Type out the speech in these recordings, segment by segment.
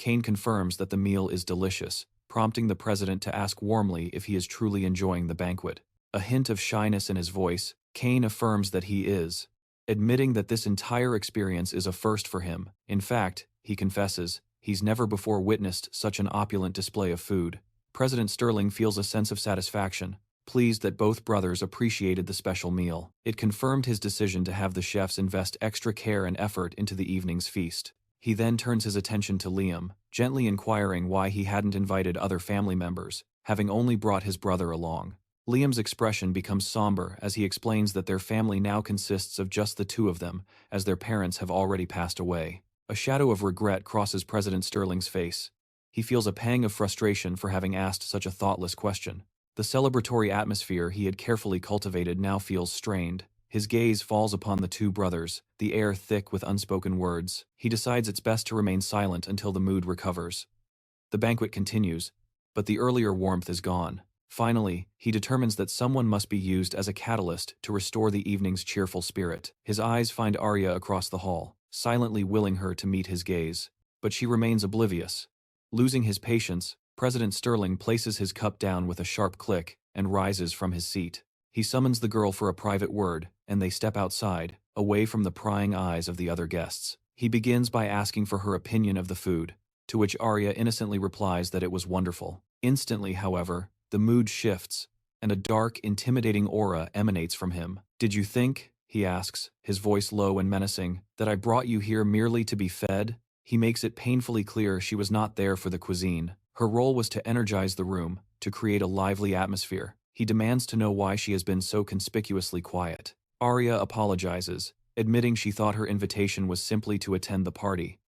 Kane confirms that the meal is delicious, prompting the president to ask warmly if he is truly enjoying the banquet. A hint of shyness in his voice, Kane affirms that he is, admitting that this entire experience is a first for him. In fact, he confesses, he's never before witnessed such an opulent display of food. President Sterling feels a sense of satisfaction, pleased that both brothers appreciated the special meal. It confirmed his decision to have the chefs invest extra care and effort into the evening's feast. He then turns his attention to Liam, gently inquiring why he hadn't invited other family members, having only brought his brother along. Liam's expression becomes somber as he explains that their family now consists of just the two of them, as their parents have already passed away. A shadow of regret crosses President Sterling's face. He feels a pang of frustration for having asked such a thoughtless question. The celebratory atmosphere he had carefully cultivated now feels strained. His gaze falls upon the two brothers, the air thick with unspoken words. He decides it's best to remain silent until the mood recovers. The banquet continues, but the earlier warmth is gone. Finally, he determines that someone must be used as a catalyst to restore the evening's cheerful spirit. His eyes find Arya across the hall, silently willing her to meet his gaze. But she remains oblivious. Losing his patience, President Sterling places his cup down with a sharp click and rises from his seat. He summons the girl for a private word, and they step outside, away from the prying eyes of the other guests. He begins by asking for her opinion of the food, to which Arya innocently replies that it was wonderful. Instantly, however, the mood shifts, and a dark, intimidating aura emanates from him. "Did you think," he asks, his voice low and menacing, "that I brought you here merely to be fed?" He makes it painfully clear she was not there for the cuisine. Her role was to energize the room, to create a lively atmosphere. He demands to know why she has been so conspicuously quiet. Arya apologizes, admitting she thought her invitation was simply to attend the party.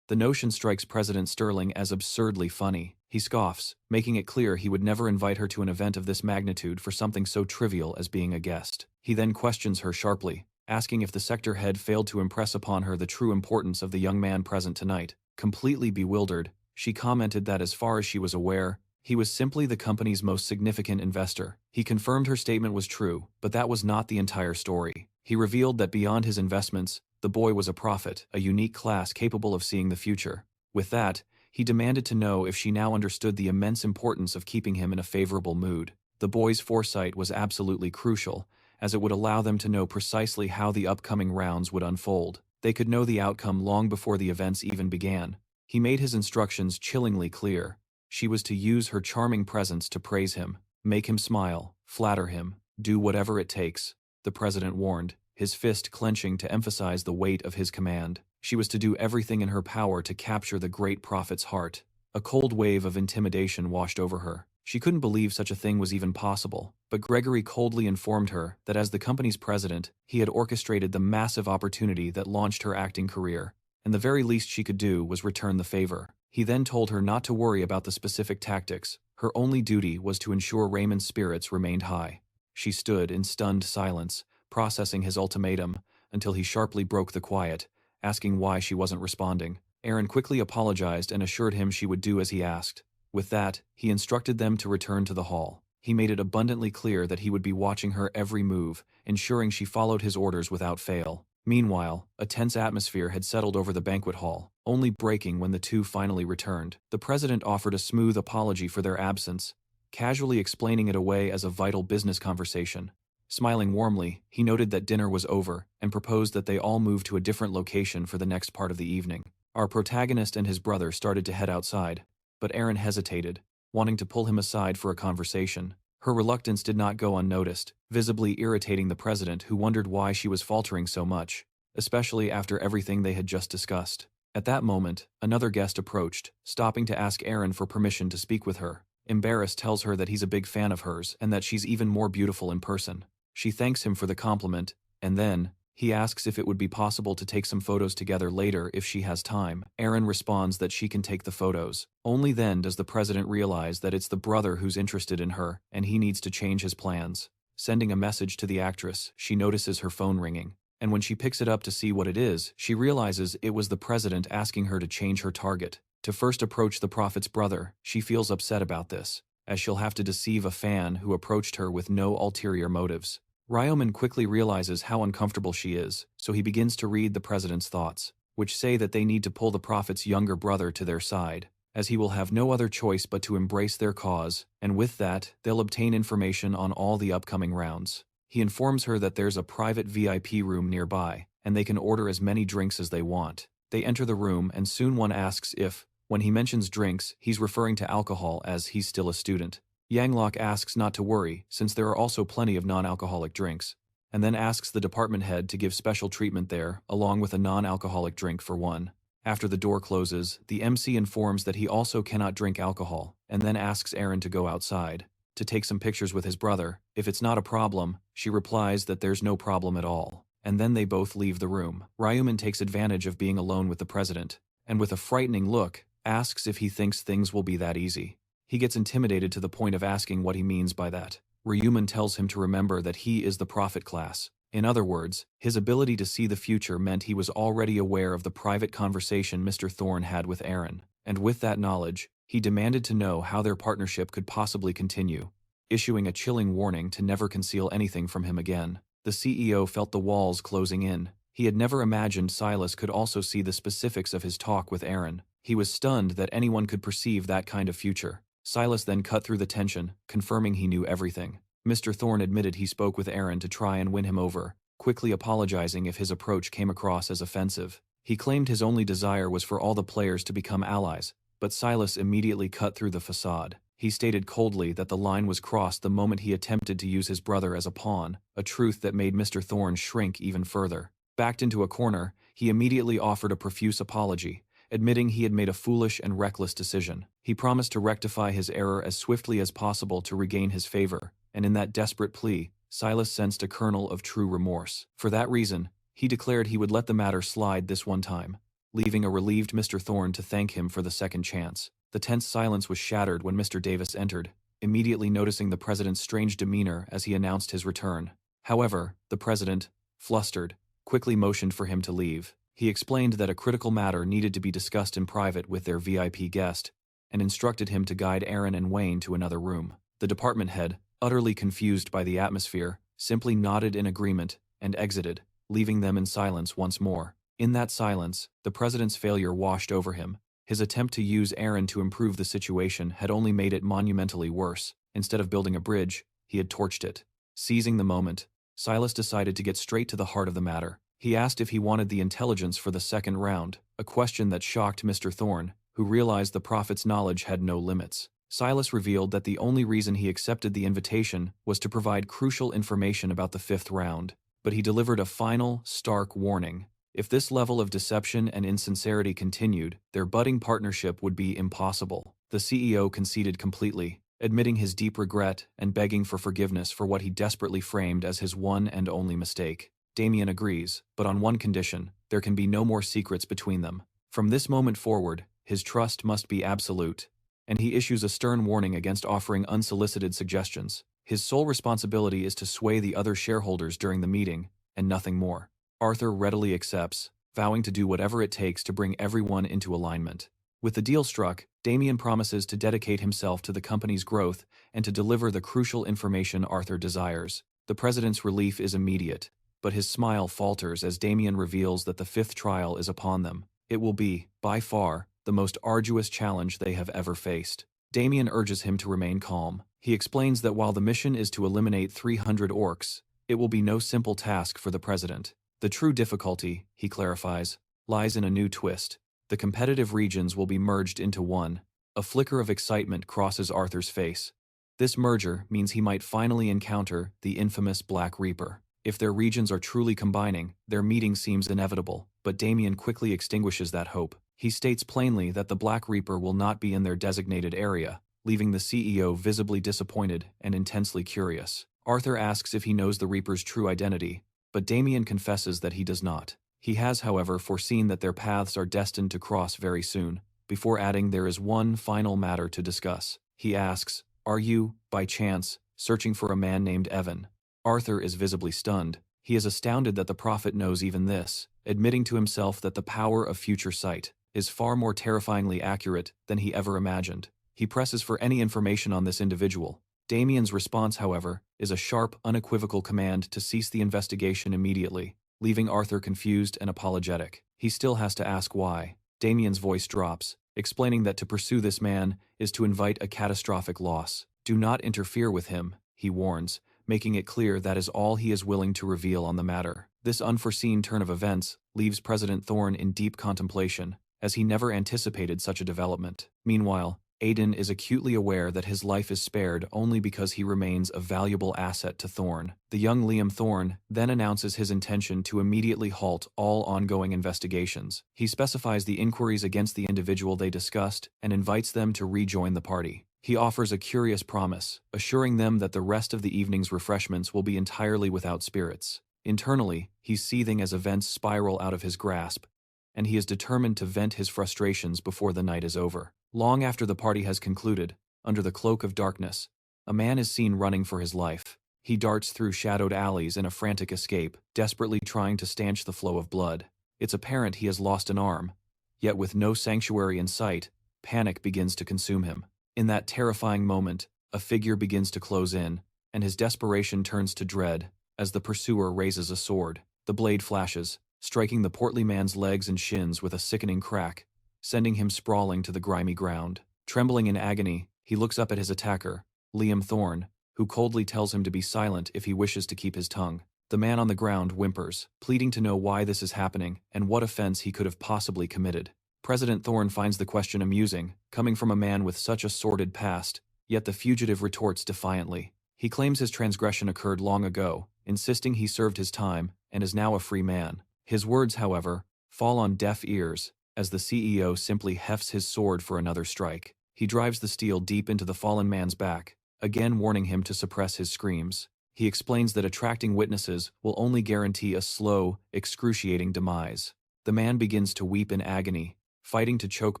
The notion strikes President Sterling as absurdly funny. He scoffs, making it clear he would never invite her to an event of this magnitude for something so trivial as being a guest. He then questions her sharply, asking if the sector head failed to impress upon her the true importance of the young man present tonight. Completely bewildered, she commented that as far as she was aware, he was simply the company's most significant investor. He confirmed her statement was true, but that was not the entire story. He revealed that beyond his investments, the boy was a prophet, a unique class capable of seeing the future. With that, he demanded to know if she now understood the immense importance of keeping him in a favorable mood. The boy's foresight was absolutely crucial, as it would allow them to know precisely how the upcoming rounds would unfold. They could know the outcome long before the events even began. He made his instructions chillingly clear. She was to use her charming presence to praise him, make him smile, flatter him, do whatever it takes, the president warned, his fist clenching to emphasize the weight of his command. She was to do everything in her power to capture the great prophet's heart. A cold wave of intimidation washed over her. She couldn't believe such a thing was even possible, but Gregory coldly informed her that as the company's president, he had orchestrated the massive opportunity that launched her acting career, and the very least she could do was return the favor. He then told her not to worry about the specific tactics. Her only duty was to ensure Raymond's spirits remained high. She stood in stunned silence, processing his ultimatum, until he sharply broke the quiet, asking why she wasn't responding. Aaron quickly apologized and assured him she would do as he asked. With that, he instructed them to return to the hall. He made it abundantly clear that he would be watching her every move, ensuring she followed his orders without fail. Meanwhile, a tense atmosphere had settled over the banquet hall, only breaking when the two finally returned. The president offered a smooth apology for their absence, casually explaining it away as a vital business conversation. Smiling warmly, he noted that dinner was over and proposed that they all move to a different location for the next part of the evening. Our protagonist and his brother started to head outside, but Aaron hesitated, wanting to pull him aside for a conversation. Her reluctance did not go unnoticed, visibly irritating the president, who wondered why she was faltering so much, especially after everything they had just discussed. At that moment, another guest approached, stopping to ask Aaron for permission to speak with her. Embarrassed, tells her that he's a big fan of hers and that she's even more beautiful in person. She thanks him for the compliment, and then, he asks if it would be possible to take some photos together later if she has time. Aaron responds that she can take the photos. Only then does the president realize that it's the brother who's interested in her, and he needs to change his plans. Sending a message to the actress, she notices her phone ringing, and when she picks it up to see what it is, she realizes it was the president asking her to change her target. To first approach the prophet's brother, she feels upset about this, as she'll have to deceive a fan who approached her with no ulterior motives. Ryoman quickly realizes how uncomfortable she is, so he begins to read the president's thoughts. which say that they need to pull the prophet's younger brother to their side, as he will have no other choice but to embrace their cause, and with that, they'll obtain information on all the upcoming rounds. He informs her that there's a private VIP room nearby, and they can order as many drinks as they want. They enter the room and soon one asks if, when he mentions drinks, he's referring to alcohol as he's still a student. Yanglok asks not to worry, since there are also plenty of non-alcoholic drinks, and then asks the department head to give special treatment there, along with a non-alcoholic drink for one. After the door closes, the MC informs that he also cannot drink alcohol, and then asks Aaron to go outside, to take some pictures with his brother. If it's not a problem, she replies that there's no problem at all, and then they both leave the room. Ryuman takes advantage of being alone with the president, and with a frightening look, asks if he thinks things will be that easy. He gets intimidated to the point of asking what he means by that. Ryuman tells him to remember that he is the prophet class. In other words, his ability to see the future meant he was already aware of the private conversation Mr. Thorne had with Aaron, and with that knowledge, he demanded to know how their partnership could possibly continue, issuing a chilling warning to never conceal anything from him again. The CEO felt the walls closing in. He had never imagined Silas could also see the specifics of his talk with Aaron. He was stunned that anyone could perceive that kind of future. Silas then cut through the tension, confirming he knew everything. Mr. Thorne admitted he spoke with Aaron to try and win him over, quickly apologizing if his approach came across as offensive. He claimed his only desire was for all the players to become allies, but Silas immediately cut through the facade. He stated coldly that the line was crossed the moment he attempted to use his brother as a pawn, a truth that made Mr. Thorne shrink even further. Backed into a corner, he immediately offered a profuse apology, admitting he had made a foolish and reckless decision. He promised to rectify his error as swiftly as possible to regain his favor, and in that desperate plea, Silas sensed a kernel of true remorse. For that reason, he declared he would let the matter slide this one time, leaving a relieved Mr. Thorne to thank him for the second chance. The tense silence was shattered when Mr. Davis entered, immediately noticing the president's strange demeanor as he announced his return. However, the president, flustered, quickly motioned for him to leave. He explained that a critical matter needed to be discussed in private with their VIP guest, and instructed him to guide Aaron and Wayne to another room. The department head, utterly confused by the atmosphere, simply nodded in agreement and exited, leaving them in silence once more. In that silence, the president's failure washed over him. His attempt to use Aaron to improve the situation had only made it monumentally worse. Instead of building a bridge, he had torched it. Seizing the moment, Silas decided to get straight to the heart of the matter. He asked if he wanted the intelligence for the second round, a question that shocked Mr. Thorne, who realized the prophet's knowledge had no limits. Silas revealed that the only reason he accepted the invitation was to provide crucial information about the fifth round, but he delivered a final, stark warning. If this level of deception and insincerity continued, their budding partnership would be impossible. The CEO conceded completely, admitting his deep regret and begging for forgiveness for what he desperately framed as his one and only mistake. Damien agrees, but on one condition: there can be no more secrets between them. From this moment forward, his trust must be absolute, and he issues a stern warning against offering unsolicited suggestions. His sole responsibility is to sway the other shareholders during the meeting, and nothing more. Arthur readily accepts, vowing to do whatever it takes to bring everyone into alignment. With the deal struck, Damien promises to dedicate himself to the company's growth and to deliver the crucial information Arthur desires. The president's relief is immediate, but his smile falters as Damien reveals that the fifth trial is upon them. It will be, by far, the most arduous challenge they have ever faced. Damien urges him to remain calm. He explains that while the mission is to eliminate 300 orcs, it will be no simple task for the president. The true difficulty, he clarifies, lies in a new twist. The competitive regions will be merged into one. A flicker of excitement crosses Arthur's face. This merger means he might finally encounter the infamous Black Reaper. If their regions are truly combining, their meeting seems inevitable, but Damien quickly extinguishes that hope. He states plainly that the Black Reaper will not be in their designated area, leaving the CEO visibly disappointed and intensely curious. Arthur asks if he knows the Reaper's true identity, but Damien confesses that he does not. He has, however, foreseen that their paths are destined to cross very soon, before adding there is one final matter to discuss. He asks, "Are you, by chance, searching for a man named Evan?" Arthur is visibly stunned. He is astounded that the prophet knows even this, admitting to himself that the power of future sight is far more terrifyingly accurate than he ever imagined. He presses for any information on this individual. Damien's response, however, is a sharp, unequivocal command to cease the investigation immediately, leaving Arthur confused and apologetic. He still has to ask why. Damien's voice drops, explaining that to pursue this man is to invite a catastrophic loss. Do not interfere with him, he warns, making it clear that is all he is willing to reveal on the matter. This unforeseen turn of events leaves President Thorne in deep contemplation, as he never anticipated such a development. Meanwhile, Aiden is acutely aware that his life is spared only because he remains a valuable asset to Thorne. The young Liam Thorne then announces his intention to immediately halt all ongoing investigations. He specifies the inquiries against the individual they discussed and invites them to rejoin the party. He offers a curious promise, assuring them that the rest of the evening's refreshments will be entirely without spirits. Internally, he's seething as events spiral out of his grasp, and he is determined to vent his frustrations before the night is over. Long after the party has concluded, under the cloak of darkness, a man is seen running for his life. He darts through shadowed alleys in a frantic escape, desperately trying to stanch the flow of blood. It's apparent he has lost an arm, yet with no sanctuary in sight, panic begins to consume him. In that terrifying moment, a figure begins to close in, and his desperation turns to dread as the pursuer raises a sword. The blade flashes, striking the portly man's legs and shins with a sickening crack, sending him sprawling to the grimy ground. Trembling in agony, he looks up at his attacker, Liam Thorne, who coldly tells him to be silent if he wishes to keep his tongue. The man on the ground whimpers, pleading to know why this is happening and what offense he could have possibly committed. President Thorne finds the question amusing, coming from a man with such a sordid past, yet the fugitive retorts defiantly. He claims his transgression occurred long ago, insisting he served his time and is now a free man. His words, however, fall on deaf ears, as the CEO simply hefts his sword for another strike. He drives the steel deep into the fallen man's back, again warning him to suppress his screams. He explains that attracting witnesses will only guarantee a slow, excruciating demise. The man begins to weep in agony, fighting to choke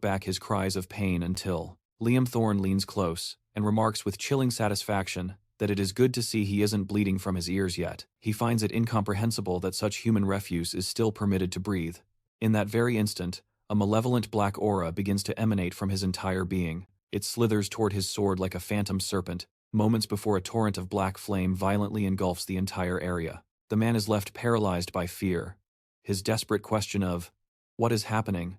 back his cries of pain until Liam Thorne leans close and remarks with chilling satisfaction that it is good to see he isn't bleeding from his ears yet. He finds it incomprehensible that such human refuse is still permitted to breathe. In that very instant, a malevolent black aura begins to emanate from his entire being. It slithers toward his sword like a phantom serpent, moments before a torrent of black flame violently engulfs the entire area. The man is left paralyzed by fear, his desperate question of, "What is happening?"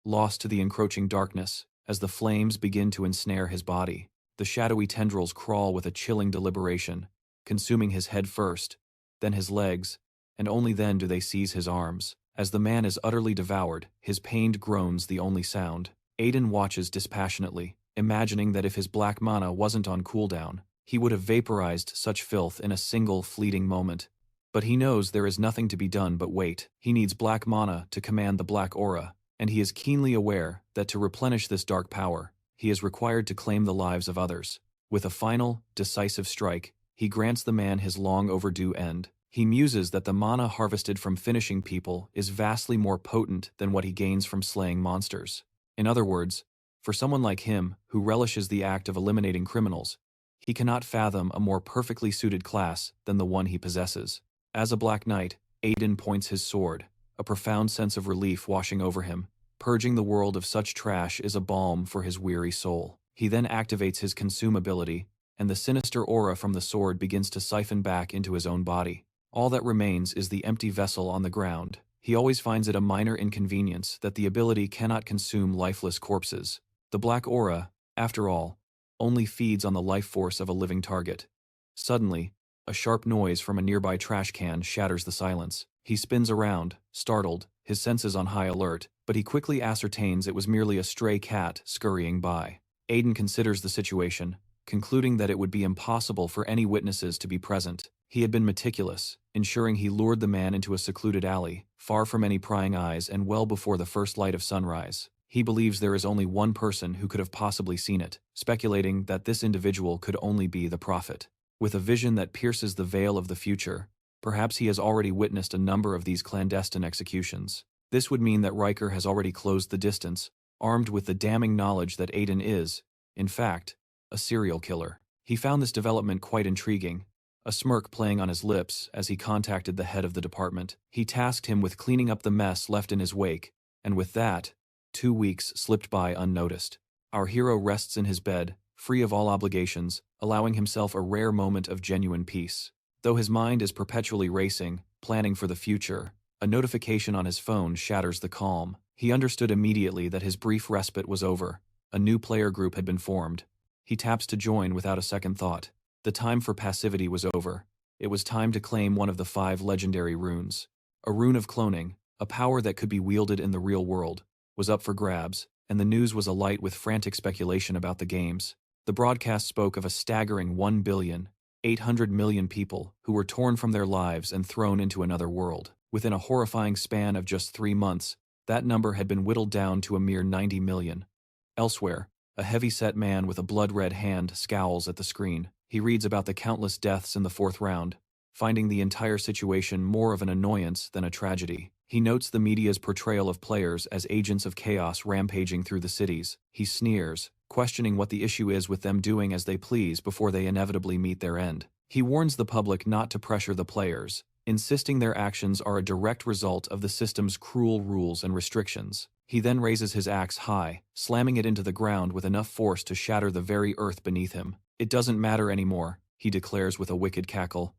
lost to the encroaching darkness as the flames begin to ensnare his body. The shadowy tendrils crawl with a chilling deliberation, consuming his head first, then his legs, and only then do they seize his arms. As the man is utterly devoured, his pained groans the only sound. Aiden watches dispassionately, imagining that if his black mana wasn't on cooldown, he would have vaporized such filth in a single fleeting moment. But he knows there is nothing to be done but wait. He needs black mana to command the black aura, and he is keenly aware that to replenish this dark power, he is required to claim the lives of others. With a final, decisive strike, he grants the man his long overdue end. He muses that the mana harvested from finishing people is vastly more potent than what he gains from slaying monsters. In other words, for someone like him, who relishes the act of eliminating criminals, he cannot fathom a more perfectly suited class than the one he possesses. As a Black Knight, Aiden points his sword, a profound sense of relief washing over him. Purging the world of such trash is a balm for his weary soul. He then activates his consume ability, and the sinister aura from the sword begins to siphon back into his own body. All that remains is the empty vessel on the ground. He always finds it a minor inconvenience that the ability cannot consume lifeless corpses. The black aura, after all, only feeds on the life force of a living target. Suddenly, a sharp noise from a nearby trash can shatters the silence. He spins around, startled, his senses on high alert, but he quickly ascertains it was merely a stray cat scurrying by. Aiden considers the situation, concluding that it would be impossible for any witnesses to be present. He had been meticulous, ensuring he lured the man into a secluded alley, far from any prying eyes and well before the first light of sunrise. He believes there is only one person who could have possibly seen it, speculating that this individual could only be the prophet. With a vision that pierces the veil of the future, perhaps he has already witnessed a number of these clandestine executions. This would mean that Riker has already closed the distance, armed with the damning knowledge that Aiden is, in fact, a serial killer. He found this development quite intriguing, a smirk playing on his lips as he contacted the head of the department. He tasked him with cleaning up the mess left in his wake, and with that, 2 weeks slipped by unnoticed. Our hero rests in his bed, free of all obligations, allowing himself a rare moment of genuine peace. Though his mind is perpetually racing, planning for the future, A notification on his phone shatters the calm. He understood immediately that his brief respite was over. A new player group had been formed. He taps to join without a second thought. The time for passivity was over. It was time to claim one of the 5 legendary runes. A rune of cloning, a power that could be wielded in the real world, was up for grabs, and the news was alight with frantic speculation about the games. The broadcast spoke of a staggering 1,800,000,000 people who were torn from their lives and thrown into another world. Within a horrifying span of just 3 months, that number had been whittled down to a mere 90 million. Elsewhere, a heavy-set man with a blood-red hand scowls at the screen. He reads about the countless deaths in the 4th round, finding the entire situation more of an annoyance than a tragedy. He notes the media's portrayal of players as agents of chaos rampaging through the cities. He sneers, questioning what the issue is with them doing as they please before they inevitably meet their end. He warns the public not to pressure the players, insisting their actions are a direct result of the system's cruel rules and restrictions. He then raises his axe high, slamming it into the ground with enough force to shatter the very earth beneath him. "It doesn't matter anymore," he declares with a wicked cackle.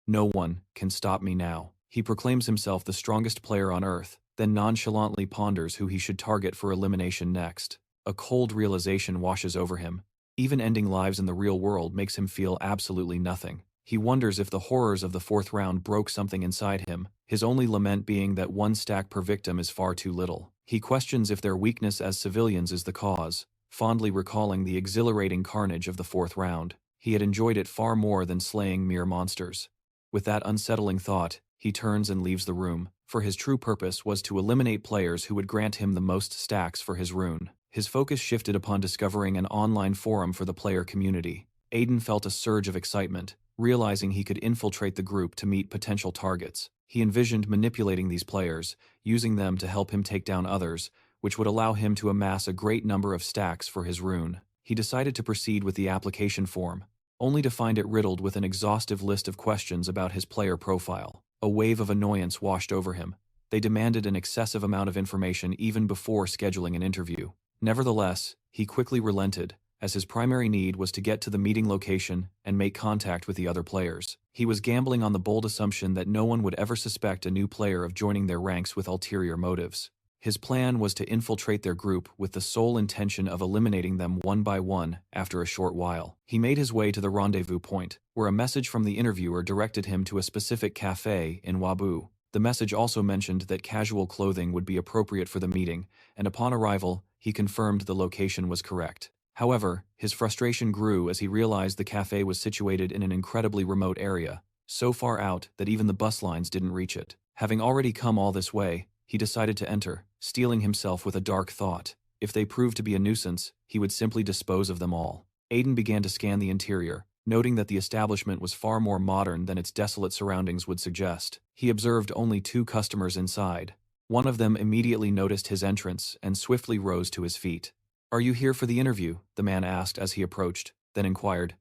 "No one can stop me now." He proclaims himself the strongest player on Earth, then nonchalantly ponders who he should target for elimination next. A cold realization washes over him. Even ending lives in the real world makes him feel absolutely nothing. He wonders if the horrors of the 4th round broke something inside him, his only lament being that 1 stack per victim is far too little. He questions if their weakness as civilians is the cause, fondly recalling the exhilarating carnage of the 4th round. He had enjoyed it far more than slaying mere monsters. With that unsettling thought, he turns and leaves the room, for his true purpose was to eliminate players who would grant him the most stacks for his rune. His focus shifted upon discovering an online forum for the player community. Aiden felt a surge of excitement, realizing he could infiltrate the group to meet potential targets. He envisioned manipulating these players, using them to help him take down others, which would allow him to amass a great number of stacks for his rune. He decided to proceed with the application form, only to find it riddled with an exhaustive list of questions about his player profile. A wave of annoyance washed over him. They demanded an excessive amount of information even before scheduling an interview. Nevertheless, he quickly relented, as his primary need was to get to the meeting location and make contact with the other players. He was gambling on the bold assumption that no one would ever suspect a new player of joining their ranks with ulterior motives. His plan was to infiltrate their group with the sole intention of eliminating them one by one after a short while. He made his way to the rendezvous point, where a message from the interviewer directed him to a specific cafe in Wabu. The message also mentioned that casual clothing would be appropriate for the meeting, and upon arrival, he confirmed the location was correct. However, his frustration grew as he realized the cafe was situated in an incredibly remote area, so far out that even the bus lines didn't reach it. Having already come all this way, he decided to enter, steeling himself with a dark thought. If they proved to be a nuisance, he would simply dispose of them all. Aiden began to scan the interior, noting that the establishment was far more modern than its desolate surroundings would suggest. He observed only 2 customers inside. One of them immediately noticed his entrance and swiftly rose to his feet. "Are you here for the interview?" the man asked as he approached, then inquired,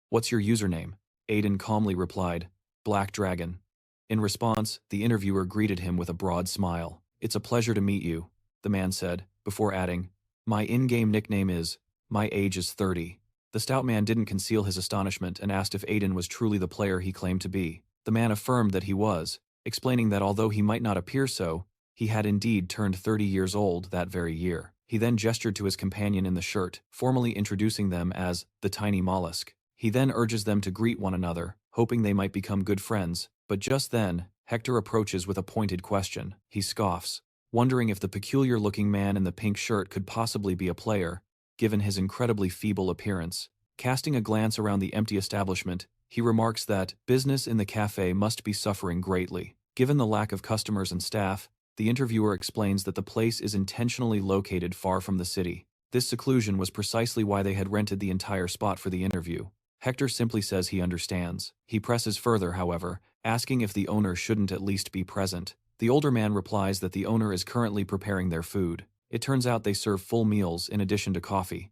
"What's your username?" Aiden calmly replied, "Black Dragon." In response, the interviewer greeted him with a broad smile. "It's a pleasure to meet you," the man said, before adding, "My in-game nickname is, my age is 30. The stout man didn't conceal his astonishment and asked if Aiden was truly the player he claimed to be. The man affirmed that he was, explaining that although he might not appear so, he had indeed turned 30 years old that very year. He then gestured to his companion in the shirt, formally introducing them as the Tiny Mollusk. He then urges them to greet one another, hoping they might become good friends, but just then, Hector approaches with a pointed question. He scoffs, wondering if the peculiar-looking man in the pink shirt could possibly be a player, given his incredibly feeble appearance. Casting a glance around the empty establishment, he remarks that business in the cafe must be suffering greatly. Given the lack of customers and staff, the interviewer explains that the place is intentionally located far from the city. This seclusion was precisely why they had rented the entire spot for the interview. Hector simply says he understands. He presses further, however, asking if the owner shouldn't at least be present. The older man replies that the owner is currently preparing their food. It turns out they serve full meals in addition to coffee.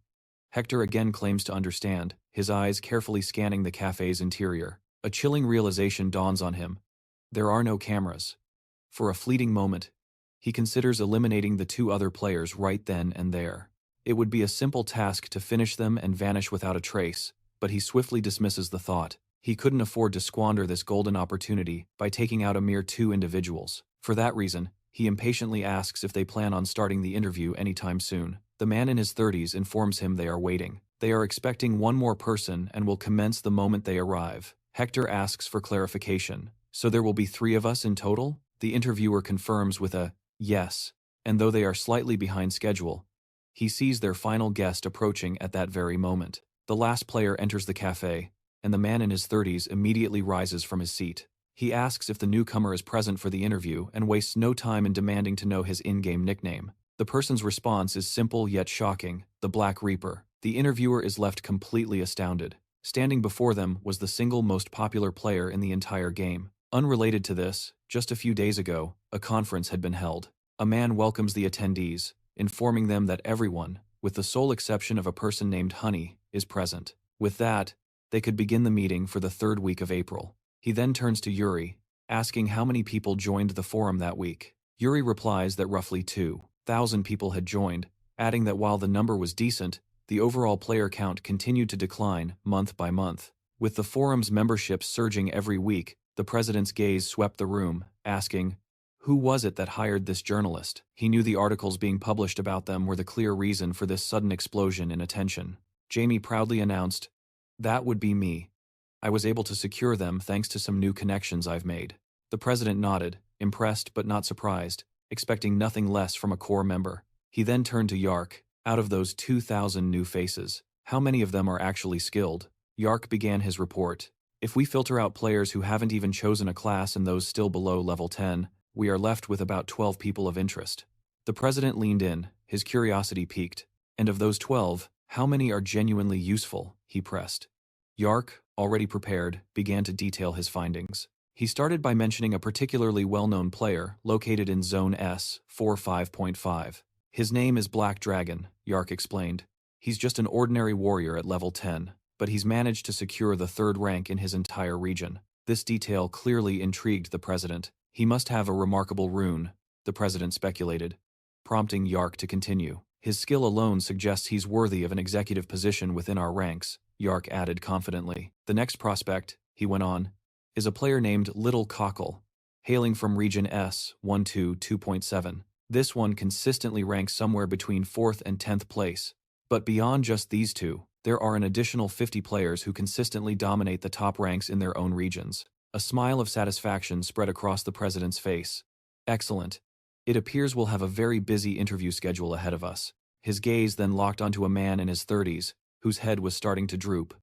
Hector again claims to understand, his eyes carefully scanning the cafe's interior. A chilling realization dawns on him. There are no cameras. For a fleeting moment, he considers eliminating the 2 other players right then and there. It would be a simple task to finish them and vanish without a trace, but he swiftly dismisses the thought. He couldn't afford to squander this golden opportunity by taking out a mere 2 individuals. For that reason, he impatiently asks if they plan on starting the interview anytime soon. The man in his 30s informs him they are waiting. They are expecting one more person and will commence the moment they arrive. Hector asks for clarification. So there will be 3 of us in total? The interviewer confirms with a yes, and though they are slightly behind schedule, he sees their final guest approaching at that very moment. The last player enters the cafe, and the man in his 30s immediately rises from his seat. He asks if the newcomer is present for the interview and wastes no time in demanding to know his in-game nickname. The person's response is simple yet shocking: the Black Reaper. The interviewer is left completely astounded. Standing before them was the single most popular player in the entire game. Unrelated to this, just a few days ago, a conference had been held. A man welcomes the attendees, informing them that everyone, with the sole exception of a person named Honey, is present. With that, they could begin the meeting for the 3rd week of April. He then turns to Yuri, asking how many people joined the forum that week. Yuri replies that roughly 2,000 people had joined, adding that while the number was decent, the overall player count continued to decline month by month. With the forum's membership surging every week, the president's gaze swept the room, asking, who was it that hired this journalist? He knew the articles being published about them were the clear reason for this sudden explosion in attention. Jamie proudly announced, that would be me. I was able to secure them thanks to some new connections I've made. The president nodded, impressed but not surprised, expecting nothing less from a core member. He then turned to Yark. Out of those 2,000 new faces, how many of them are actually skilled? Yark began his report. If we filter out players who haven't even chosen a class and those still below level 10, we are left with about 12 people of interest. The president leaned in, his curiosity piqued. And of those 12, how many are genuinely useful? He pressed. Yark, already prepared, began to detail his findings. He started by mentioning a particularly well-known player located in Zone S, 45.5. His name is Black Dragon, Yark explained. He's just an ordinary warrior at level 10, but he's managed to secure the 3rd rank in his entire region. This detail clearly intrigued the president. He must have a remarkable rune, the president speculated, prompting Yark to continue. His skill alone suggests he's worthy of an executive position within our ranks, Yark added confidently. The next prospect, he went on, is a player named Little Cockle, hailing from Region S, 122.7. This one consistently ranks somewhere between 4th and 10th place. But beyond just these two, there are an additional 50 players who consistently dominate the top ranks in their own regions. A smile of satisfaction spread across the president's face. Excellent. It appears we'll have a very busy interview schedule ahead of us. His gaze then locked onto a man in his 30s, whose head was starting to droop.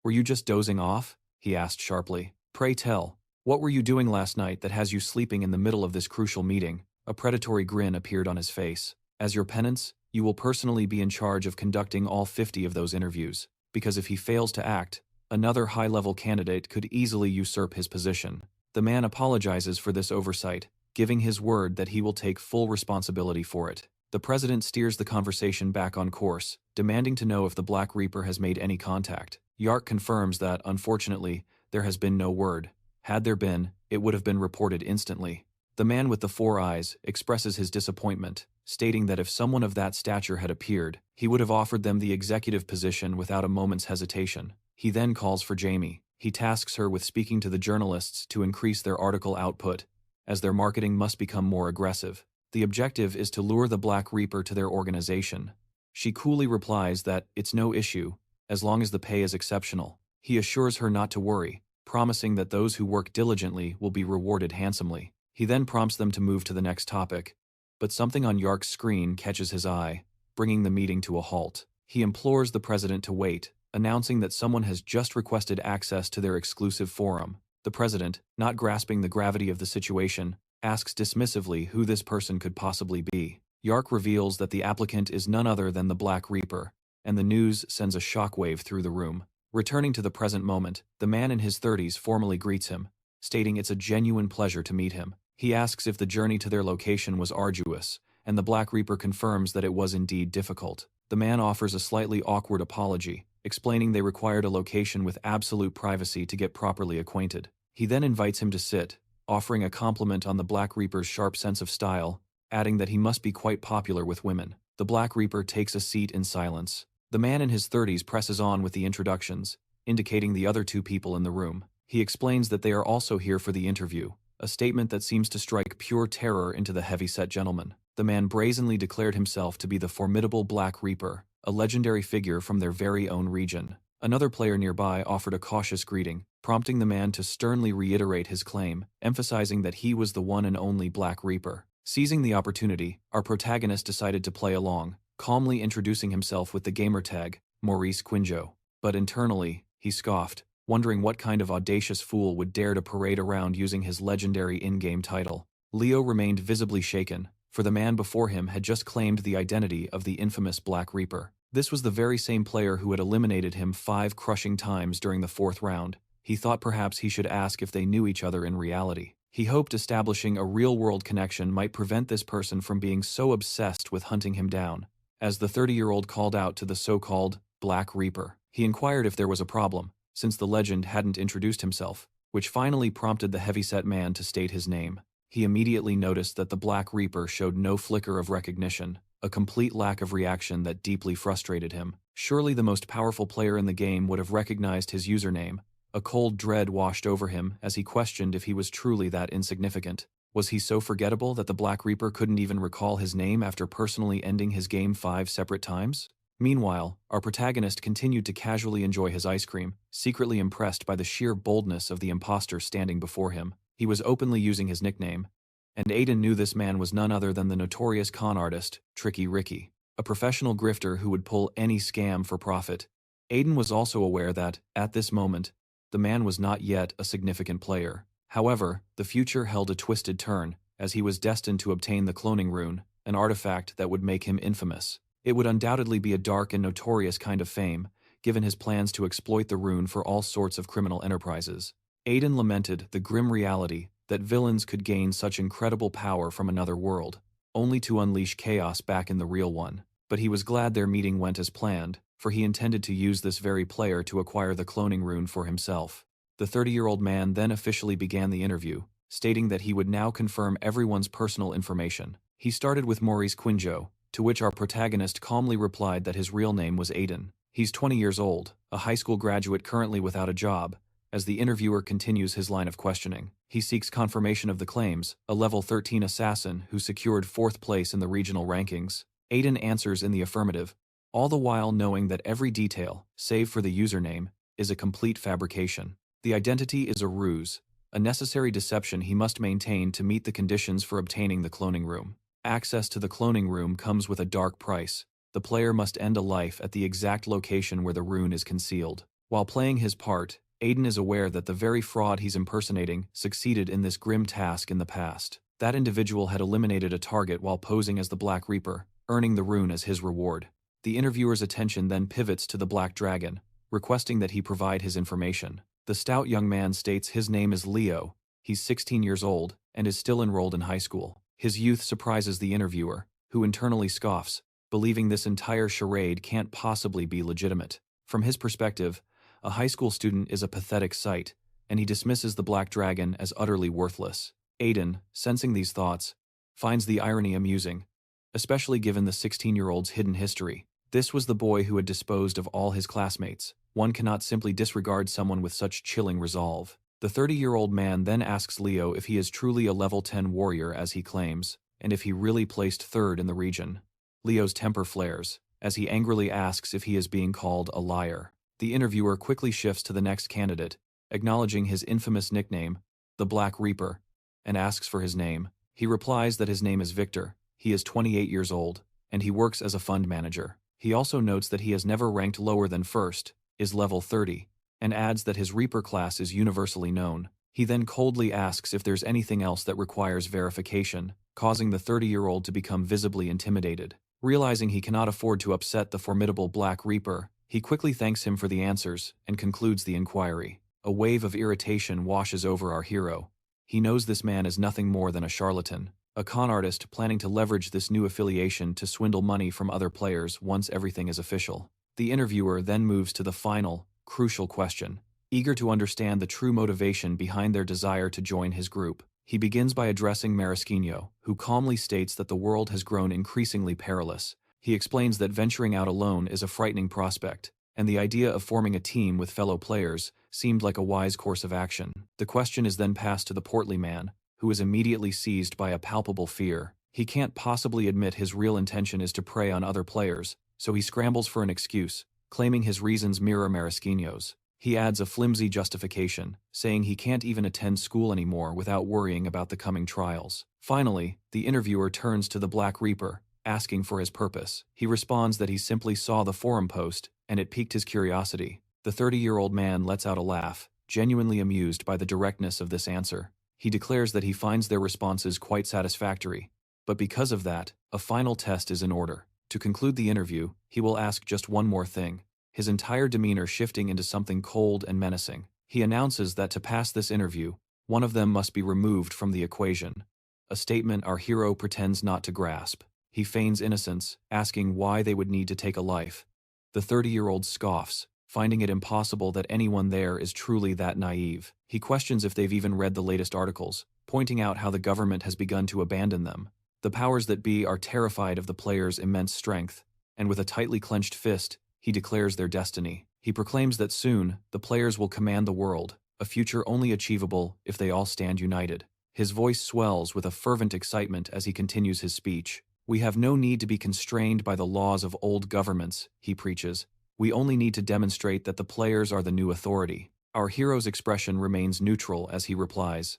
Were you just dozing off? He asked sharply. Pray tell, what were you doing last night that has you sleeping in the middle of this crucial meeting? A predatory grin appeared on his face. As your penance, you will personally be in charge of conducting all 50 of those interviews, because if he fails to act, another high-level candidate could easily usurp his position. The man apologizes for this oversight, giving his word that he will take full responsibility for it. The president steers the conversation back on course, demanding to know if the Black Reaper has made any contact. Yark confirms that, unfortunately, there has been no word. Had there been, it would have been reported instantly. The man with the 4 eyes expresses his disappointment, stating that if someone of that stature had appeared, he would have offered them the executive position without a moment's hesitation. He then calls for Jamie. He tasks her with speaking to the journalists to increase their article output, as their marketing must become more aggressive. The objective is to lure the Black Reaper to their organization. She coolly replies that it's no issue, as long as the pay is exceptional. He assures her not to worry, promising that those who work diligently will be rewarded handsomely. He then prompts them to move to the next topic, but something on Yark's screen catches his eye, bringing the meeting to a halt. He implores the president to wait, announcing that someone has just requested access to their exclusive forum. The president, not grasping the gravity of the situation, asks dismissively who this person could possibly be. Yark reveals that the applicant is none other than the Black Reaper, and the news sends a shockwave through the room. Returning to the present moment, the man in his 30s formally greets him, stating it's a genuine pleasure to meet him. He asks if the journey to their location was arduous, and the Black Reaper confirms that it was indeed difficult. The man offers a slightly awkward apology, explaining they required a location with absolute privacy to get properly acquainted. He then invites him to sit, offering a compliment on the Black Reaper's sharp sense of style, adding that he must be quite popular with women. The Black Reaper takes a seat in silence. The man in his 30s presses on with the introductions, indicating the other 2 people in the room. He explains that they are also here for the interview, a statement that seems to strike pure terror into the heavy-set gentleman. The man brazenly declared himself to be the formidable Black Reaper, a legendary figure from their very own region. Another player nearby offered a cautious greeting, prompting the man to sternly reiterate his claim, emphasizing that he was the one and only Black Reaper. Seizing the opportunity, our protagonist decided to play along, calmly introducing himself with the gamertag, Maurice Quinjo. But internally, he scoffed, wondering what kind of audacious fool would dare to parade around using his legendary in-game title. Leo remained visibly shaken, for the man before him had just claimed the identity of the infamous Black Reaper. This was the very same player who had eliminated him 5 crushing times during the 4th round. He thought perhaps he should ask if they knew each other in reality. He hoped establishing a real-world connection might prevent this person from being so obsessed with hunting him down. As the 30-year-old called out to the so-called Black Reaper, he inquired if there was a problem, since the legend hadn't introduced himself, which finally prompted the heavyset man to state his name. He immediately noticed that the Black Reaper showed no flicker of recognition, a complete lack of reaction that deeply frustrated him. Surely the most powerful player in the game would have recognized his username. A cold dread washed over him as he questioned if he was truly that insignificant. Was he so forgettable that the Black Reaper couldn't even recall his name after personally ending his game 5 separate times? Meanwhile, our protagonist continued to casually enjoy his ice cream, secretly impressed by the sheer boldness of the imposter standing before him. He was openly using his nickname, and Aiden knew this man was none other than the notorious con artist, Tricky Ricky, a professional grifter who would pull any scam for profit. Aiden was also aware that, at this moment, the man was not yet a significant player. However, the future held a twisted turn, as he was destined to obtain the cloning rune, an artifact that would make him infamous. It would undoubtedly be a dark and notorious kind of fame, given his plans to exploit the rune for all sorts of criminal enterprises. Aiden lamented the grim reality that villains could gain such incredible power from another world, only to unleash chaos back in the real one. But he was glad their meeting went as planned, for he intended to use this very player to acquire the cloning rune for himself. The 30-year-old man then officially began the interview, stating that he would now confirm everyone's personal information. He started with Maurice Quinjo, to which our protagonist calmly replied that his real name was Aiden. He's 20 years old, a high school graduate currently without a job. As the interviewer continues his line of questioning, he seeks confirmation of the claims, a level 13 assassin who secured 4th place in the regional rankings. Aiden answers in the affirmative, all the while knowing that every detail, save for the username, is a complete fabrication. The identity is a ruse, a necessary deception he must maintain to meet the conditions for obtaining the cloning room. Access to the cloning room comes with a dark price. The player must end a life at the exact location where the rune is concealed. While playing his part, Aiden is aware that the very fraud he's impersonating succeeded in this grim task in the past. That individual had eliminated a target while posing as the Black Reaper, earning the rune as his reward. The interviewer's attention then pivots to the Black Dragon, requesting that he provide his information. The stout young man states his name is Leo, he's 16 years old, and is still enrolled in high school. His youth surprises the interviewer, who internally scoffs, believing this entire charade can't possibly be legitimate. From his perspective, a high school student is a pathetic sight, and he dismisses the Black Dragon as utterly worthless. Aiden, sensing these thoughts, finds the irony amusing, especially given the 16-year-old's hidden history. This was the boy who had disposed of all his classmates. One cannot simply disregard someone with such chilling resolve. The 30-year-old man then asks Leo if he is truly a level 10 warrior as he claims, and if he really placed 3rd in the region. Leo's temper flares, as he angrily asks if he is being called a liar. The interviewer quickly shifts to the next candidate, acknowledging his infamous nickname, the Black Reaper, and asks for his name. He replies that his name is Victor, he is 28 years old, and he works as a fund manager. He also notes that he has never ranked lower than 1st, is level 30, and adds that his Reaper class is universally known. He then coldly asks if there's anything else that requires verification, causing the 30-year-old to become visibly intimidated. Realizing he cannot afford to upset the formidable Black Reaper, he quickly thanks him for the answers and concludes the inquiry. A wave of irritation washes over our hero. He knows this man is nothing more than a charlatan, a con artist planning to leverage this new affiliation to swindle money from other players once everything is official. The interviewer then moves to the final, crucial question. Eager to understand the true motivation behind their desire to join his group, he begins by addressing Maraschino, who calmly states that the world has grown increasingly perilous. He explains that venturing out alone is a frightening prospect, and the idea of forming a team with fellow players seemed like a wise course of action. The question is then passed to the portly man, who is immediately seized by a palpable fear. He can't possibly admit his real intention is to prey on other players, so he scrambles for an excuse, claiming his reasons mirror Maraschino's. He adds a flimsy justification, saying he can't even attend school anymore without worrying about the coming trials. Finally, the interviewer turns to the Black Reaper, asking for his purpose. He responds that he simply saw the forum post, and it piqued his curiosity. The 30-year-old man lets out a laugh, genuinely amused by the directness of this answer. He declares that he finds their responses quite satisfactory, but because of that, a final test is in order. To conclude the interview, he will ask just one more thing, his entire demeanor shifting into something cold and menacing. He announces that to pass this interview, one of them must be removed from the equation, a statement our hero pretends not to grasp. He feigns innocence, asking why they would need to take a life. The 30-year-old scoffs, finding it impossible that anyone there is truly that naive. He questions if they've even read the latest articles, pointing out how the government has begun to abandon them. The powers that be are terrified of the players' immense strength, and with a tightly clenched fist, he declares their destiny. He proclaims that soon, the players will command the world, a future only achievable if they all stand united. His voice swells with a fervent excitement as he continues his speech. We have no need to be constrained by the laws of old governments, he preaches. We only need to demonstrate that the players are the new authority. Our hero's expression remains neutral as he replies,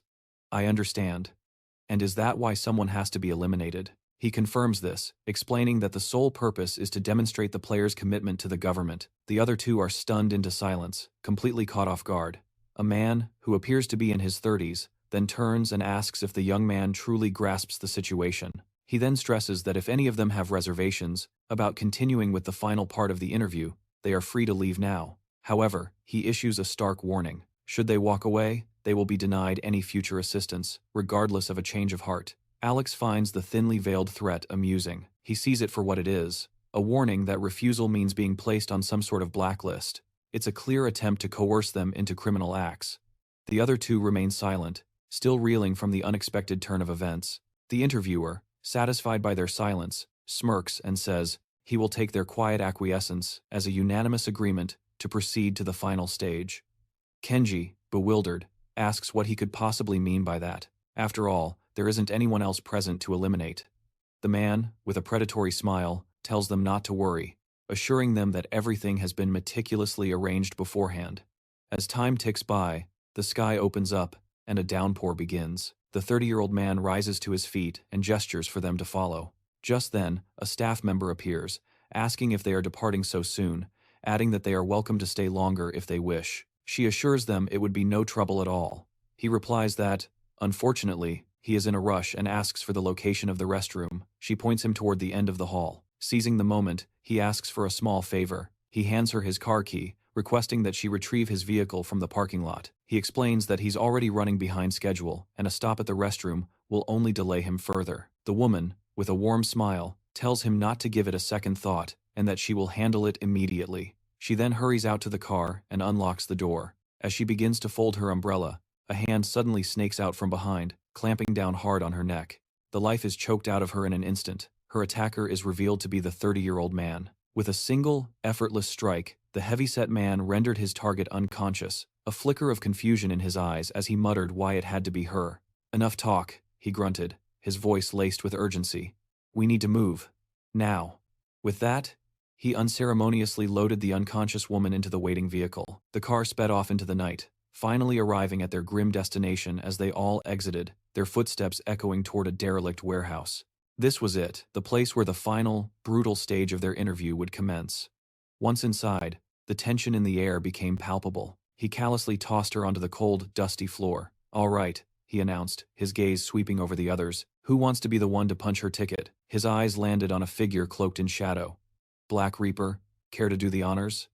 I understand. And is that why someone has to be eliminated? He confirms this, explaining that the sole purpose is to demonstrate the player's commitment to the government. The other two are stunned into silence, completely caught off guard. A man, who appears to be in his 30s, then turns and asks if the young man truly grasps the situation. He then stresses that if any of them have reservations about continuing with the final part of the interview, they are free to leave now. However, he issues a stark warning. Should they walk away, they will be denied any future assistance, regardless of a change of heart. Alex finds the thinly veiled threat amusing. He sees it for what it is, a warning that refusal means being placed on some sort of blacklist. It's a clear attempt to coerce them into criminal acts. The other two remain silent, still reeling from the unexpected turn of events. The interviewer, satisfied by their silence, smirks and says he will take their quiet acquiescence as a unanimous agreement to proceed to the final stage. Kenji, bewildered, asks what he could possibly mean by that. After all, there isn't anyone else present to eliminate. The man, with a predatory smile, tells them not to worry, assuring them that everything has been meticulously arranged beforehand. As time ticks by, the sky opens up, and a downpour begins. The 30-year-old man rises to his feet and gestures for them to follow. Just then, a staff member appears, asking if they are departing so soon, adding that they are welcome to stay longer if they wish. She assures them it would be no trouble at all. He replies that, unfortunately, he is in a rush and asks for the location of the restroom. She points him toward the end of the hall. Seizing the moment, he asks for a small favor. He hands her his car key, requesting that she retrieve his vehicle from the parking lot. He explains that he's already running behind schedule, and a stop at the restroom will only delay him further. The woman, with a warm smile, tells him not to give it a second thought, and that she will handle it immediately. She then hurries out to the car and unlocks the door. As she begins to fold her umbrella, a hand suddenly snakes out from behind, clamping down hard on her neck. The life is choked out of her in an instant. Her attacker is revealed to be the 30-year-old man. With a single, effortless strike, the heavy-set man rendered his target unconscious, a flicker of confusion in his eyes as he muttered why it had to be her. Enough talk, he grunted, his voice laced with urgency. We need to move. Now. With that, he unceremoniously loaded the unconscious woman into the waiting vehicle. The car sped off into the night, finally arriving at their grim destination as they all exited, their footsteps echoing toward a derelict warehouse. This was it, the place where the final, brutal stage of their interview would commence. Once inside, the tension in the air became palpable. He callously tossed her onto the cold, dusty floor. All right, he announced, his gaze sweeping over the others. Who wants to be the one to punch her ticket? His eyes landed on a figure cloaked in shadow. Black Reaper, care to do the honors?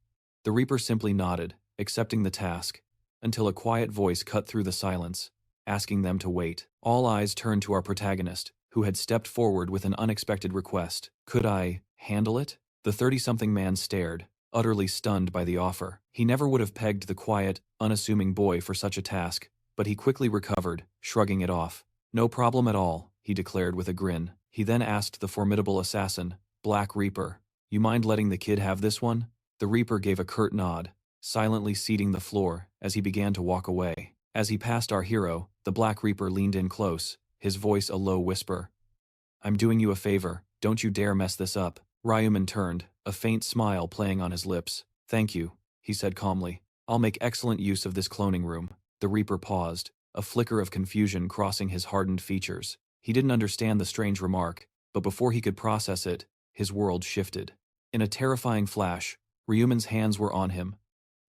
The Reaper simply nodded, accepting the task, until a quiet voice cut through the silence, asking them to wait. All eyes turned to our protagonist, who had stepped forward with an unexpected request. Could I handle it? The 30-something man stared, utterly stunned by the offer. He never would have pegged the quiet, unassuming boy for such a task, but he quickly recovered, shrugging it off. No problem at all, he declared with a grin. He then asked the formidable assassin, Black Reaper, you mind letting the kid have this one? The Reaper gave a curt nod, silently ceding the floor as he began to walk away. As he passed our hero, the Black Reaper leaned in close, his voice a low whisper. I'm doing you a favor, don't you dare mess this up. Ryuman turned, a faint smile playing on his lips. Thank you, he said calmly. I'll make excellent use of this cloning room. The Reaper paused, a flicker of confusion crossing his hardened features. He didn't understand the strange remark, but before he could process it, his world shifted. In a terrifying flash, Ryuman's hands were on him.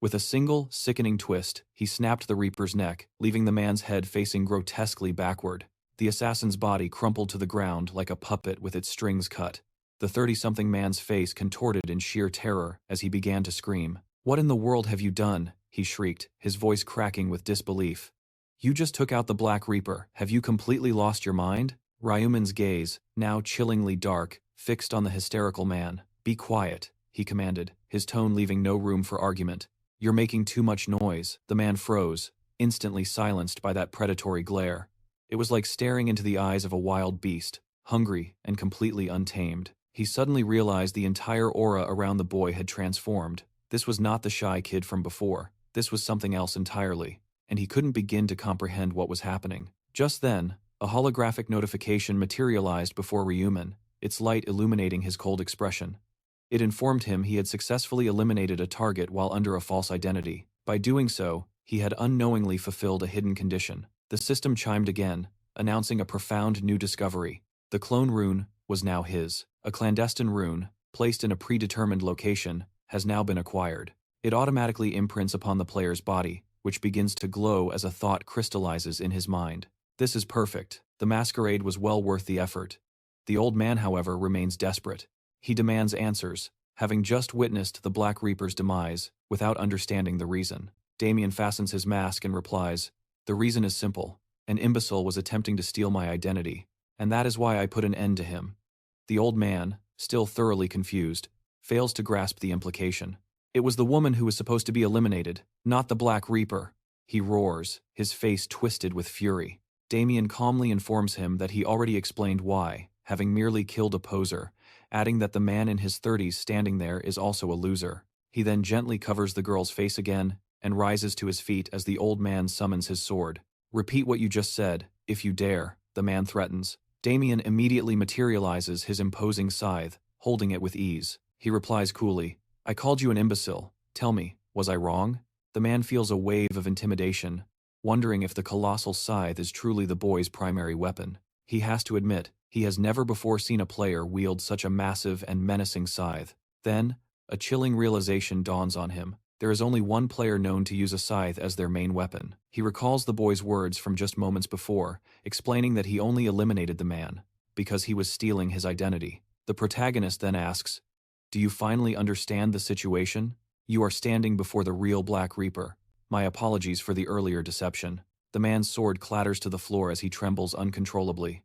With a single, sickening twist, he snapped the Reaper's neck, leaving the man's head facing grotesquely backward. The assassin's body crumpled to the ground like a puppet with its strings cut. The 30-something man's face contorted in sheer terror as he began to scream. What in the world have you done? He shrieked, his voice cracking with disbelief. You just took out the Black Reaper. Have you completely lost your mind? Ryuman's gaze, now chillingly dark, fixed on the hysterical man. Be quiet, he commanded, his tone leaving no room for argument. You're making too much noise. The man froze, instantly silenced by that predatory glare. It was like staring into the eyes of a wild beast, hungry and completely untamed. He suddenly realized the entire aura around the boy had transformed. This was not the shy kid from before. This was something else entirely, and he couldn't begin to comprehend what was happening. Just then, a holographic notification materialized before Ryuman, its light illuminating his cold expression. It informed him he had successfully eliminated a target while under a false identity. By doing so, he had unknowingly fulfilled a hidden condition. The system chimed again, announcing a profound new discovery. The clone rune was now his. A clandestine rune, placed in a predetermined location, has now been acquired. It automatically imprints upon the player's body, which begins to glow as a thought crystallizes in his mind. This is perfect. The masquerade was well worth the effort. The old man, however, remains desperate. He demands answers, having just witnessed the Black Reaper's demise, without understanding the reason. Damien fastens his mask and replies, The reason is simple. An imbecile was attempting to steal my identity, and that is why I put an end to him. The old man, still thoroughly confused, fails to grasp the implication. It was the woman who was supposed to be eliminated, not the Black Reaper. He roars, his face twisted with fury. Damien calmly informs him that he already explained why, having merely killed a poser, adding that the man in his 30s standing there is also a loser. He then gently covers the girl's face again and rises to his feet as the old man summons his sword. Repeat what you just said, if you dare, the man threatens. Damien immediately materializes his imposing scythe, holding it with ease. He replies coolly, I called you an imbecile. Tell me, was I wrong? The man feels a wave of intimidation, wondering if the colossal scythe is truly the boy's primary weapon. He has to admit, he has never before seen a player wield such a massive and menacing scythe. Then, a chilling realization dawns on him. There is only one player known to use a scythe as their main weapon. He recalls the boy's words from just moments before, explaining that he only eliminated the man because he was stealing his identity. The protagonist then asks, Do you finally understand the situation? You are standing before the real Black Reaper. My apologies for the earlier deception. The man's sword clatters to the floor as he trembles uncontrollably.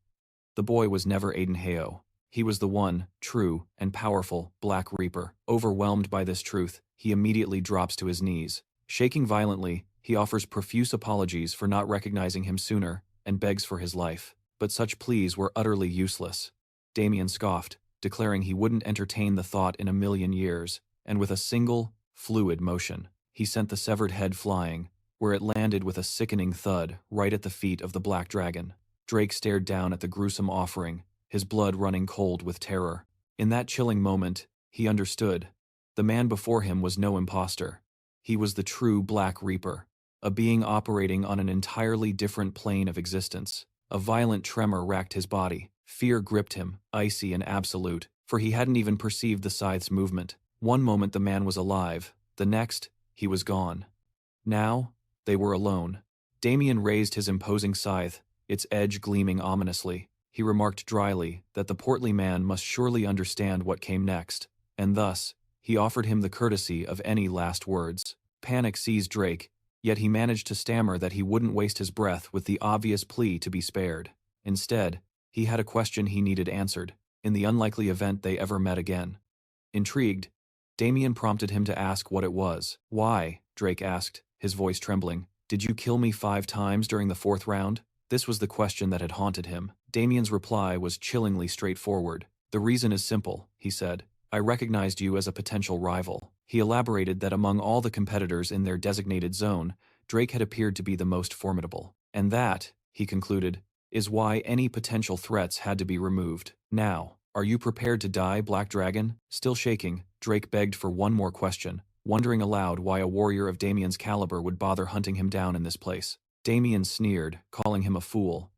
The boy was never Aiden Heo. He was the one, true, and powerful Black Reaper. Overwhelmed by this truth, he immediately drops to his knees. Shaking violently, he offers profuse apologies for not recognizing him sooner and begs for his life. But such pleas were utterly useless. Damien scoffed, declaring he wouldn't entertain the thought in a million years, and with a single, fluid motion, he sent the severed head flying, where it landed with a sickening thud right at the feet of the Black Dragon. Drake stared down at the gruesome offering, his blood running cold with terror. In that chilling moment, he understood. The man before him was no imposter. He was the true Black Reaper, a being operating on an entirely different plane of existence. A violent tremor racked his body. Fear gripped him, icy and absolute, for he hadn't even perceived the scythe's movement. One moment the man was alive, the next, he was gone. Now, they were alone. Damien raised his imposing scythe, its edge gleaming ominously. He remarked dryly that the portly man must surely understand what came next, and thus, he offered him the courtesy of any last words. Panic seized Drake, yet he managed to stammer that he wouldn't waste his breath with the obvious plea to be spared. Instead, he had a question he needed answered, in the unlikely event they ever met again. Intrigued, Damien prompted him to ask what it was. Why? Drake asked, his voice trembling. Did you kill me 5 times during the 4th round? This was the question that had haunted him. Damien's reply was chillingly straightforward. The reason is simple, he said. I recognized you as a potential rival. He elaborated that among all the competitors in their designated zone, Drake had appeared to be the most formidable. And that, he concluded, is why any potential threats had to be removed. Now, are you prepared to die, Black Dragon? Still shaking, Drake begged for one more question, wondering aloud why a warrior of Damien's caliber would bother hunting him down in this place. Damien sneered, calling him a fool.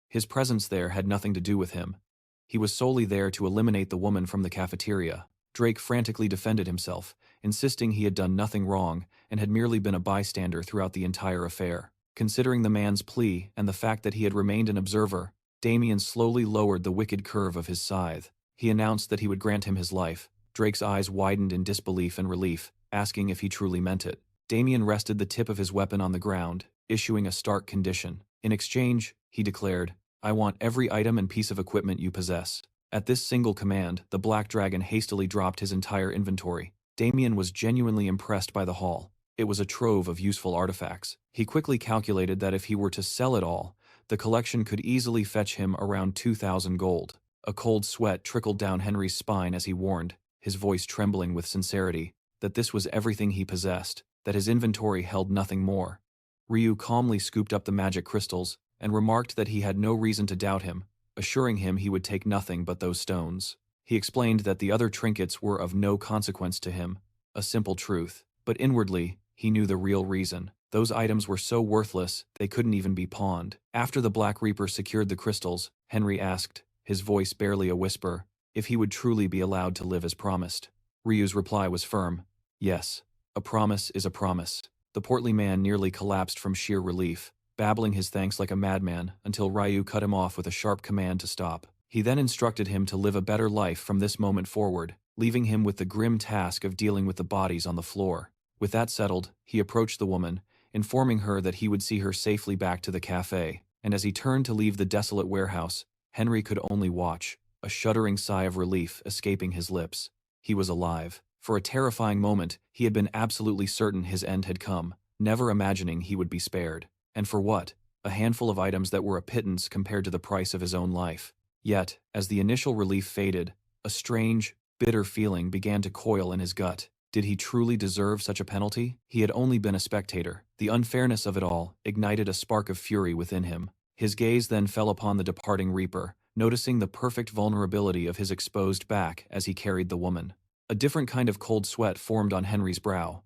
His presence there had nothing to do with him. He was solely there to eliminate the woman from the cafeteria. Drake frantically defended himself, insisting he had done nothing wrong and had merely been a bystander throughout the entire affair. Considering the man's plea and the fact that he had remained an observer, Damien slowly lowered the wicked curve of his scythe. He announced that he would grant him his life. Drake's eyes widened in disbelief and relief, asking if he truly meant it. Damien rested the tip of his weapon on the ground, issuing a stark condition. In exchange, he declared, I want every item and piece of equipment you possess. At this single command, the Black Dragon hastily dropped his entire inventory. Damien was genuinely impressed by the haul. It was a trove of useful artifacts. He quickly calculated that if he were to sell it all, the collection could easily fetch him around 2,000 gold. A cold sweat trickled down Henry's spine as he warned, his voice trembling with sincerity, that this was everything he possessed, that his inventory held nothing more. Ryu calmly scooped up the magic crystals and remarked that he had no reason to doubt him, assuring him he would take nothing but those stones. He explained that the other trinkets were of no consequence to him, a simple truth, but inwardly, he knew the real reason. Those items were so worthless, they couldn't even be pawned. After the Black Reaper secured the crystals, Henry asked, his voice barely a whisper, if he would truly be allowed to live as promised. Ryu's reply was firm, yes, a promise is a promise. The portly man nearly collapsed from sheer relief, babbling his thanks like a madman until Ryu cut him off with a sharp command to stop. He then instructed him to live a better life from this moment forward, leaving him with the grim task of dealing with the bodies on the floor. With that settled, he approached the woman, informing her that he would see her safely back to the cafe, and as he turned to leave the desolate warehouse, Henry could only watch, a shuddering sigh of relief escaping his lips. He was alive. For a terrifying moment, he had been absolutely certain his end had come, never imagining he would be spared. And for what? A handful of items that were a pittance compared to the price of his own life. Yet, as the initial relief faded, a strange, bitter feeling began to coil in his gut. Did he truly deserve such a penalty? He had only been a spectator. The unfairness of it all ignited a spark of fury within him. His gaze then fell upon the departing Reaper, noticing the perfect vulnerability of his exposed back as he carried the woman. A different kind of cold sweat formed on Henry's brow.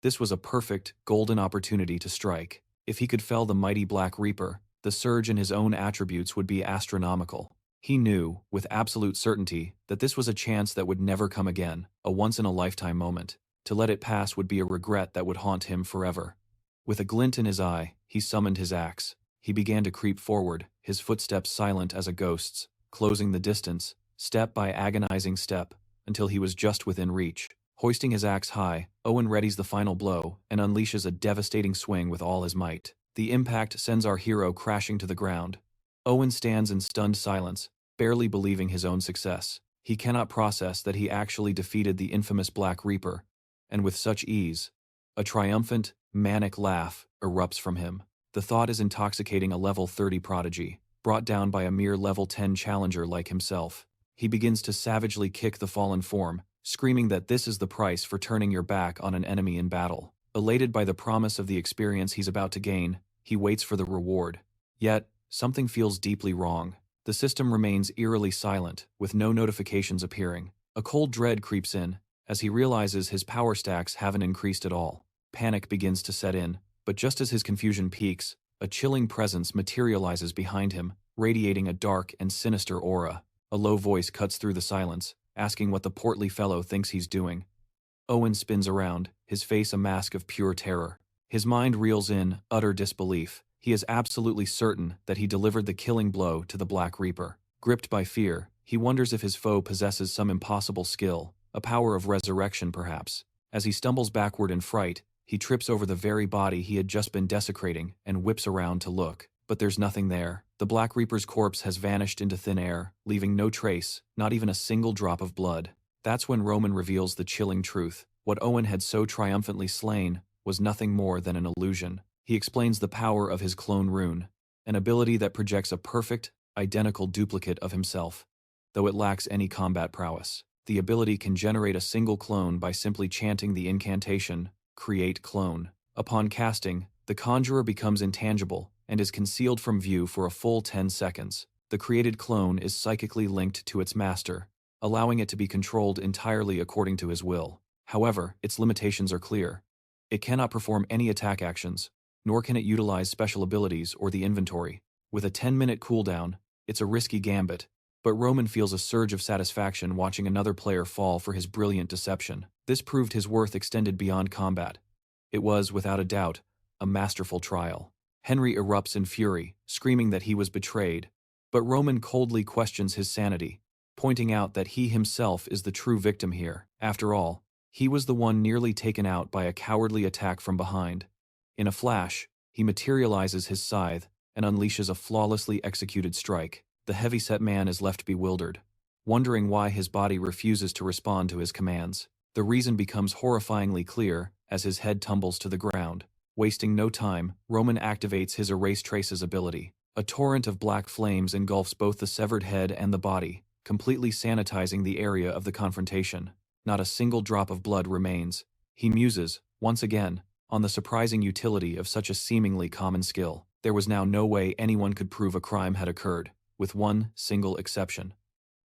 This was a perfect, golden opportunity to strike. If he could fell the mighty Black Reaper, the surge in his own attributes would be astronomical. He knew, with absolute certainty, that this was a chance that would never come again, a once-in-a-lifetime moment. To let it pass would be a regret that would haunt him forever. With a glint in his eye, he summoned his axe. He began to creep forward, his footsteps silent as a ghost's, closing the distance, step by agonizing step, until he was just within reach. Hoisting his axe high, Owen readies the final blow and unleashes a devastating swing with all his might. The impact sends our hero crashing to the ground. Owen stands in stunned silence, barely believing his own success. He cannot process that he actually defeated the infamous Black Reaper, and with such ease. A triumphant, manic laugh erupts from him. The thought is intoxicating a level 30 prodigy, brought down by a mere level 10 challenger like himself. He begins to savagely kick the fallen form, screaming that this is the price for turning your back on an enemy in battle. Elated by the promise of the experience he's about to gain, he waits for the reward. Yet, something feels deeply wrong. The system remains eerily silent, with no notifications appearing. A cold dread creeps in, as he realizes his power stacks haven't increased at all. Panic begins to set in, but just as his confusion peaks, a chilling presence materializes behind him, radiating a dark and sinister aura. A low voice cuts through the silence, asking what the portly fellow thinks he's doing. Owen spins around, his face a mask of pure terror. His mind reels in utter disbelief. He is absolutely certain that he delivered the killing blow to the Black Reaper. Gripped by fear, he wonders if his foe possesses some impossible skill, a power of resurrection perhaps. As he stumbles backward in fright, he trips over the very body he had just been desecrating and whips around to look. But there's nothing there. The Black Reaper's corpse has vanished into thin air, leaving no trace, not even a single drop of blood. That's when Roman reveals the chilling truth. What Owen had so triumphantly slain was nothing more than an illusion. He explains the power of his clone rune, an ability that projects a perfect, identical duplicate of himself. Though it lacks any combat prowess, the ability can generate a single clone by simply chanting the incantation, "Create Clone." Upon casting, The conjurer becomes intangible and is concealed from view for a full 10 seconds. The created clone is psychically linked to its master, allowing it to be controlled entirely according to his will. However, its limitations are clear. It cannot perform any attack actions, nor can it utilize special abilities or the inventory. With a 10-minute cooldown, it's a risky gambit, but Roman feels a surge of satisfaction watching another player fall for his brilliant deception. This proved his worth extended beyond combat. It was, without a doubt, a masterful trial. Henry erupts in fury, screaming that he was betrayed, but Roman coldly questions his sanity, pointing out that he himself is the true victim here. After all, he was the one nearly taken out by a cowardly attack from behind. In a flash, he materializes his scythe and unleashes a flawlessly executed strike. The heavyset man is left bewildered, wondering why his body refuses to respond to his commands. The reason becomes horrifyingly clear as his head tumbles to the ground. Wasting no time, Roman activates his Erase Traces ability. A torrent of black flames engulfs both the severed head and the body, completely sanitizing the area of the confrontation. Not a single drop of blood remains. He muses, once again, on the surprising utility of such a seemingly common skill. There was now no way anyone could prove a crime had occurred, with one single exception.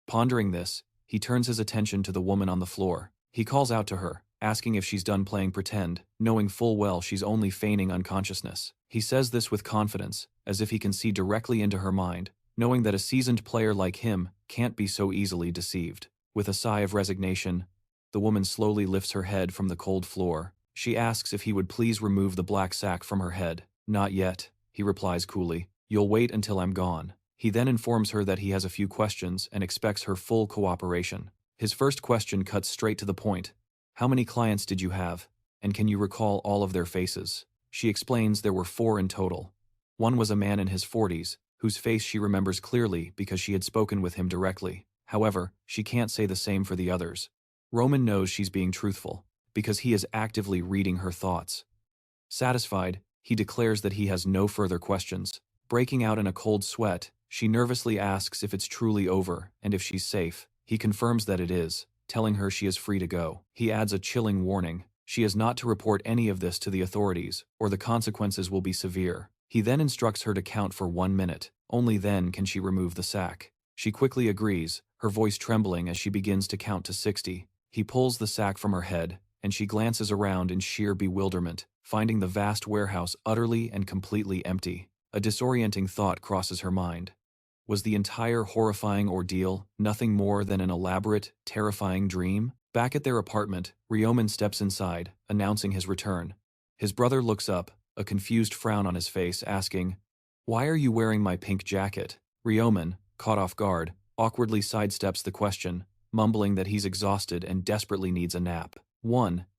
Pondering this, he turns his attention to the woman on the floor. He calls out to her, asking if she's done playing pretend, knowing full well she's only feigning unconsciousness. He says this with confidence, as if he can see directly into her mind, knowing that a seasoned player like him can't be so easily deceived. With a sigh of resignation, the woman slowly lifts her head from the cold floor. She asks if he would please remove the black sack from her head. "Not yet," he replies coolly. "You'll wait until I'm gone." He then informs her that he has a few questions and expects her full cooperation. His first question cuts straight to the point. "How many clients did you have? And can you recall all of their faces?" She explains there were 4 in total. One was a man in his 40s, whose face she remembers clearly because she had spoken with him directly. However, she can't say the same for the others. Roman knows she's being truthful, because he is actively reading her thoughts. Satisfied, he declares that he has no further questions. Breaking out in a cold sweat, she nervously asks if it's truly over and if she's safe. He confirms that it is, telling her she is free to go. He adds a chilling warning. She is not to report any of this to the authorities, or the consequences will be severe. He then instructs her to count for 1 minute. Only then can she remove the sack. She quickly agrees, her voice trembling as she begins to count to 60. He pulls the sack from her head, and she glances around in sheer bewilderment, finding the vast warehouse utterly and completely empty. A disorienting thought crosses her mind. Was the entire horrifying ordeal nothing more than an elaborate, terrifying dream? Back at their apartment, Ryomen steps inside, announcing his return. His brother looks up, a confused frown on his face, asking, "Why are you wearing my pink jacket?" Ryomen, caught off guard, awkwardly sidesteps the question, mumbling that he's exhausted and desperately needs a nap.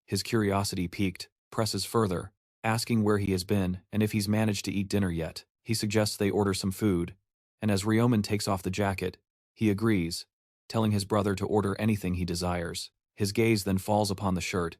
His curiosity piqued, presses further, asking where he has been and if he's managed to eat dinner yet. He suggests they order some food, and as Ryomen takes off the jacket, he agrees, telling his brother to order anything he desires. His gaze then falls upon the shirt,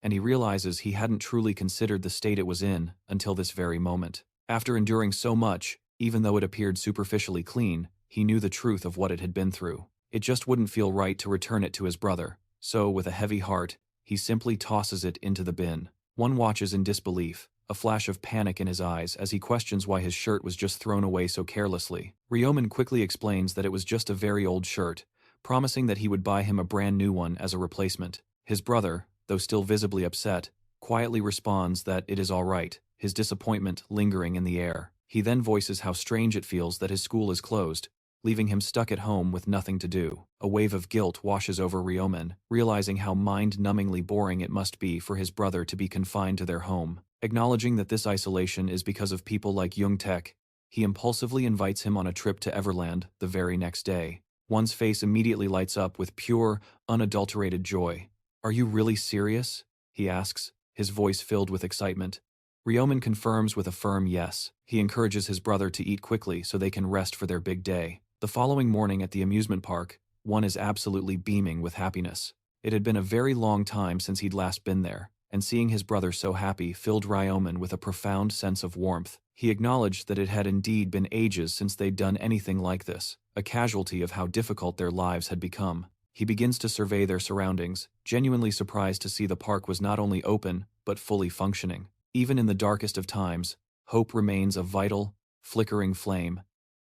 and he realizes he hadn't truly considered the state it was in until this very moment. After enduring so much, even though it appeared superficially clean, he knew the truth of what it had been through. It just wouldn't feel right to return it to his brother, so with a heavy heart, he simply tosses it into the bin. One watches in disbelief, a flash of panic in his eyes as he questions why his shirt was just thrown away so carelessly. Ryomen quickly explains that it was just a very old shirt, promising that he would buy him a brand new one as a replacement. His brother, though still visibly upset, quietly responds that it is all right, his disappointment lingering in the air. He then voices how strange it feels that his school is closed, leaving him stuck at home with nothing to do. A wave of guilt washes over Ryomen, realizing how mind-numbingly boring it must be for his brother to be confined to their home. Acknowledging that this isolation is because of people like Young-taek, he impulsively invites him on a trip to Everland the very next day. One's face immediately lights up with pure, unadulterated joy. "Are you really serious?" he asks, his voice filled with excitement. Ryomen confirms with a firm yes. He encourages his brother to eat quickly so they can rest for their big day. The following morning at the amusement park, one is absolutely beaming with happiness. It had been a very long time since he'd last been there, and seeing his brother so happy filled Ryomen with a profound sense of warmth. He acknowledged that it had indeed been ages since they'd done anything like this, a casualty of how difficult their lives had become. He begins to survey their surroundings, genuinely surprised to see the park was not only open, but fully functioning. Even in the darkest of times, hope remains a vital, flickering flame,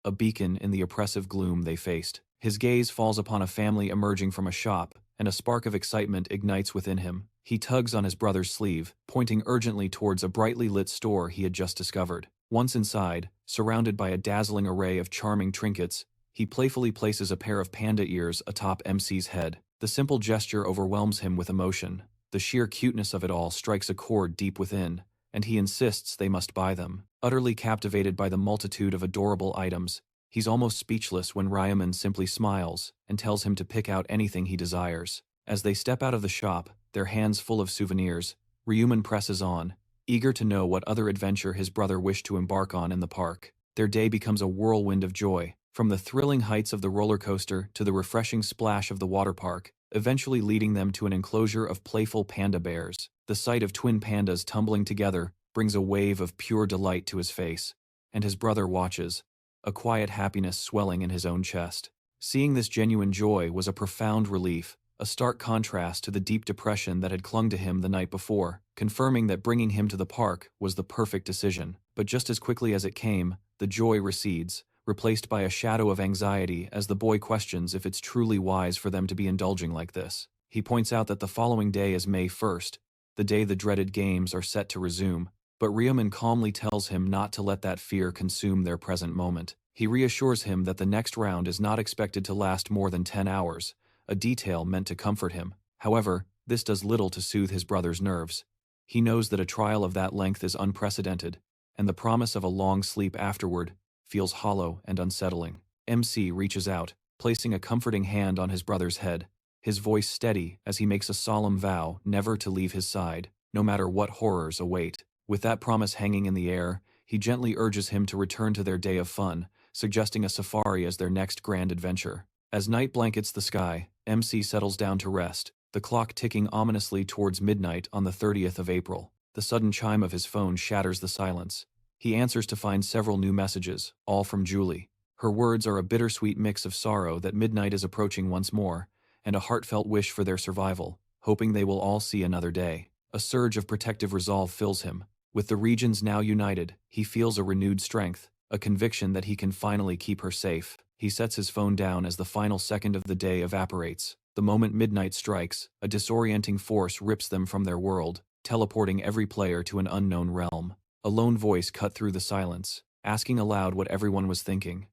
a beacon in the oppressive gloom they faced. His gaze falls upon a family emerging from a shop, and a spark of excitement ignites within him. He tugs on his brother's sleeve, pointing urgently towards a brightly lit store he had just discovered. Once inside, surrounded by a dazzling array of charming trinkets, he playfully places a pair of panda ears atop MC's head. The simple gesture overwhelms him with emotion. The sheer cuteness of it all strikes a chord deep within, and he insists they must buy them. Utterly captivated by the multitude of adorable items, he's almost speechless when Ryaman simply smiles and tells him to pick out anything he desires. As they step out of the shop, their hands full of souvenirs, Ryuman presses on, eager to know what other adventure his brother wished to embark on in the park. Their day becomes a whirlwind of joy, from the thrilling heights of the roller coaster to the refreshing splash of the water park, eventually leading them to an enclosure of playful panda bears. The sight of twin pandas tumbling together brings a wave of pure delight to his face, and his brother watches, a quiet happiness swelling in his own chest. Seeing this genuine joy was a profound relief, a stark contrast to the deep depression that had clung to him the night before, confirming that bringing him to the park was the perfect decision. But just as quickly as it came, the joy recedes, replaced by a shadow of anxiety as the boy questions if it's truly wise for them to be indulging like this. He points out that the following day is May 1st, the day the dreaded games are set to resume, but Ryuman calmly tells him not to let that fear consume their present moment. He reassures him that the next round is not expected to last more than 10 hours, a detail meant to comfort him. However, this does little to soothe his brother's nerves. He knows that a trial of that length is unprecedented, and the promise of a long sleep afterward feels hollow and unsettling. MC reaches out, placing a comforting hand on his brother's head, his voice steady as he makes a solemn vow never to leave his side, no matter what horrors await. With that promise hanging in the air, he gently urges him to return to their day of fun, suggesting a safari as their next grand adventure. As night blankets the sky, MC settles down to rest, the clock ticking ominously towards midnight on the 30th of April. The sudden chime of his phone shatters the silence. He answers to find several new messages, all from Julie. Her words are a bittersweet mix of sorrow that midnight is approaching once more, and a heartfelt wish for their survival, hoping they will all see another day. A surge of protective resolve fills him. With the regions now united, he feels a renewed strength, a conviction that he can finally keep her safe. He sets his phone down as the final second of the day evaporates. The moment midnight strikes, a disorienting force rips them from their world, teleporting every player to an unknown realm. A lone voice cut through the silence, asking aloud what everyone was thinking.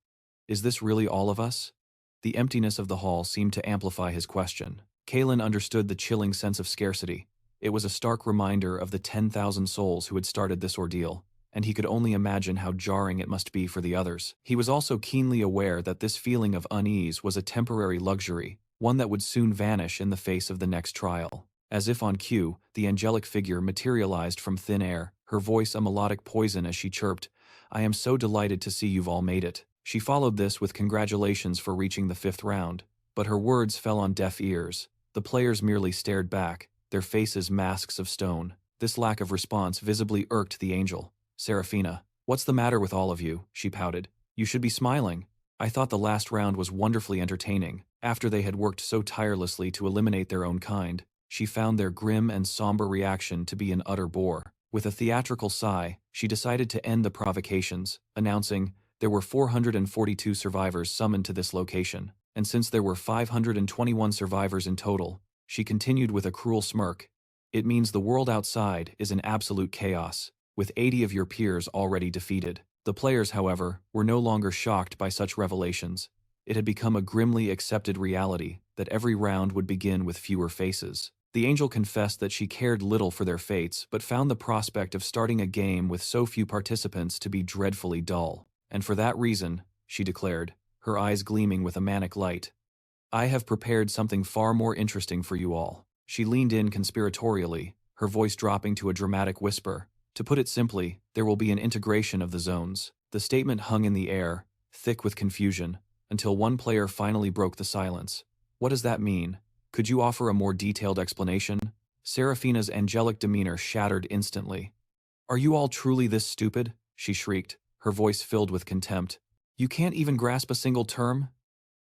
Is this really all of us? The emptiness of the hall seemed to amplify his question. Kalen understood the chilling sense of scarcity. It was a stark reminder of the 10,000 souls who had started this ordeal, and he could only imagine how jarring it must be for the others. He was also keenly aware that this feeling of unease was a temporary luxury, one that would soon vanish in the face of the next trial. As if on cue, the angelic figure materialized from thin air, her voice a melodic poison as she chirped, "I am so delighted to see you've all made it." She followed this with congratulations for reaching the 5th round, but her words fell on deaf ears. The players merely stared back, their faces masks of stone. This lack of response visibly irked the angel. "Serafina, what's the matter with all of you?" she pouted. "You should be smiling. I thought the last round was wonderfully entertaining." After they had worked so tirelessly to eliminate their own kind, she found their grim and somber reaction to be an utter bore. With a theatrical sigh, she decided to end the provocations, announcing, there were 442 survivors summoned to this location, and since there were 521 survivors in total, she continued with a cruel smirk, it means the world outside is in absolute chaos, with 80 of your peers already defeated. The players, however, were no longer shocked by such revelations. It had become a grimly accepted reality that every round would begin with fewer faces. The angel confessed that she cared little for their fates, but found the prospect of starting a game with so few participants to be dreadfully dull. And for that reason, she declared, her eyes gleaming with a manic light, I have prepared something far more interesting for you all. She leaned in conspiratorially, her voice dropping to a dramatic whisper. To put it simply, there will be an integration of the zones. The statement hung in the air, thick with confusion, until one player finally broke the silence. What does that mean? Could you offer a more detailed explanation? Serafina's angelic demeanor shattered instantly. Are you all truly this stupid? She shrieked, her voice filled with contempt. You can't even grasp a single term?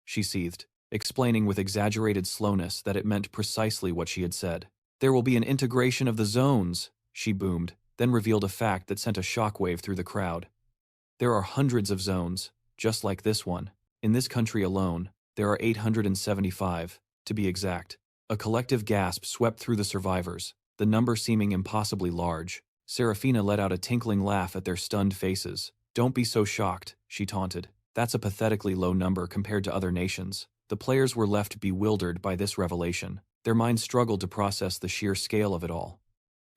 She seethed, explaining with exaggerated slowness that it meant precisely what she had said. There will be an integration of the zones, she boomed, then revealed a fact that sent a shockwave through the crowd. There are hundreds of zones, just like this one. In this country alone, there are 875, to be exact. A collective gasp swept through the survivors, the number seeming impossibly large. Serafina let out a tinkling laugh at their stunned faces. "Don't be so shocked," she taunted. "That's a pathetically low number compared to other nations." The players were left bewildered by this revelation. Their minds struggled to process the sheer scale of it all.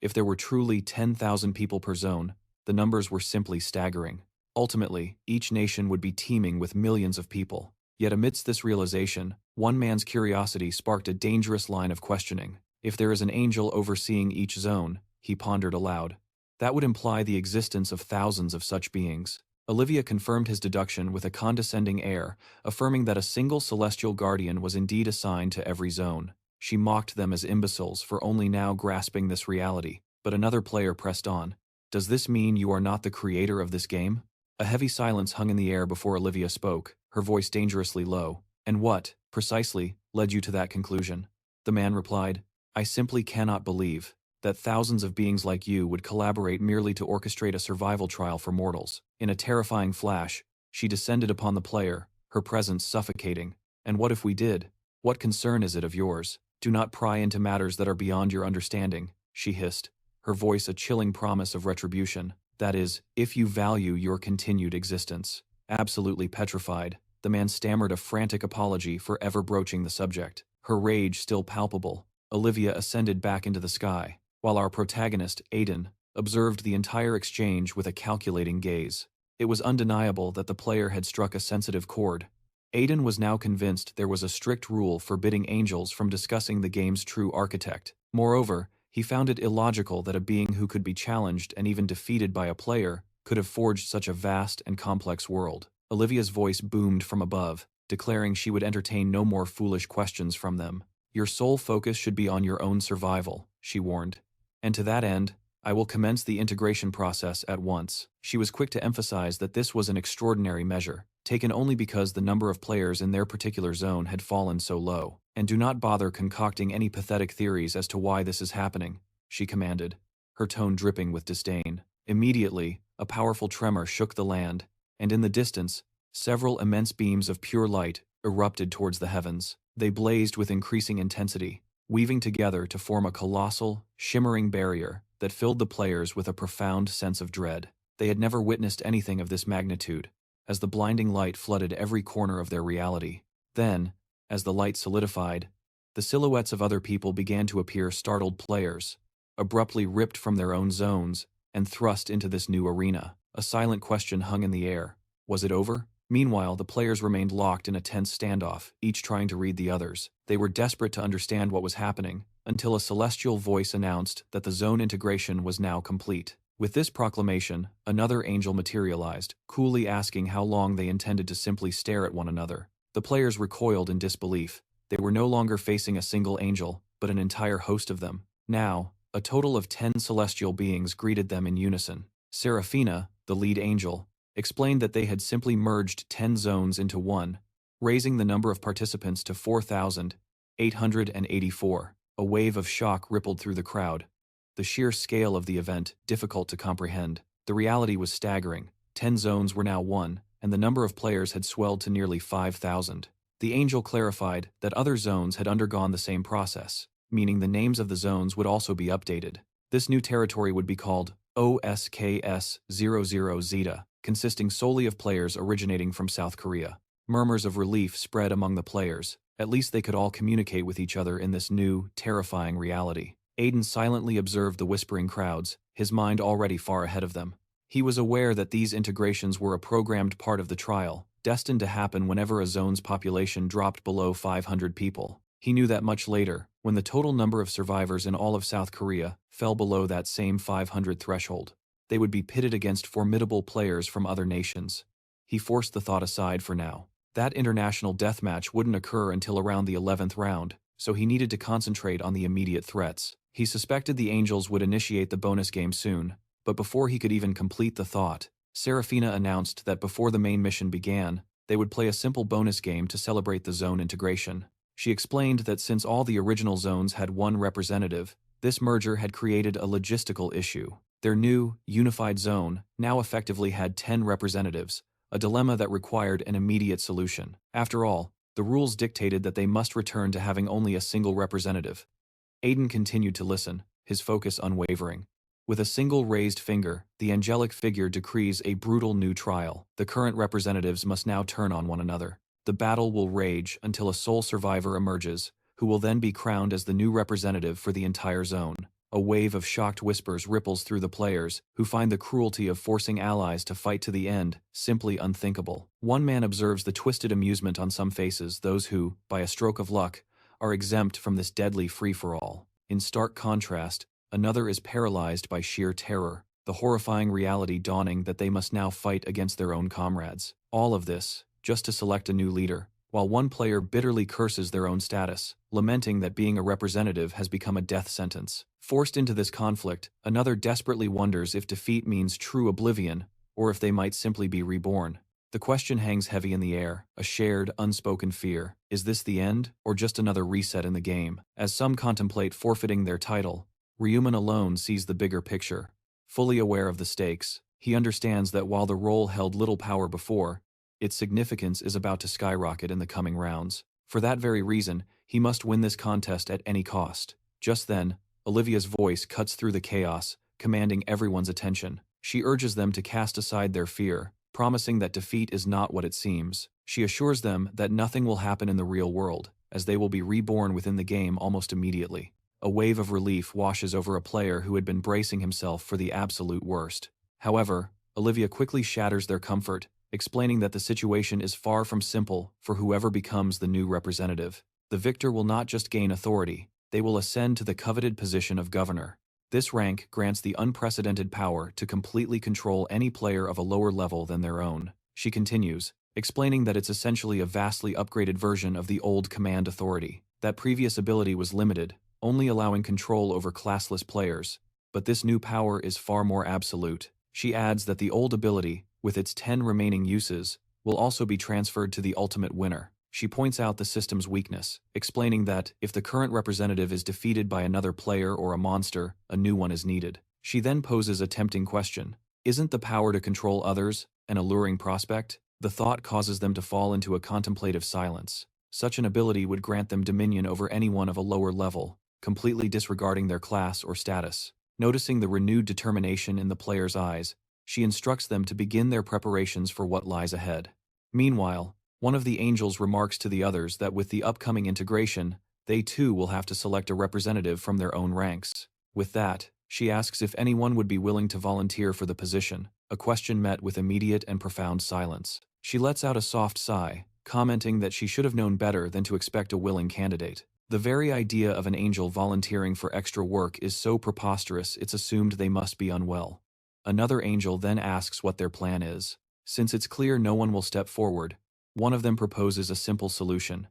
If there were truly 10,000 people per zone, the numbers were simply staggering. Ultimately, each nation would be teeming with millions of people. Yet amidst this realization, one man's curiosity sparked a dangerous line of questioning. If there is an angel overseeing each zone, he pondered aloud, that would imply the existence of thousands of such beings. Olivia confirmed his deduction with a condescending air, affirming that a single celestial guardian was indeed assigned to every zone. She mocked them as imbeciles for only now grasping this reality, but another player pressed on. "Does this mean you are not the creator of this game?" A heavy silence hung in the air before Olivia spoke, her voice dangerously low. "And what, precisely, led you to that conclusion?" The man replied, "I simply cannot believe that thousands of beings like you would collaborate merely to orchestrate a survival trial for mortals." In a terrifying flash, she descended upon the player, her presence suffocating. "And what if we did? What concern is it of yours? Do not pry into matters that are beyond your understanding," she hissed, her voice a chilling promise of retribution. "That is, if you value your continued existence." Absolutely petrified, the man stammered a frantic apology for ever broaching the subject. Her rage still palpable, Olivia ascended back into the sky, while our protagonist, Aiden, observed the entire exchange with a calculating gaze. It was undeniable that the player had struck a sensitive chord. Aiden was now convinced there was a strict rule forbidding angels from discussing the game's true architect. Moreover, he found it illogical that a being who could be challenged and even defeated by a player could have forged such a vast and complex world. Olivia's voice boomed from above, declaring she would entertain no more foolish questions from them. "Your sole focus should be on your own survival," she warned. "And to that end, I will commence the integration process at once." She was quick to emphasize that this was an extraordinary measure, taken only because the number of players in their particular zone had fallen so low. "And do not bother concocting any pathetic theories as to why this is happening," she commanded, her tone dripping with disdain. Immediately, a powerful tremor shook the land, and in the distance, several immense beams of pure light erupted towards the heavens. They blazed with increasing intensity, weaving together to form a colossal, shimmering barrier that filled the players with a profound sense of dread. They had never witnessed anything of this magnitude, as the blinding light flooded every corner of their reality. Then, as the light solidified, the silhouettes of other people began to appear. Startled players, abruptly ripped from their own zones and thrust into this new arena. A silent question hung in the air. Was it over? Meanwhile, the players remained locked in a tense standoff, each trying to read the others. They were desperate to understand what was happening, until a celestial voice announced that the zone integration was now complete. With this proclamation, another angel materialized, coolly asking how long they intended to simply stare at one another. The players recoiled in disbelief. They were no longer facing a single angel, but an entire host of them. Now, a total of 10 celestial beings greeted them in unison. Serafina, the lead angel, explained that they had simply merged 10 zones into one, raising the number of participants to 4,884. A wave of shock rippled through the crowd. The sheer scale of the event, difficult to comprehend. The reality was staggering. 10 zones were now one, and the number of players had swelled to nearly 5,000. The angel clarified that other zones had undergone the same process, meaning the names of the zones would also be updated. This new territory would be called OSKS-00 Zeta, consisting solely of players originating from South Korea. Murmurs of relief spread among the players. At least they could all communicate with each other in this new, terrifying reality. Aiden silently observed the whispering crowds, his mind already far ahead of them. He was aware that these integrations were a programmed part of the trial, destined to happen whenever a zone's population dropped below 500 people. He knew that much later, when the total number of survivors in all of South Korea fell below that same 500 threshold, they would be pitted against formidable players from other nations. He forced the thought aside for now. That international deathmatch wouldn't occur until around the 11th round, so he needed to concentrate on the immediate threats. He suspected the Angels would initiate the bonus game soon, but before he could even complete the thought, Serafina announced that before the main mission began, they would play a simple bonus game to celebrate the zone integration. She explained that since all the original zones had one representative, this merger had created a logistical issue. Their new, unified zone now effectively had 10 representatives, a dilemma that required an immediate solution. After all, the rules dictated that they must return to having only a single representative. Aiden continued to listen, his focus unwavering. With a single raised finger, the angelic figure decrees a brutal new trial. The current representatives must now turn on one another. The battle will rage until a sole survivor emerges, who will then be crowned as the new representative for the entire zone. A wave of shocked whispers ripples through the players, who find the cruelty of forcing allies to fight to the end simply unthinkable. One man observes the twisted amusement on some faces, those who, by a stroke of luck, are exempt from this deadly free-for-all. In stark contrast, another is paralyzed by sheer terror, the horrifying reality dawning that they must now fight against their own comrades. All of this, just to select a new leader, while one player bitterly curses their own status, lamenting that being a representative has become a death sentence. Forced into this conflict, another desperately wonders if defeat means true oblivion, or if they might simply be reborn. The question hangs heavy in the air, a shared, unspoken fear. Is this the end, or just another reset in the game? As some contemplate forfeiting their title, Ryuman alone sees the bigger picture. Fully aware of the stakes, he understands that while the role held little power before, its significance is about to skyrocket in the coming rounds. For that very reason, he must win this contest at any cost. Just then, Olivia's voice cuts through the chaos, commanding everyone's attention. She urges them to cast aside their fear, promising that defeat is not what it seems. She assures them that nothing will happen in the real world, as they will be reborn within the game almost immediately. A wave of relief washes over a player who had been bracing himself for the absolute worst. However, Olivia quickly shatters their comfort, explaining that the situation is far from simple for whoever becomes the new representative. The victor will not just gain authority, they will ascend to the coveted position of governor. This rank grants the unprecedented power to completely control any player of a lower level than their own. She continues, explaining that it's essentially a vastly upgraded version of the old command authority. That previous ability was limited, only allowing control over classless players, but this new power is far more absolute. She adds that the old ability, with its 10 remaining uses, will also be transferred to the ultimate winner. She points out the system's weakness, explaining that if the current representative is defeated by another player or a monster, a new one is needed. She then poses a tempting question. Isn't the power to control others an alluring prospect? The thought causes them to fall into a contemplative silence. Such an ability would grant them dominion over anyone of a lower level, completely disregarding their class or status. Noticing the renewed determination in the player's eyes, she instructs them to begin their preparations for what lies ahead. Meanwhile, one of the angels remarks to the others that with the upcoming integration, they too will have to select a representative from their own ranks. With that, she asks if anyone would be willing to volunteer for the position, a question met with immediate and profound silence. She lets out a soft sigh, commenting that she should have known better than to expect a willing candidate. The very idea of an angel volunteering for extra work is so preposterous it's assumed they must be unwell. Another angel then asks what their plan is. Since it's clear no one will step forward, one of them proposes a simple solution.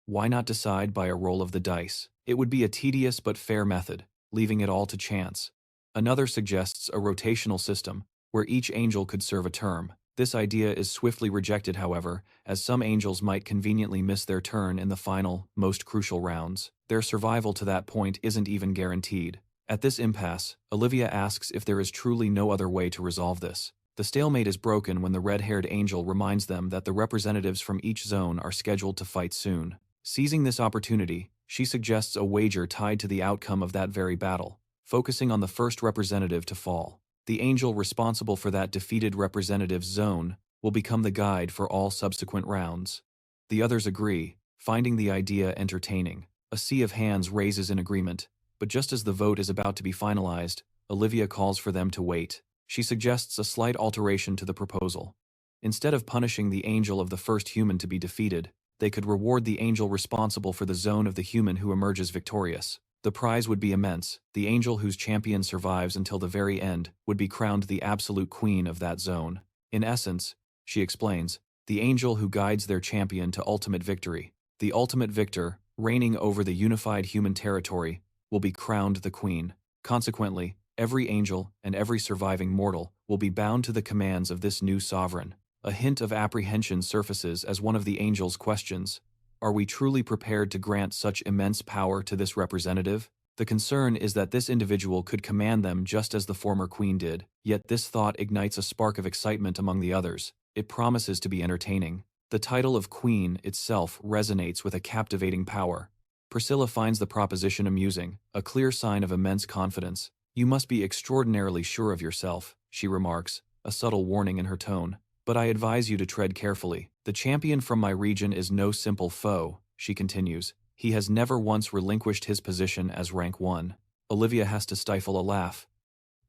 Why not decide by a roll of the dice? It would be a tedious but fair method, leaving it all to chance. Another suggests a rotational system, where each angel could serve a term. This idea is swiftly rejected, however, as some angels might conveniently miss their turn in the final, most crucial rounds. Their survival to that point isn't even guaranteed. At this impasse, Olivia asks if there is truly no other way to resolve this. The stalemate is broken when the red-haired angel reminds them that the representatives from each zone are scheduled to fight soon. Seizing this opportunity, she suggests a wager tied to the outcome of that very battle, focusing on the first representative to fall. The angel responsible for that defeated representative's zone will become the guide for all subsequent rounds. The others agree, finding the idea entertaining. A sea of hands raises in agreement, but just as the vote is about to be finalized, Olivia calls for them to wait. She suggests a slight alteration to the proposal. Instead of punishing the angel of the first human to be defeated, they could reward the angel responsible for the zone of the human who emerges victorious. The prize would be immense. The angel whose champion survives until the very end would be crowned the absolute queen of that zone. In essence, she explains, the angel who guides their champion to ultimate victory. The ultimate victor, reigning over the unified human territory, will be crowned the queen. Consequently, every angel and every surviving mortal will be bound to the commands of this new sovereign. A hint of apprehension surfaces as one of the angels questions, are we truly prepared to grant such immense power to this representative? The concern is that this individual could command them just as the former queen did, yet this thought ignites a spark of excitement among the others. It promises to be entertaining. The title of queen itself resonates with a captivating power. Priscilla finds the proposition amusing, a clear sign of immense confidence. "You must be extraordinarily sure of yourself," she remarks, a subtle warning in her tone. "But I advise you to tread carefully. The champion from my region is no simple foe," she continues. "He has never once relinquished his position as rank 1. Olivia has to stifle a laugh.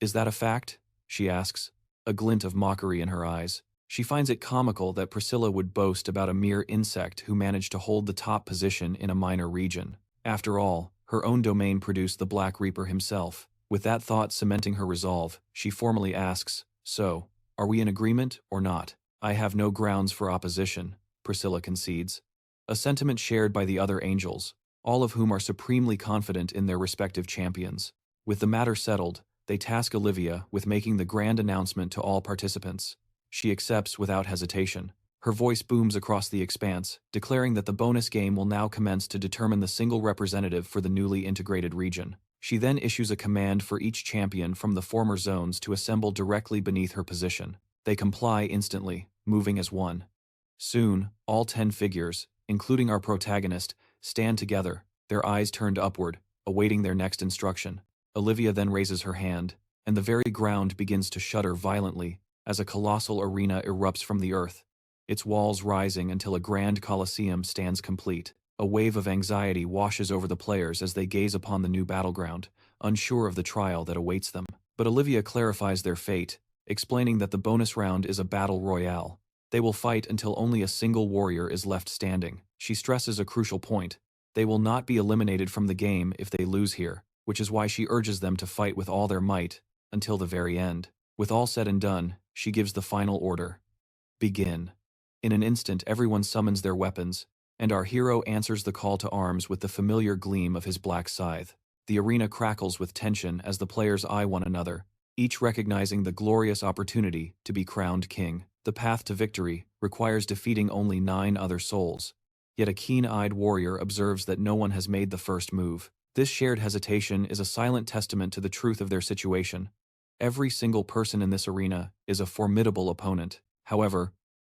"Is that a fact?" she asks, a glint of mockery in her eyes. She finds it comical that Priscilla would boast about a mere insect who managed to hold the top position in a minor region. After all, her own domain produced the Black Reaper himself. With that thought cementing her resolve, she formally asks, "So, are we in agreement or not?" "I have no grounds for opposition," Priscilla concedes. A sentiment shared by the other angels, all of whom are supremely confident in their respective champions. With the matter settled, they task Olivia with making the grand announcement to all participants. She accepts without hesitation. Her voice booms across the expanse, declaring that the bonus game will now commence to determine the single representative for the newly integrated region. She then issues a command for each champion from the former zones to assemble directly beneath her position. They comply instantly, moving as one. Soon, all 10 figures, including our protagonist, stand together, their eyes turned upward, awaiting their next instruction. Olivia then raises her hand, and the very ground begins to shudder violently as a colossal arena erupts from the earth, its walls rising until a grand coliseum stands complete. A wave of anxiety washes over the players as they gaze upon the new battleground, unsure of the trial that awaits them. But Olivia clarifies their fate, explaining that the bonus round is a battle royale. They will fight until only a single warrior is left standing. She stresses a crucial point. They will not be eliminated from the game if they lose here, which is why she urges them to fight with all their might, until the very end. With all said and done, she gives the final order. Begin. In an instant, everyone summons their weapons, and our hero answers the call to arms with the familiar gleam of his black scythe. The arena crackles with tension as the players eye one another, each recognizing the glorious opportunity to be crowned king. The path to victory requires defeating only 9 other souls. Yet a keen-eyed warrior observes that no one has made the first move. This shared hesitation is a silent testament to the truth of their situation. Every single person in this arena is a formidable opponent. However,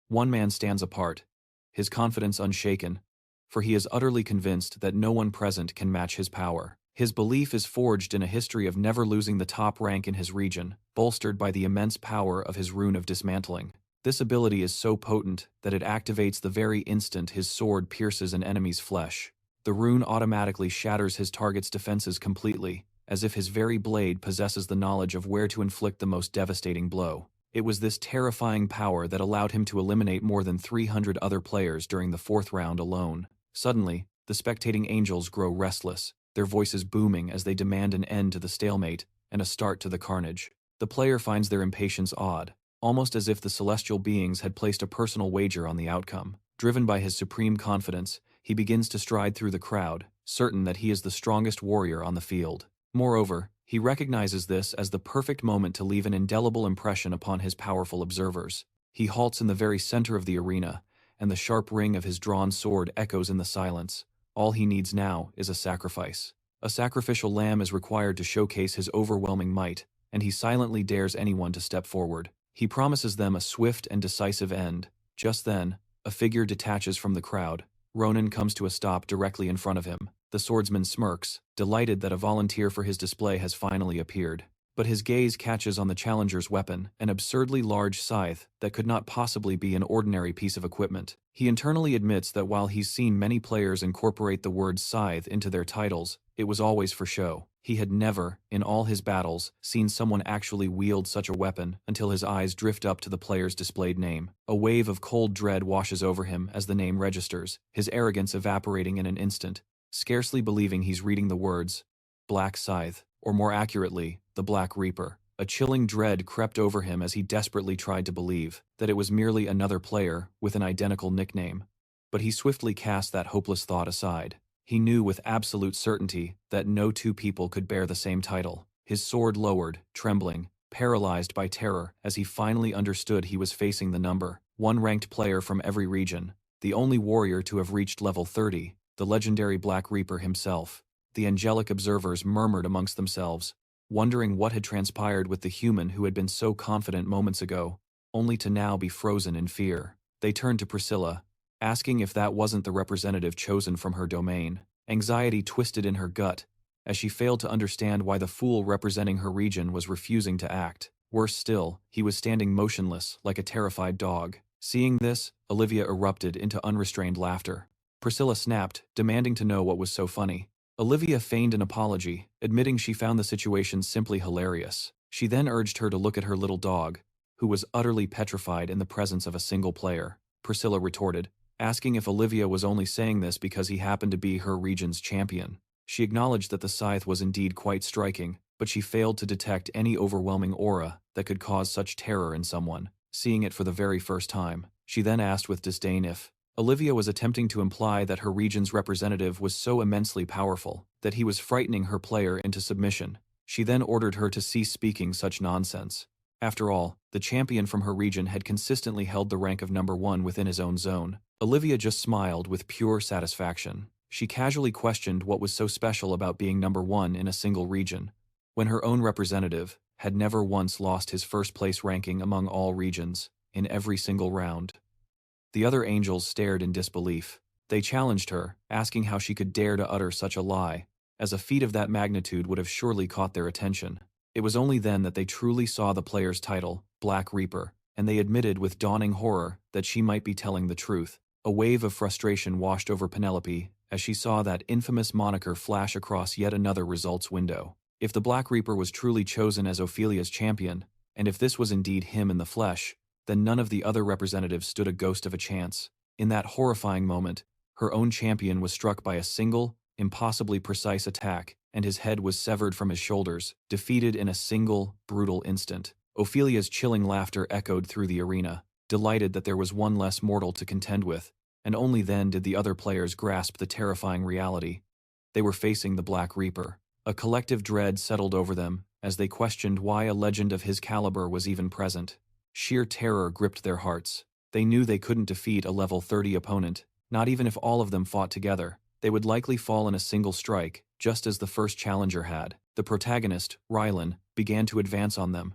one man stands apart, his confidence unshaken, for he is utterly convinced that no one present can match his power. His belief is forged in a history of never losing the top rank in his region, bolstered by the immense power of his rune of dismantling. This ability is so potent that it activates the very instant his sword pierces an enemy's flesh. The rune automatically shatters his target's defenses completely, as if his very blade possesses the knowledge of where to inflict the most devastating blow. It was this terrifying power that allowed him to eliminate more than 300 other players during the 4th round alone. Suddenly, the spectating angels grow restless, their voices booming as they demand an end to the stalemate and a start to the carnage. The player finds their impatience odd, almost as if the celestial beings had placed a personal wager on the outcome. Driven by his supreme confidence, he begins to stride through the crowd, certain that he is the strongest warrior on the field. Moreover, he recognizes this as the perfect moment to leave an indelible impression upon his powerful observers. He halts in the very center of the arena, and the sharp ring of his drawn sword echoes in the silence. All he needs now is a sacrifice. A sacrificial lamb is required to showcase his overwhelming might, and he silently dares anyone to step forward. He promises them a swift and decisive end. Just then, a figure detaches from the crowd. Ronan comes to a stop directly in front of him. The swordsman smirks, delighted that a volunteer for his display has finally appeared. But his gaze catches on the challenger's weapon, an absurdly large scythe that could not possibly be an ordinary piece of equipment. He internally admits that while he's seen many players incorporate the word scythe into their titles, it was always for show. He had never, in all his battles, seen someone actually wield such a weapon until his eyes drift up to the player's displayed name. A wave of cold dread washes over him as the name registers, his arrogance evaporating in an instant, scarcely believing he's reading the words, Black Scythe, or more accurately, the Black Reaper. A chilling dread crept over him as he desperately tried to believe that it was merely another player with an identical nickname. But he swiftly cast that hopeless thought aside. He knew with absolute certainty that no 2 people could bear the same title. His sword lowered, trembling, paralyzed by terror as he finally understood he was facing the number 1 ranked player from every region, the only warrior to have reached level 30, the legendary Black Reaper himself. The angelic observers murmured amongst themselves, wondering what had transpired with the human who had been so confident moments ago, only to now be frozen in fear. They turned to Priscilla, asking if that wasn't the representative chosen from her domain. Anxiety twisted in her gut, as she failed to understand why the fool representing her region was refusing to act. Worse still, he was standing motionless, like a terrified dog. Seeing this, Olivia erupted into unrestrained laughter. Priscilla snapped, demanding to know what was so funny. Olivia feigned an apology, admitting she found the situation simply hilarious. She then urged her to look at her little dog, who was utterly petrified in the presence of a single player. Priscilla retorted, asking if Olivia was only saying this because he happened to be her region's champion. She acknowledged that the scythe was indeed quite striking, but she failed to detect any overwhelming aura that could cause such terror in someone, seeing it for the very first time. She then asked with disdain if Olivia was attempting to imply that her region's representative was so immensely powerful that he was frightening her player into submission. She then ordered her to cease speaking such nonsense. After all, the champion from her region had consistently held the rank of #1 within his own zone. Olivia just smiled with pure satisfaction. She casually questioned what was so special about being #1 in a single region, when her own representative had never once lost his first-place ranking among all regions, in every single round. The other angels stared in disbelief. They challenged her, asking how she could dare to utter such a lie, as a feat of that magnitude would have surely caught their attention. It was only then that they truly saw the player's title, Black Reaper, and they admitted with dawning horror that she might be telling the truth. A wave of frustration washed over Penelope as she saw that infamous moniker flash across yet another results window. If the Black Reaper was truly chosen as Ophelia's champion, and if this was indeed him in the flesh, then none of the other representatives stood a ghost of a chance. In that horrifying moment, her own champion was struck by a single, impossibly precise attack, and his head was severed from his shoulders, defeated in a single, brutal instant. Ophelia's chilling laughter echoed through the arena, delighted that there was one less mortal to contend with, and only then did the other players grasp the terrifying reality. They were facing the Black Reaper. A collective dread settled over them as they questioned why a legend of his caliber was even present. Sheer terror gripped their hearts. They knew they couldn't defeat a level 30 opponent, not even if all of them fought together. They would likely fall in a single strike, just as the first challenger had. The protagonist, Rylan, began to advance on them,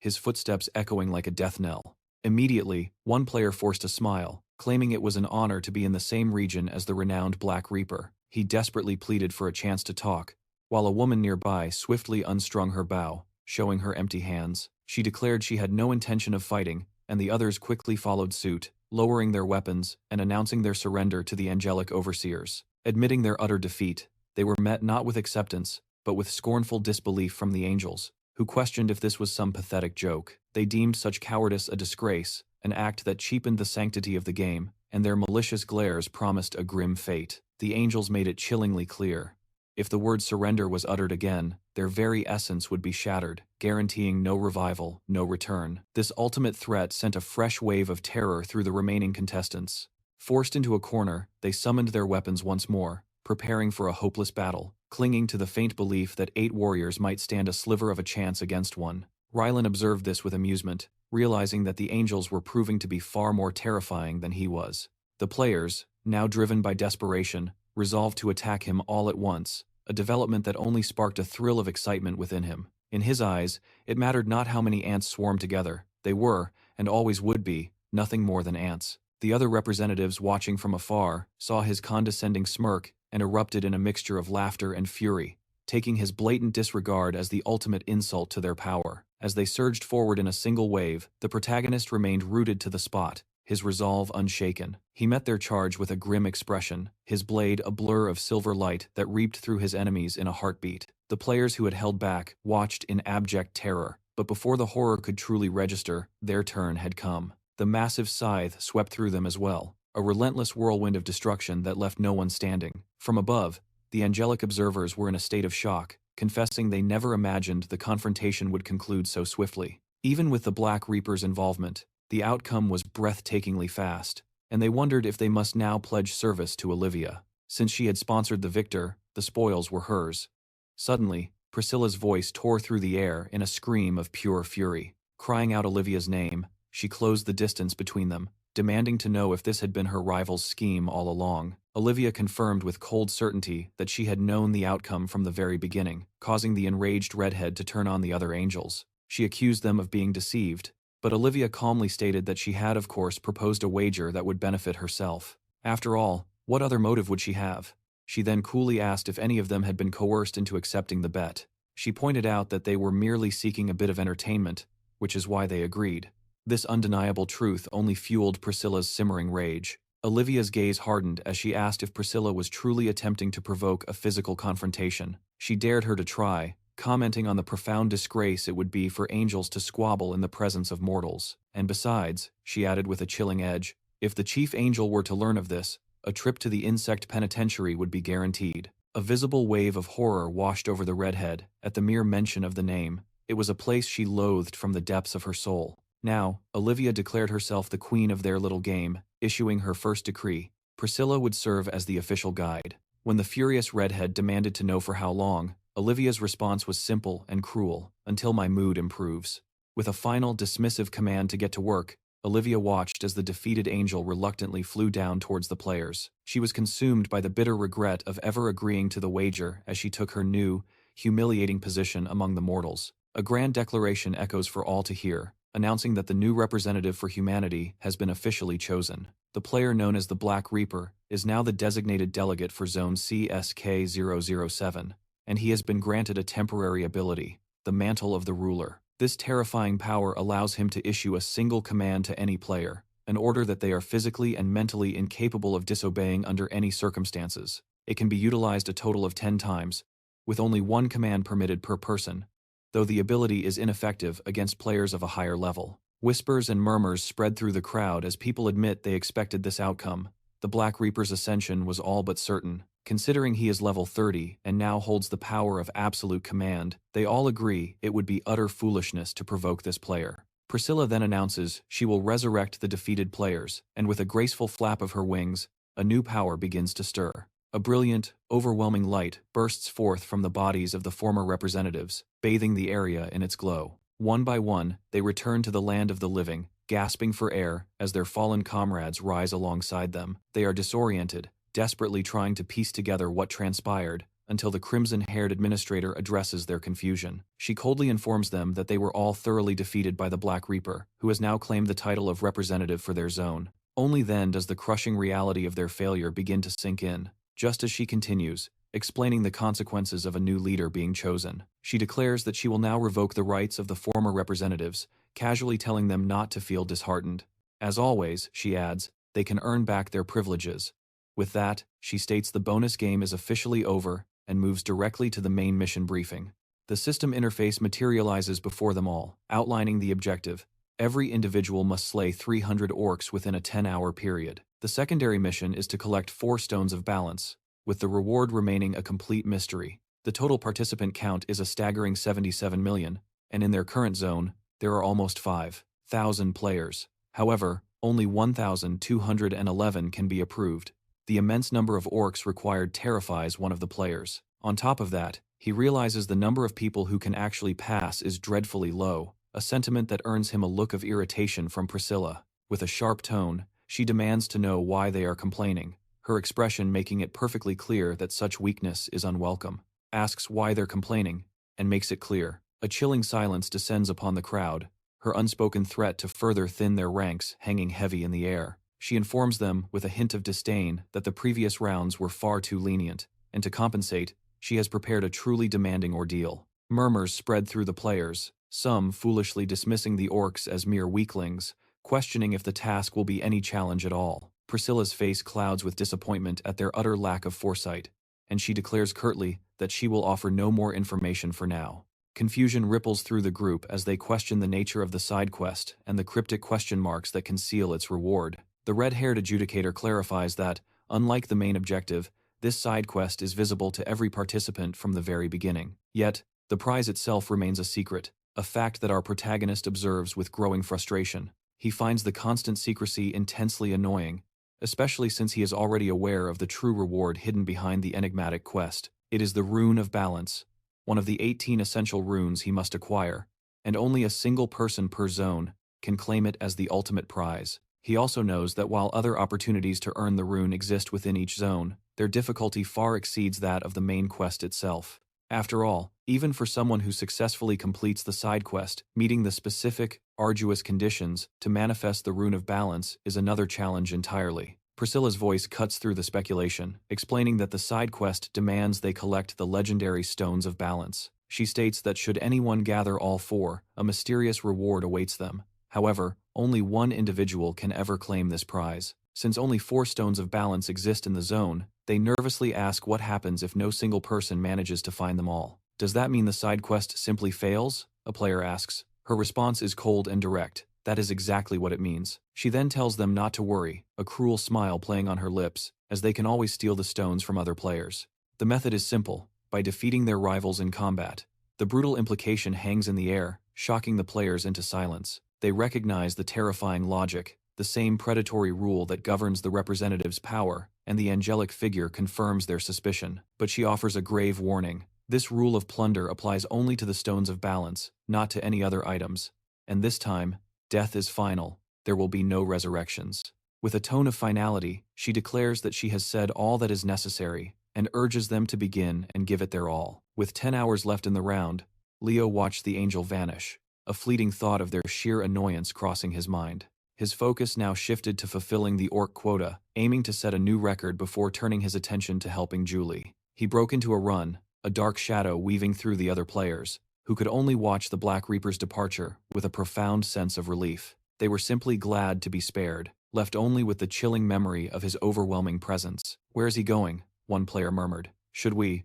his footsteps echoing like a death knell. Immediately, one player forced a smile, claiming it was an honor to be in the same region as the renowned Black Reaper. He desperately pleaded for a chance to talk, while a woman nearby swiftly unstrung her bow, showing her empty hands. She declared she had no intention of fighting, and the others quickly followed suit, lowering their weapons and announcing their surrender to the angelic overseers. Admitting their utter defeat, they were met not with acceptance, but with scornful disbelief from the angels, who questioned if this was some pathetic joke. They deemed such cowardice a disgrace, an act that cheapened the sanctity of the game, and their malicious glares promised a grim fate. The angels made it chillingly clear. If the word surrender was uttered again, their very essence would be shattered, guaranteeing no revival, no return. This ultimate threat sent a fresh wave of terror through the remaining contestants. Forced into a corner, they summoned their weapons once more, preparing for a hopeless battle, clinging to the faint belief that 8 warriors might stand a sliver of a chance against one. Rylan observed this with amusement, realizing that the angels were proving to be far more terrifying than he was. The players, now driven by desperation, resolved to attack him all at once, a development that only sparked a thrill of excitement within him. In his eyes, it mattered not how many ants swarmed together. They were, and always would be, nothing more than ants. The other representatives watching from afar saw his condescending smirk and erupted in a mixture of laughter and fury, taking his blatant disregard as the ultimate insult to their power. As they surged forward in a single wave, the protagonist remained rooted to the spot, his resolve unshaken. He met their charge with a grim expression, his blade a blur of silver light that reaped through his enemies in a heartbeat. The players who had held back watched in abject terror, but before the horror could truly register, their turn had come. The massive scythe swept through them as well, a relentless whirlwind of destruction that left no one standing. From above, the angelic observers were in a state of shock, confessing they never imagined the confrontation would conclude so swiftly. Even with the Black Reaper's involvement, the outcome was breathtakingly fast, and they wondered if they must now pledge service to Olivia. Since she had sponsored the victor, the spoils were hers. Suddenly, Priscilla's voice tore through the air in a scream of pure fury. Crying out Olivia's name, she closed the distance between them, demanding to know if this had been her rival's scheme all along. Olivia confirmed with cold certainty that she had known the outcome from the very beginning, causing the enraged redhead to turn on the other angels. She accused them of being deceived, but Olivia calmly stated that she had of course proposed a wager that would benefit herself. After all, what other motive would she have? She then coolly asked if any of them had been coerced into accepting the bet. She pointed out that they were merely seeking a bit of entertainment, which is why they agreed. This undeniable truth only fueled Priscilla's simmering rage. Olivia's gaze hardened as she asked if Priscilla was truly attempting to provoke a physical confrontation. She dared her to try, commenting on the profound disgrace it would be for angels to squabble in the presence of mortals. And besides, she added with a chilling edge, if the chief angel were to learn of this, a trip to the insect penitentiary would be guaranteed. A visible wave of horror washed over the redhead at the mere mention of the name. It was a place she loathed from the depths of her soul. Now, Olivia declared herself the queen of their little game, issuing her first decree. Priscilla would serve as the official guide. When the furious redhead demanded to know for how long, Olivia's response was simple and cruel, until my mood improves. With a final dismissive command to get to work, Olivia watched as the defeated angel reluctantly flew down towards the players. She was consumed by the bitter regret of ever agreeing to the wager as she took her new, humiliating position among the mortals. A grand declaration echoes for all to hear, announcing that the new representative for humanity has been officially chosen. The player known as the Black Reaper is now the designated delegate for Zone CSK-007, and he has been granted a temporary ability, the Mantle of the Ruler. This terrifying power allows him to issue a single command to any player, an order that they are physically and mentally incapable of disobeying under any circumstances. It can be utilized a total of 10 times, with only one command permitted per person, though the ability is ineffective against players of a higher level. Whispers and murmurs spread through the crowd as people admit they expected this outcome. The Black Reaper's ascension was all but certain. Considering he is level 30 and now holds the power of absolute command, they all agree it would be utter foolishness to provoke this player. Priscilla then announces she will resurrect the defeated players, and with a graceful flap of her wings, a new power begins to stir. A brilliant, overwhelming light bursts forth from the bodies of the former representatives, bathing the area in its glow. One by one, they return to the land of the living, gasping for air as their fallen comrades rise alongside them. They are disoriented, desperately trying to piece together what transpired, until the crimson-haired administrator addresses their confusion. She coldly informs them that they were all thoroughly defeated by the Black Reaper, who has now claimed the title of representative for their zone. Only then does the crushing reality of their failure begin to sink in. Just as she continues, explaining the consequences of a new leader being chosen, she declares that she will now revoke the rights of the former representatives, casually telling them not to feel disheartened. As always, she adds, they can earn back their privileges. With that, she states the bonus game is officially over and moves directly to the main mission briefing. The system interface materializes before them all, outlining the objective. Every individual must slay 300 orcs within a 10-hour period. The secondary mission is to collect 4 stones of balance, with the reward remaining a complete mystery. The total participant count is a staggering 77 million, and in their current zone, there are almost 5,000 players. However, only 1,211 can be approved. The immense number of orcs required terrifies one of the players. On top of that, he realizes the number of people who can actually pass is dreadfully low, a sentiment that earns him a look of irritation from Priscilla. With a sharp tone, she demands to know why they are complaining, her expression making it perfectly clear that such weakness is unwelcome. Asks why they're complaining, and makes it clear. A chilling silence descends upon the crowd, her unspoken threat to further thin their ranks hanging heavy in the air. She informs them, with a hint of disdain, that the previous rounds were far too lenient, and to compensate, she has prepared a truly demanding ordeal. Murmurs spread through the players, some foolishly dismissing the orcs as mere weaklings, questioning if the task will be any challenge at all. Priscilla's face clouds with disappointment at their utter lack of foresight, and she declares curtly that she will offer no more information for now. Confusion ripples through the group as they question the nature of the side quest and the cryptic question marks that conceal its reward. The red-haired adjudicator clarifies that, unlike the main objective, this side quest is visible to every participant from the very beginning. Yet, the prize itself remains a secret, a fact that our protagonist observes with growing frustration. He finds the constant secrecy intensely annoying, especially since he is already aware of the true reward hidden behind the enigmatic quest. It is the Rune of Balance, one of the 18 essential runes he must acquire, and only a single person per zone can claim it as the ultimate prize. He also knows that while other opportunities to earn the rune exist within each zone, their difficulty far exceeds that of the main quest itself. After all, even for someone who successfully completes the side quest, meeting the specific, arduous conditions to manifest the rune of balance is another challenge entirely. Priscilla's voice cuts through the speculation, explaining that the side quest demands they collect the legendary stones of balance. She states that should anyone gather all four, a mysterious reward awaits them. However, only one individual can ever claim this prize. Since only 4 stones of balance exist in the zone, they nervously ask what happens if no single person manages to find them all. Does that mean the side quest simply fails? A player asks. Her response is cold and direct. That is exactly what it means. She then tells them not to worry, a cruel smile playing on her lips, as they can always steal the stones from other players. The method is simple, by defeating their rivals in combat. The brutal implication hangs in the air, shocking the players into silence. They recognize the terrifying logic, the same predatory rule that governs the representative's power, and the angelic figure confirms their suspicion. But she offers a grave warning. This rule of plunder applies only to the stones of balance, not to any other items. And this time, death is final. There will be no resurrections. With a tone of finality, she declares that she has said all that is necessary, and urges them to begin and give it their all. With 10 hours left in the round, Leo watched the angel vanish, a fleeting thought of their sheer annoyance crossing his mind. His focus now shifted to fulfilling the orc quota, aiming to set a new record before turning his attention to helping Julie. He broke into a run, a dark shadow weaving through the other players, who could only watch the Black Reaper's departure with a profound sense of relief. They were simply glad to be spared, left only with the chilling memory of his overwhelming presence. "Where is he going?" one player murmured. "Should we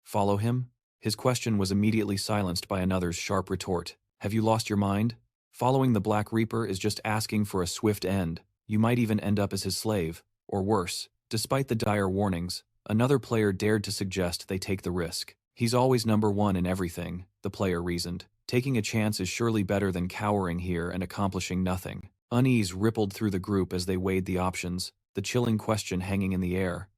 follow him?" His question was immediately silenced by another's sharp retort. "Have you lost your mind? Following the Black Reaper is just asking for a swift end. You might even end up as his slave, or worse." Despite the dire warnings, another player dared to suggest they take the risk. "He's always number one in everything," the player reasoned. "Taking a chance is surely better than cowering here and accomplishing nothing." Unease rippled through the group as they weighed the options, the chilling question hanging in the air.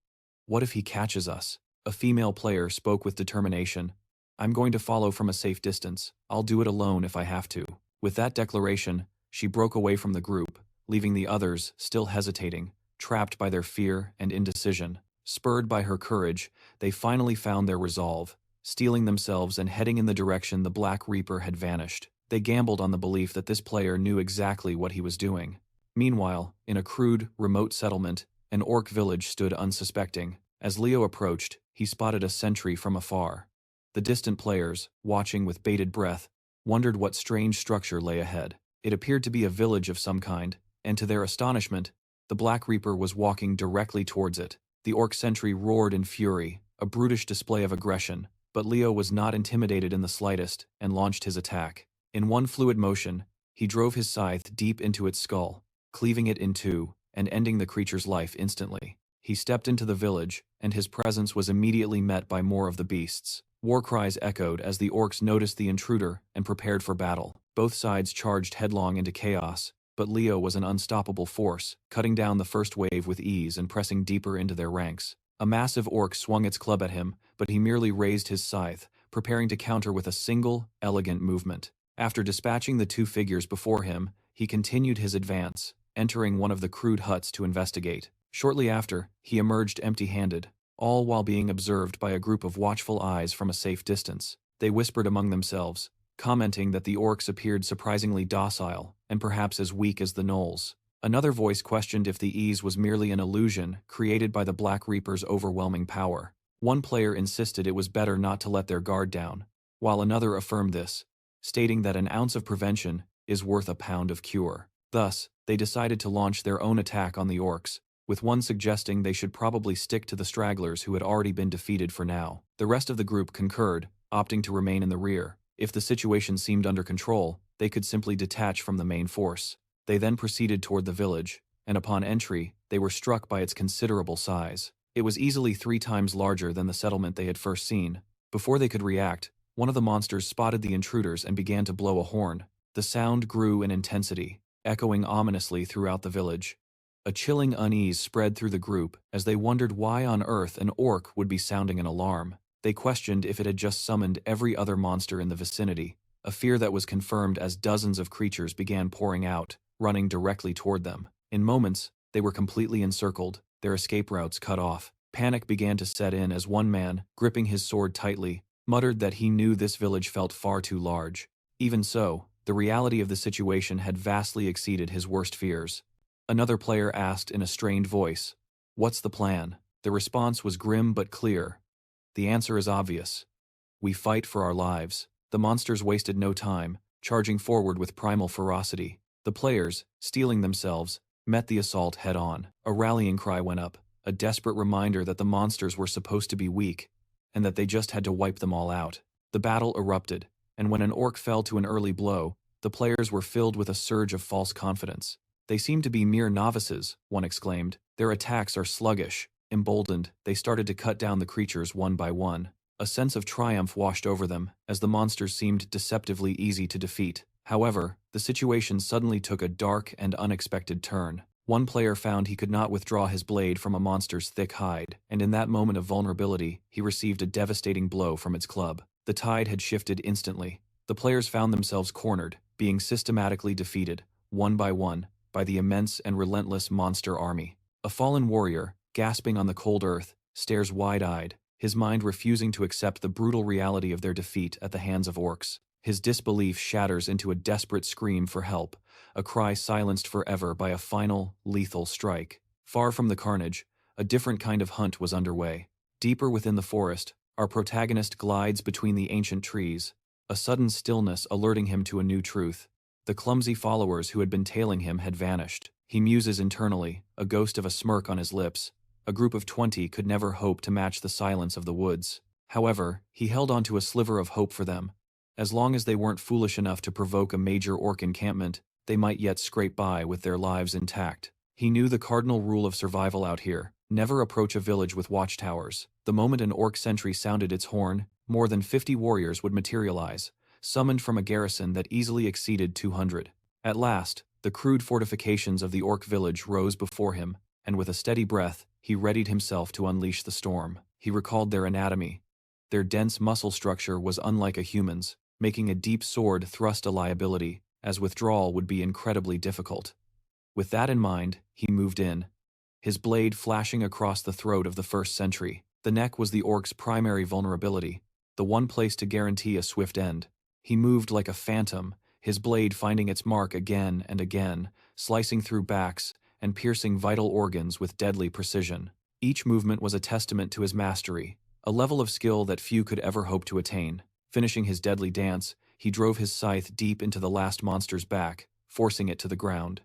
"What if he catches us?" A female player spoke with determination. "I'm going to follow from a safe distance. I'll do it alone if I have to." With that declaration, she broke away from the group, leaving the others still hesitating, trapped by their fear and indecision. Spurred by her courage, they finally found their resolve, steeling themselves and heading in the direction the Black Reaper had vanished. They gambled on the belief that this player knew exactly what he was doing. Meanwhile, in a crude, remote settlement, an orc village stood unsuspecting. As Leo approached, he spotted a sentry from afar. The distant players, watching with bated breath, wondered what strange structure lay ahead. It appeared to be a village of some kind, and to their astonishment, the Black Reaper was walking directly towards it. The orc sentry roared in fury, a brutish display of aggression, but Leo was not intimidated in the slightest and launched his attack. In one fluid motion, he drove his scythe deep into its skull, cleaving it in two and ending the creature's life instantly. He stepped into the village, and his presence was immediately met by more of the beasts. War cries echoed as the orcs noticed the intruder and prepared for battle. Both sides charged headlong into chaos, but Leo was an unstoppable force, cutting down the first wave with ease and pressing deeper into their ranks. A massive orc swung its club at him, but he merely raised his scythe, preparing to counter with a single, elegant movement. After dispatching the 2 figures before him, he continued his advance, entering one of the crude huts to investigate. Shortly after, he emerged empty-handed, all while being observed by a group of watchful eyes from a safe distance. They whispered among themselves, commenting that the orcs appeared surprisingly docile, and perhaps as weak as the gnolls. Another voice questioned if the ease was merely an illusion created by the Black Reaper's overwhelming power. One player insisted it was better not to let their guard down, while another affirmed this, stating that an ounce of prevention is worth a pound of cure. Thus, they decided to launch their own attack on the orcs, with one suggesting they should probably stick to the stragglers who had already been defeated for now. The rest of the group concurred, opting to remain in the rear. If the situation seemed under control, they could simply detach from the main force. They then proceeded toward the village, and upon entry, they were struck by its considerable size. It was easily 3 times larger than the settlement they had first seen. Before they could react, one of the monsters spotted the intruders and began to blow a horn. The sound grew in intensity, echoing ominously throughout the village. A chilling unease spread through the group as they wondered why on earth an orc would be sounding an alarm. They questioned if it had just summoned every other monster in the vicinity, a fear that was confirmed as dozens of creatures began pouring out, running directly toward them. In moments, they were completely encircled, their escape routes cut off. Panic began to set in as one man, gripping his sword tightly, muttered that he knew this village felt far too large. Even so, the reality of the situation had vastly exceeded his worst fears. Another player asked in a strained voice, "What's the plan?" The response was grim but clear. "The answer is obvious. We fight for our lives." The monsters wasted no time, charging forward with primal ferocity. The players, steeling themselves, met the assault head-on. A rallying cry went up, a desperate reminder that the monsters were supposed to be weak, and that they just had to wipe them all out. The battle erupted, and when an orc fell to an early blow, the players were filled with a surge of false confidence. "They seem to be mere novices," one exclaimed. "Their attacks are sluggish." Emboldened, they started to cut down the creatures one by one. A sense of triumph washed over them, as the monsters seemed deceptively easy to defeat. However, the situation suddenly took a dark and unexpected turn. One player found he could not withdraw his blade from a monster's thick hide, and in that moment of vulnerability, he received a devastating blow from its club. The tide had shifted instantly. The players found themselves cornered, being systematically defeated, one by one, by the immense and relentless monster army. A fallen warrior, gasping on the cold earth, stares wide-eyed, his mind refusing to accept the brutal reality of their defeat at the hands of orcs. His disbelief shatters into a desperate scream for help, a cry silenced forever by a final, lethal strike. Far from the carnage, a different kind of hunt was underway. Deeper within the forest, our protagonist glides between the ancient trees, a sudden stillness alerting him to a new truth. The clumsy followers who had been tailing him had vanished. He muses internally, a ghost of a smirk on his lips. A group of 20 could never hope to match the silence of the woods. However, he held on to a sliver of hope for them. As long as they weren't foolish enough to provoke a major orc encampment, they might yet scrape by with their lives intact. He knew the cardinal rule of survival out here: never approach a village with watchtowers. The moment an orc sentry sounded its horn, more than 50 warriors would materialize, summoned from a garrison that easily exceeded 200. At last, the crude fortifications of the orc village rose before him, and with a steady breath, he readied himself to unleash the storm. He recalled their anatomy. Their dense muscle structure was unlike a human's, making a deep sword thrust a liability, as withdrawal would be incredibly difficult. With that in mind, he moved in, his blade flashing across the throat of the first sentry. The neck was the orc's primary vulnerability, the one place to guarantee a swift end. He moved like a phantom, his blade finding its mark again and again, slicing through backs and piercing vital organs with deadly precision. Each movement was a testament to his mastery, a level of skill that few could ever hope to attain. Finishing his deadly dance, he drove his scythe deep into the last monster's back, forcing it to the ground.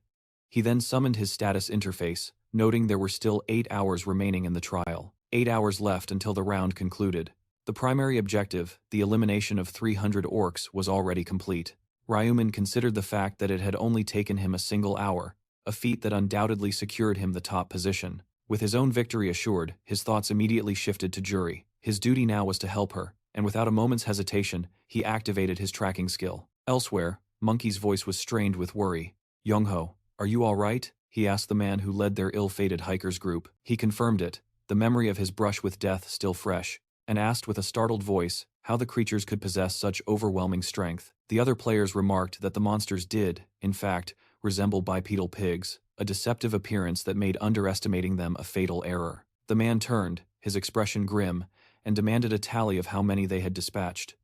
He then summoned his status interface, noting there were still 8 hours remaining in the trial. 8 hours left until the round concluded. The primary objective, the elimination of 300 orcs, was already complete. Ryuman considered the fact that it had only taken him a single hour, a feat that undoubtedly secured him the top position. With his own victory assured, his thoughts immediately shifted to Jury. His duty now was to help her, and without a moment's hesitation, he activated his tracking skill. Elsewhere, Monkey's voice was strained with worry. "Young-ho, are you all right?" he asked the man who led their ill-fated hikers group. He confirmed it, the memory of his brush with death still fresh, and asked with a startled voice how the creatures could possess such overwhelming strength. The other players remarked that the monsters did, in fact, resemble bipedal pigs, a deceptive appearance that made underestimating them a fatal error. The man turned, his expression grim, and demanded a tally of how many they had dispatched.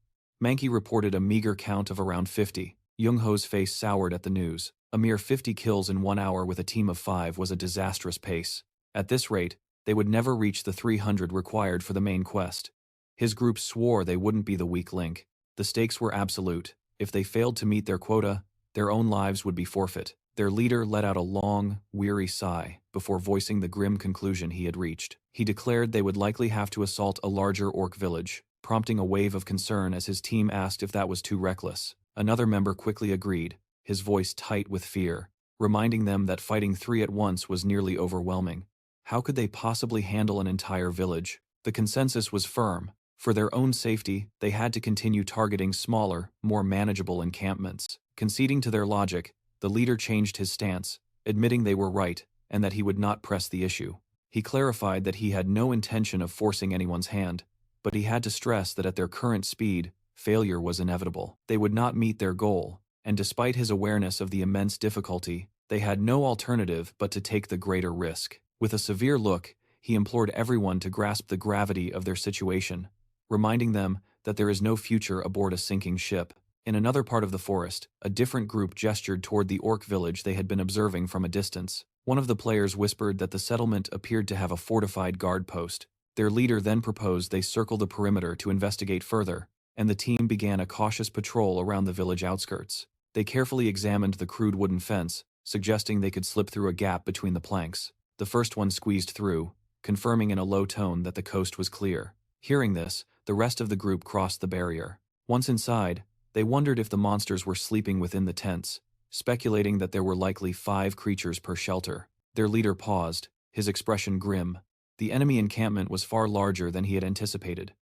Mankey reported a meager count of around 50. Young-ho's face soured at the news. A mere 50 kills in 1 hour with a team of 5 was a disastrous pace. At this rate, they would never reach the 300 required for the main quest. His group swore they wouldn't be the weak link. The stakes were absolute. If they failed to meet their quota, their own lives would be forfeit. Their leader let out a long, weary sigh before voicing the grim conclusion he had reached. He declared they would likely have to assault a larger orc village, prompting a wave of concern as his team asked if that was too reckless. Another member quickly agreed, his voice tight with fear, reminding them that fighting 3 at once was nearly overwhelming. How could they possibly handle an entire village? The consensus was firm. For their own safety, they had to continue targeting smaller, more manageable encampments. Conceding to their logic, the leader changed his stance, admitting they were right, and that he would not press the issue. He clarified that he had no intention of forcing anyone's hand, but he had to stress that at their current speed, failure was inevitable. They would not meet their goal, and despite his awareness of the immense difficulty, They had no alternative but to take the greater risk. With a severe look, he implored everyone to grasp the gravity of their situation, reminding them that there is no future aboard a sinking ship. In another part of the forest, a different group gestured toward the orc village they had been observing from a distance. One of the players whispered that the settlement appeared to have a fortified guard post. Their leader then proposed they circle the perimeter to investigate further, and the team began a cautious patrol around the village outskirts. They carefully examined the crude wooden fence, suggesting they could slip through a gap between the planks. The first one squeezed through, confirming in a low tone that the coast was clear. Hearing this, the rest of the group crossed the barrier. Once inside, they wondered if the monsters were sleeping within the tents, speculating that there were likely 5 creatures per shelter. Their leader paused, his expression grim. The enemy encampment was far larger than he had anticipated.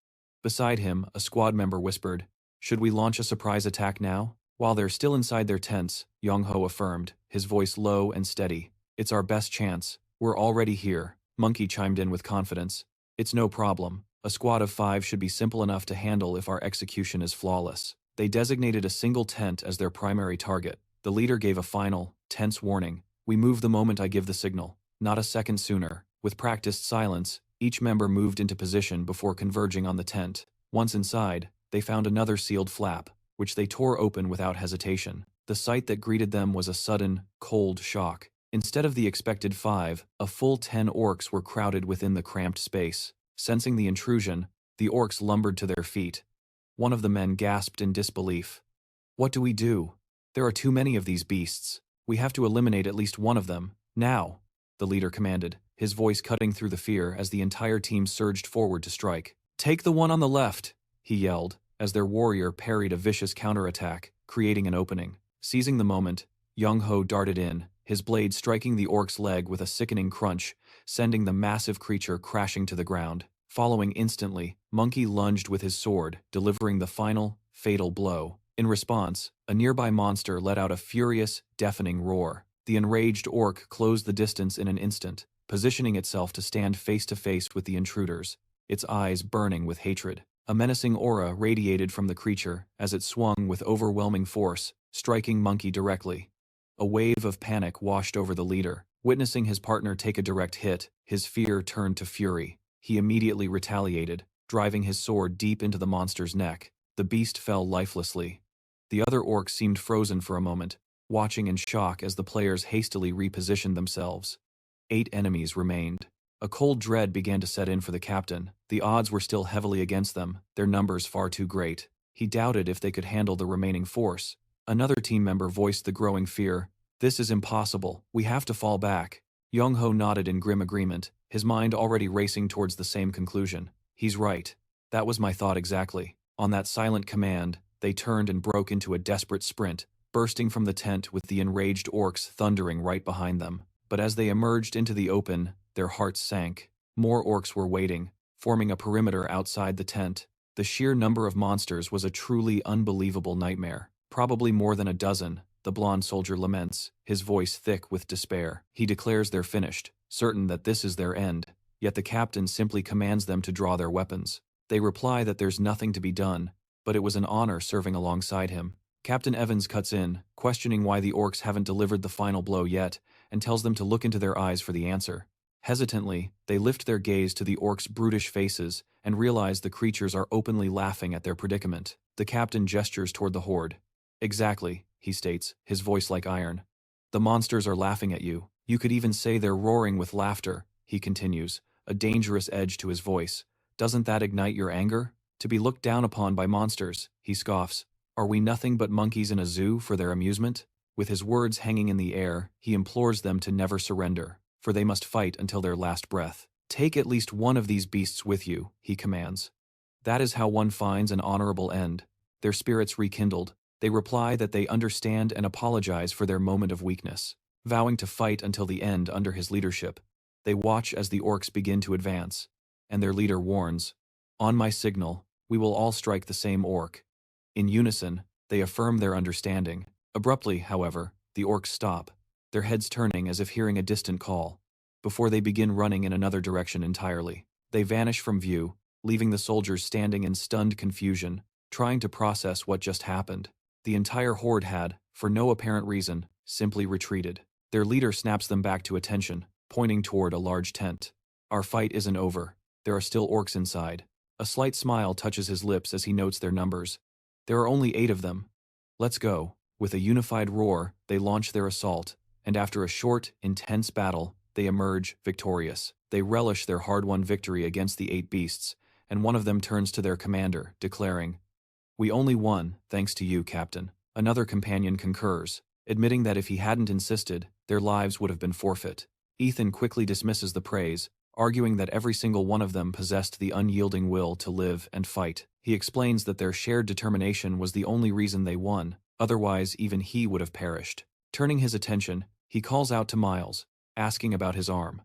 Beside him, a squad member whispered, "Should we launch a surprise attack now?" While they're still inside their tents, Yong-ho affirmed, his voice low and steady. "It's our best chance. We're already here." Monkey chimed in with confidence. "It's no problem. A squad of 5 should be simple enough to handle if our execution is flawless." They designated a single tent as their primary target. The leader gave a final, tense warning. "We move the moment I give the signal, not a second sooner." With practiced silence, each member moved into position before converging on the tent. Once inside, they found another sealed flap, which they tore open without hesitation. The sight that greeted them was a sudden, cold shock. Instead of the expected 5, a full 10 orcs were crowded within the cramped space. Sensing the intrusion, the orcs lumbered to their feet. One of the men gasped in disbelief. "What do we do? There are too many of these beasts. We have to eliminate at least one of them, now," the leader commanded, his voice cutting through the fear as the entire team surged forward to strike. "Take the one on the left," he yelled, as their warrior parried a vicious counterattack, creating an opening. Seizing the moment, Young-ho darted in, his blade striking the orc's leg with a sickening crunch, sending the massive creature crashing to the ground. Following instantly, Monkey lunged with his sword, delivering the final, fatal blow. In response, a nearby monster let out a furious, deafening roar. The enraged orc closed the distance in an instant, positioning itself to stand face to face with the intruders, its eyes burning with hatred. A menacing aura radiated from the creature as it swung with overwhelming force, striking Monkey directly. A wave of panic washed over the leader. Witnessing his partner take a direct hit, his fear turned to fury. He immediately retaliated, driving his sword deep into the monster's neck. The beast fell lifelessly. The other orcs seemed frozen for a moment, watching in shock as the players hastily repositioned themselves. 8 enemies remained. A cold dread began to set in for the captain. The odds were still heavily against them, their numbers far too great. He doubted if they could handle the remaining force. Another team member voiced the growing fear. "This is impossible. We have to fall back." Young-ho nodded in grim agreement, his mind already racing towards the same conclusion. "He's right. That was my thought exactly." On that silent command, they turned and broke into a desperate sprint, bursting from the tent with the enraged orcs thundering right behind them. But as they emerged into the open, their hearts sank. More orcs were waiting, forming a perimeter outside the tent. The sheer number of monsters was a truly unbelievable nightmare. Probably more than a dozen, the blonde soldier laments, his voice thick with despair. He declares they're finished, certain that this is their end. Yet the captain simply commands them to draw their weapons. They reply that there's nothing to be done, but it was an honor serving alongside him. Captain Evans cuts in, questioning why the orcs haven't delivered the final blow yet, and tells them to look into their eyes for the answer. Hesitantly, they lift their gaze to the orcs' brutish faces and realize the creatures are openly laughing at their predicament. The captain gestures toward the horde. "Exactly," he states, his voice like iron. "The monsters are laughing at you. You could even say they're roaring with laughter," he continues, a dangerous edge to his voice. "Doesn't that ignite your anger? To be looked down upon by monsters," he scoffs. "Are we nothing but monkeys in a zoo for their amusement?" With his words hanging in the air, he implores them to never surrender, for they must fight until their last breath. "Take at least one of these beasts with you," he commands. That is how one finds an honorable end. Their spirits rekindled, they reply that they understand and apologize for their moment of weakness. Vowing to fight until the end under his leadership, they watch as the orcs begin to advance, and their leader warns, "On my signal, we will all strike the same orc." In unison, they affirm their understanding. Abruptly, however, the orcs stop, their heads turning as if hearing a distant call, before they begin running in another direction entirely. They vanish from view, leaving the soldiers standing in stunned confusion, trying to process what just happened. The entire horde had, for no apparent reason, simply retreated. Their leader snaps them back to attention, pointing toward a large tent. Our fight isn't over. There are still orcs inside. A slight smile touches his lips as he notes their numbers. There are only 8 of them. Let's go. With a unified roar, they launch their assault, and after a short, intense battle, they emerge victorious. They relish their hard-won victory against the 8 beasts, and one of them turns to their commander, declaring, "We only won, thanks to you, Captain." Another companion concurs, admitting that if he hadn't insisted, their lives would have been forfeit. Ethan quickly dismisses the praise, arguing that every single one of them possessed the unyielding will to live and fight. He explains that their shared determination was the only reason they won, otherwise even he would have perished. Turning his attention, he calls out to Miles, asking about his arm.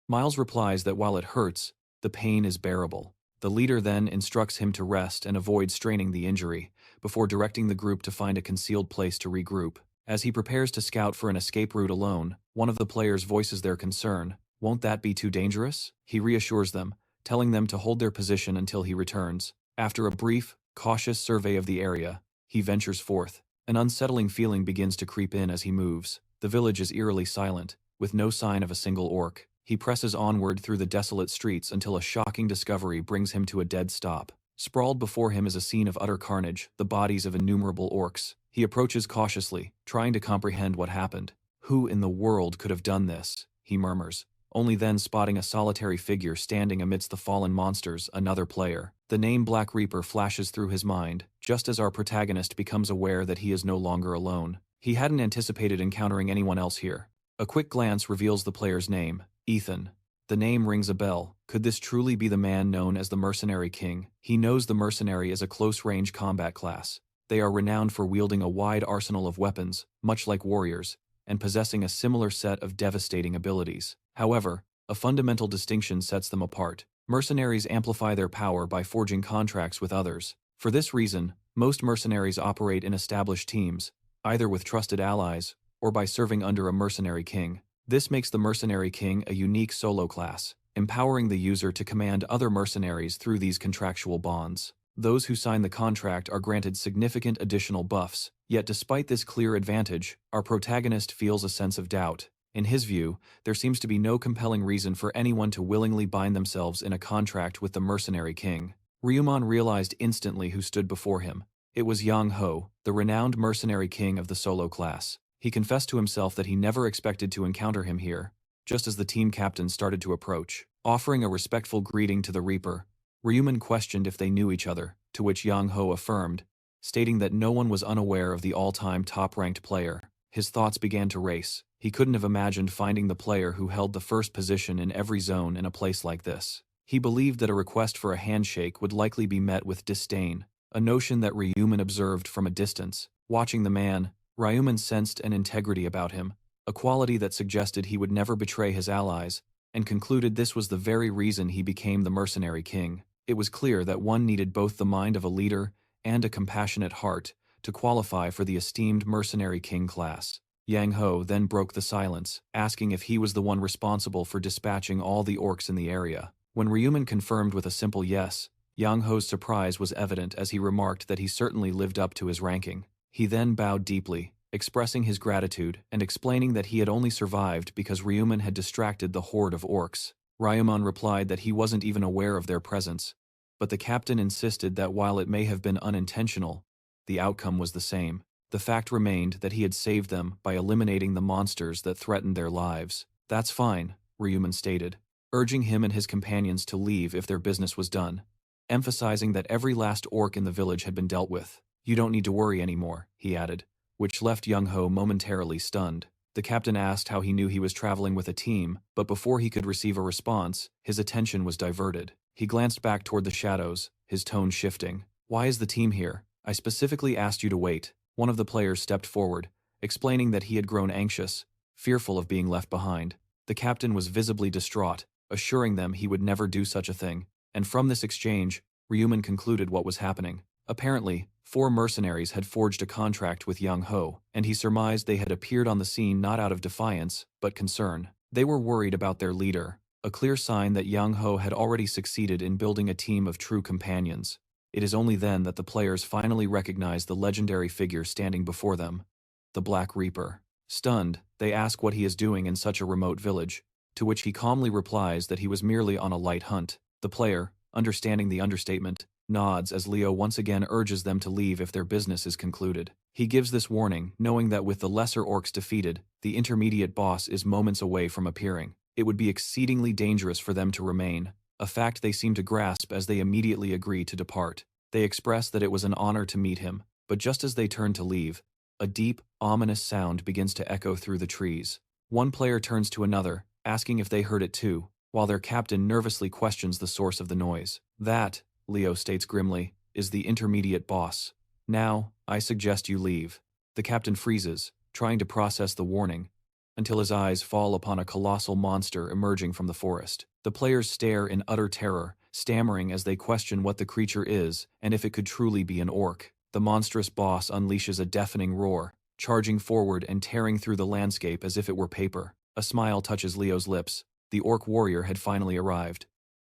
Miles replies that while it hurts, the pain is bearable. The leader then instructs him to rest and avoid straining the injury, before directing the group to find a concealed place to regroup. As he prepares to scout for an escape route alone, one of the players voices their concern. "Won't that be too dangerous?" He reassures them, telling them to hold their position until he returns. After a brief, cautious survey of the area, he ventures forth. An unsettling feeling begins to creep in as he moves. The village is eerily silent, with no sign of a single orc. He presses onward through the desolate streets until a shocking discovery brings him to a dead stop. Sprawled before him is a scene of utter carnage, the bodies of innumerable orcs. He approaches cautiously, trying to comprehend what happened. "Who in the world could have done this?" he murmurs, only then spotting a solitary figure standing amidst the fallen monsters, another player. The name Black Reaper flashes through his mind, just as our protagonist becomes aware that he is no longer alone. He hadn't anticipated encountering anyone else here. A quick glance reveals the player's name, Ethan. The name rings a bell. Could this truly be the man known as the Mercenary King? He knows the mercenary is a close-range combat class. They are renowned for wielding a wide arsenal of weapons, much like warriors, and possessing a similar set of devastating abilities. However, a fundamental distinction sets them apart. Mercenaries amplify their power by forging contracts with others. For this reason, most mercenaries operate in established teams, either with trusted allies or by serving under a mercenary king. This makes the Mercenary King a unique solo class, empowering the user to command other mercenaries through these contractual bonds. Those who sign the contract are granted significant additional buffs, yet despite this clear advantage, our protagonist feels a sense of doubt. In his view, there seems to be no compelling reason for anyone to willingly bind themselves in a contract with the Mercenary King. Ryuman realized instantly who stood before him. It was Yang Ho, the renowned Mercenary King of the solo class. He confessed to himself that he never expected to encounter him here, just as the team captain started to approach. Offering a respectful greeting to the Reaper, Ryuman questioned if they knew each other, to which Yang Ho affirmed, stating that no one was unaware of the all-time top-ranked player. His thoughts began to race. He couldn't have imagined finding the player who held the first position in every zone in a place like this. He believed that a request for a handshake would likely be met with disdain, a notion that Ryuman observed from a distance. Watching the man, Ryuman sensed an integrity about him, a quality that suggested he would never betray his allies, and concluded this was the very reason he became the Mercenary King. It was clear that one needed both the mind of a leader and a compassionate heart to qualify for the esteemed Mercenary King class. Yang Ho then broke the silence, asking if he was the one responsible for dispatching all the orcs in the area. When Ryuman confirmed with a simple yes, Yang Ho's surprise was evident as he remarked that he certainly lived up to his ranking. He then bowed deeply, expressing his gratitude and explaining that he had only survived because Ryuman had distracted the horde of orcs. Ryuman replied that he wasn't even aware of their presence, but the captain insisted that while it may have been unintentional, the outcome was the same. The fact remained that he had saved them by eliminating the monsters that threatened their lives. "That's fine," Ryuman stated, urging him and his companions to leave if their business was done, emphasizing that every last orc in the village had been dealt with. "You don't need to worry anymore," he added, which left Yang Ho momentarily stunned. The captain asked how he knew he was traveling with a team, but before he could receive a response, his attention was diverted. He glanced back toward the shadows, his tone shifting. "Why is the team here? I specifically asked you to wait." One of the players stepped forward, explaining that he had grown anxious, fearful of being left behind. The captain was visibly distraught, assuring them he would never do such a thing, and from this exchange, Ryuman concluded what was happening. Apparently, 4 mercenaries had forged a contract with Yang Ho, and he surmised they had appeared on the scene not out of defiance, but concern. They were worried about their leader, a clear sign that Yang Ho had already succeeded in building a team of true companions. It is only then that the players finally recognized the legendary figure standing before them, the Black Reaper. Stunned, They ask what he is doing in such a remote village, to which he calmly replies that he was merely on a light hunt. The player, understanding the understatement, nods as Leo once again urges them to leave if their business is concluded. He gives this warning, knowing that with the lesser orcs defeated, the intermediate boss is moments away from appearing. It would be exceedingly dangerous for them to remain, a fact they seem to grasp as they immediately agree to depart. They express that it was an honor to meet him, but just as they turn to leave, a deep, ominous sound begins to echo through the trees. One player turns to another, asking if they heard it too, while their captain nervously questions the source of the noise. That, Leo states grimly, is the intermediate boss. Now, I suggest you leave. The captain freezes, trying to process the warning, until his eyes fall upon a colossal monster emerging from the forest. The players stare in utter terror, stammering as they question what the creature is and if it could truly be an orc. The monstrous boss unleashes a deafening roar, charging forward and tearing through the landscape as if it were paper. A smile touches Leo's lips. The orc warrior had finally arrived.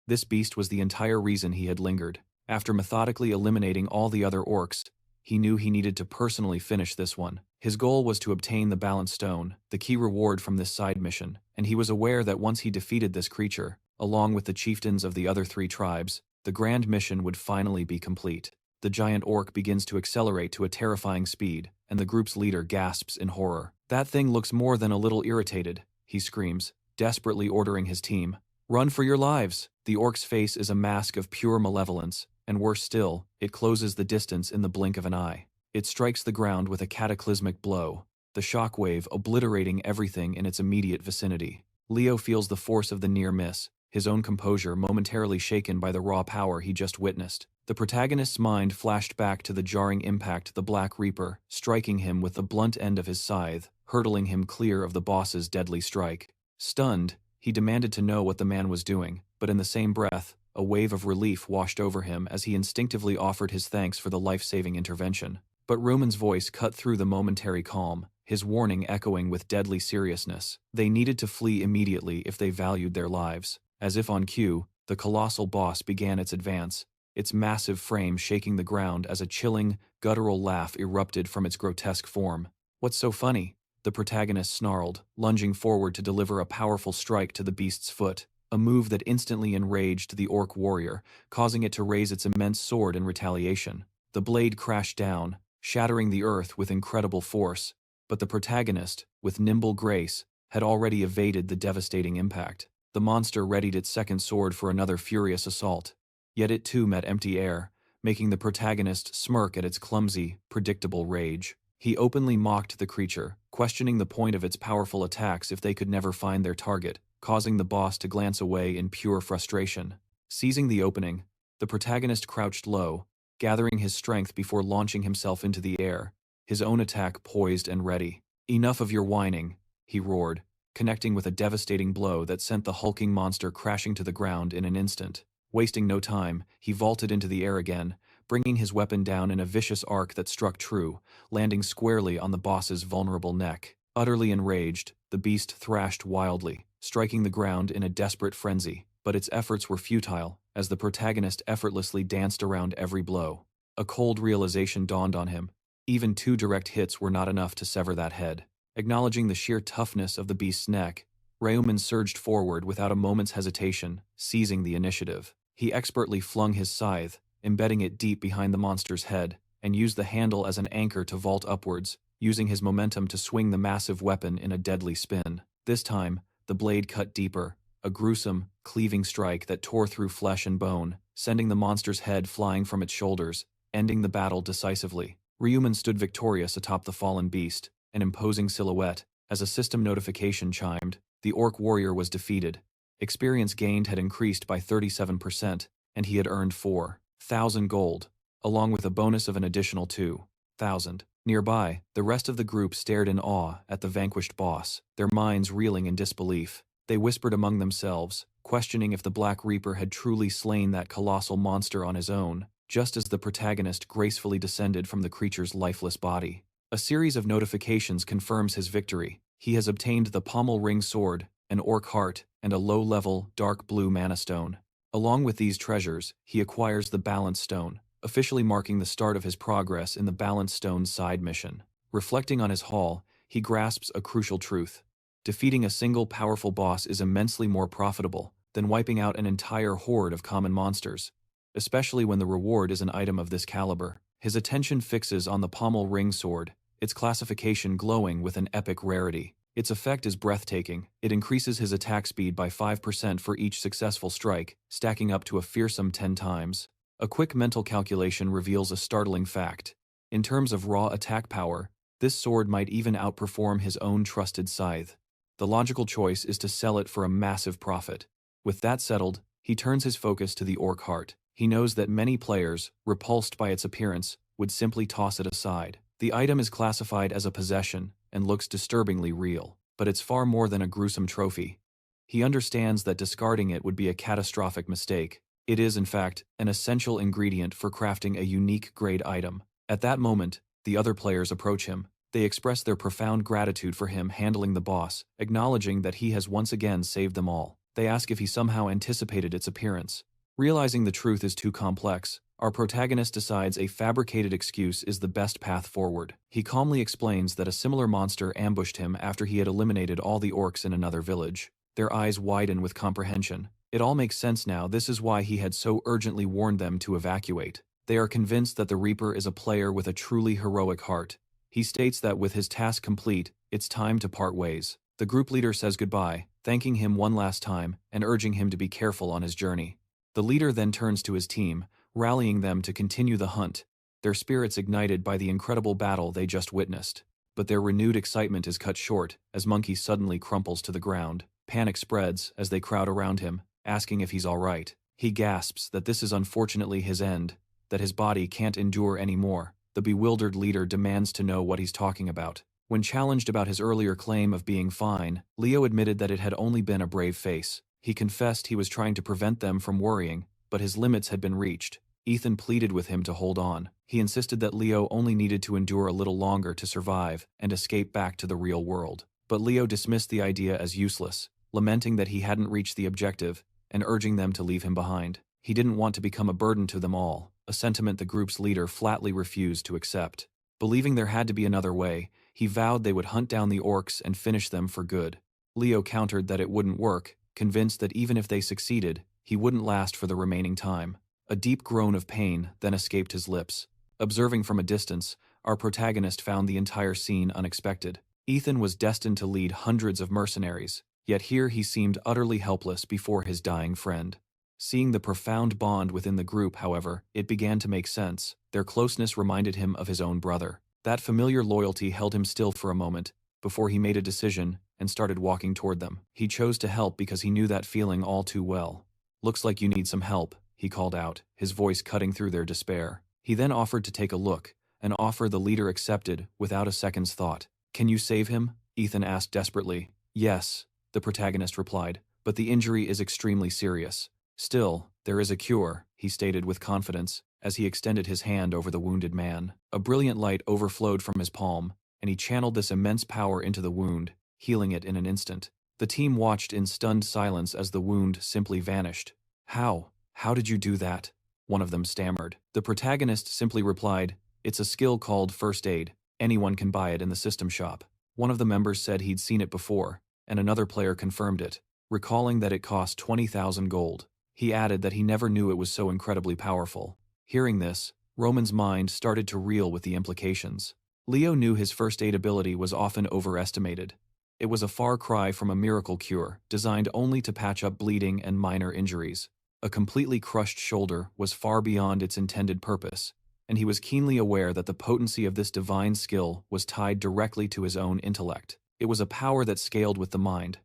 This beast was the entire reason he had lingered. After methodically eliminating all the other orcs, he knew he needed to personally finish this one. His goal was to obtain the Balance Stone, the key reward from this side mission, and he was aware that once he defeated this creature, along with the chieftains of the other 3 tribes, the grand mission would finally be complete. The giant orc begins to accelerate to a terrifying speed, and the group's leader gasps in horror. "That thing looks more than a little irritated," he screams, desperately ordering his team. "Run for your lives!" The orc's face is a mask of pure malevolence, and worse still, it closes the distance in the blink of an eye. It strikes the ground with a cataclysmic blow, the shockwave obliterating everything in its immediate vicinity. Leo feels the force of the near miss, his own composure momentarily shaken by the raw power he just witnessed. The protagonist's mind flashed back to the jarring impact the Black Reaper, striking him with the blunt end of his scythe, hurtling him clear of the boss's deadly strike. Stunned, he demanded to know what the man was doing, but in the same breath, a wave of relief washed over him as he instinctively offered his thanks for the life-saving intervention. But Ruman's voice cut through the momentary calm, his warning echoing with deadly seriousness. They needed to flee immediately if they valued their lives. As if on cue, the colossal boss began its advance, its massive frame shaking the ground as a chilling, guttural laugh erupted from its grotesque form. "What's so funny?" the protagonist snarled, lunging forward to deliver a powerful strike to the beast's foot, a move that instantly enraged the orc warrior, causing it to raise its immense sword in retaliation. The blade crashed down, shattering the earth with incredible force, but the protagonist, with nimble grace, had already evaded the devastating impact. The monster readied its second sword for another furious assault, yet it too met empty air, making the protagonist smirk at its clumsy, predictable rage. He openly mocked the creature, questioning the point of its powerful attacks if they could never find their target, causing the boss to glance away in pure frustration. Seizing the opening, the protagonist crouched low, gathering his strength before launching himself into the air, his own attack poised and ready. "Enough of your whining," he roared, connecting with a devastating blow that sent the hulking monster crashing to the ground in an instant. Wasting no time, he vaulted into the air again, bringing his weapon down in a vicious arc that struck true, landing squarely on the boss's vulnerable neck. Utterly enraged, the beast thrashed wildly, striking the ground in a desperate frenzy, but its efforts were futile, as the protagonist effortlessly danced around every blow. A cold realization dawned on him. Even 2 direct hits were not enough to sever that head. Acknowledging the sheer toughness of the beast's neck, Reuman surged forward without a moment's hesitation, seizing the initiative. He expertly flung his scythe, embedding it deep behind the monster's head, and used the handle as an anchor to vault upwards, using his momentum to swing the massive weapon in a deadly spin. This time, the blade cut deeper, a gruesome, cleaving strike that tore through flesh and bone, sending the monster's head flying from its shoulders, ending the battle decisively. Reuman stood victorious atop the fallen beast, an imposing silhouette. As a system notification chimed, the orc warrior was defeated. Experience gained had increased by 37%, and he had earned 4,000 gold, along with a bonus of an additional 2,000. Nearby, the rest of the group stared in awe at the vanquished boss, their minds reeling in disbelief. They whispered among themselves, questioning if the Black Reaper had truly slain that colossal monster on his own, just as the protagonist gracefully descended from the creature's lifeless body. A series of notifications confirms his victory. He has obtained the Pommel Ring Sword, an Orc Heart, and a low-level, dark blue Mana Stone. Along with these treasures, he acquires the Balance Stone, officially marking the start of his progress in the Balance Stone side mission. Reflecting on his haul, he grasps a crucial truth. Defeating a single powerful boss is immensely more profitable than wiping out an entire horde of common monsters, especially when the reward is an item of this caliber. His attention fixes on the pommel ring sword, its classification glowing with an epic rarity. Its effect is breathtaking. It increases his attack speed by 5% for each successful strike, stacking up to a fearsome 10 times. A quick mental calculation reveals a startling fact. In terms of raw attack power, this sword might even outperform his own trusted scythe. The logical choice is to sell it for a massive profit. With that settled, he turns his focus to the orc heart. He knows that many players, repulsed by its appearance, would simply toss it aside. The item is classified as a possession and looks disturbingly real, but it's far more than a gruesome trophy. He understands that discarding it would be a catastrophic mistake. It is, in fact, an essential ingredient for crafting a unique grade item. At that moment, the other players approach him. They express their profound gratitude for him handling the boss, acknowledging that he has once again saved them all. They ask if he somehow anticipated its appearance. Realizing the truth is too complex, our protagonist decides a fabricated excuse is the best path forward. He calmly explains that a similar monster ambushed him after he had eliminated all the orcs in another village. Their eyes widen with comprehension. It all makes sense now. This is why he had so urgently warned them to evacuate. They are convinced that the Reaper is a player with a truly heroic heart. He states that with his task complete, it's time to part ways. The group leader says goodbye, thanking him one last time and urging him to be careful on his journey. The leader then turns to his team, rallying them to continue the hunt, their spirits ignited by the incredible battle they just witnessed. But their renewed excitement is cut short as Monkey suddenly crumples to the ground. Panic spreads as they crowd around him, asking if he's all right. He gasps that this is unfortunately his end, that his body can't endure anymore. The bewildered leader demands to know what he's talking about. When challenged about his earlier claim of being fine, Leo admitted that it had only been a brave face. He confessed he was trying to prevent them from worrying, but his limits had been reached. Ethan pleaded with him to hold on. He insisted that Leo only needed to endure a little longer to survive and escape back to the real world. But Leo dismissed the idea as useless, lamenting that he hadn't reached the objective and urging them to leave him behind. He didn't want to become a burden to them all, a sentiment the group's leader flatly refused to accept. Believing there had to be another way, he vowed they would hunt down the orcs and finish them for good. Leo countered that it wouldn't work, convinced that even if they succeeded, he wouldn't last for the remaining time. A deep groan of pain then escaped his lips. Observing from a distance, our protagonist found the entire scene unexpected. Ethan was destined to lead hundreds of mercenaries, yet here he seemed utterly helpless before his dying friend. Seeing the profound bond within the group, however, it began to make sense. Their closeness reminded him of his own brother. That familiar loyalty held him still for a moment, before he made a decision and started walking toward them. He chose to help because he knew that feeling all too well. "Looks like you need some help," he called out, his voice cutting through their despair. He then offered to take a look, an offer the leader accepted without a second's thought. "Can you save him?" Ethan asked desperately. "Yes," the protagonist replied, "but the injury is extremely serious. Still, there is a cure," he stated with confidence, as he extended his hand over the wounded man. A brilliant light overflowed from his palm, and he channeled this immense power into the wound, healing it in an instant. The team watched in stunned silence as the wound simply vanished. How did you do that?" one of them stammered. The protagonist simply replied, "It's a skill called first aid. Anyone can buy it in the system shop." One of the members said he'd seen it before, and another player confirmed it, recalling that it cost 20,000 gold. He added that he never knew it was so incredibly powerful. Hearing this, Roman's mind started to reel with the implications. Leo knew his first aid ability was often overestimated. It was a far cry from a miracle cure, designed only to patch up bleeding and minor injuries. A completely crushed shoulder was far beyond its intended purpose, and he was keenly aware that the potency of this divine skill was tied directly to his own intellect. It was a power that scaled with the mind,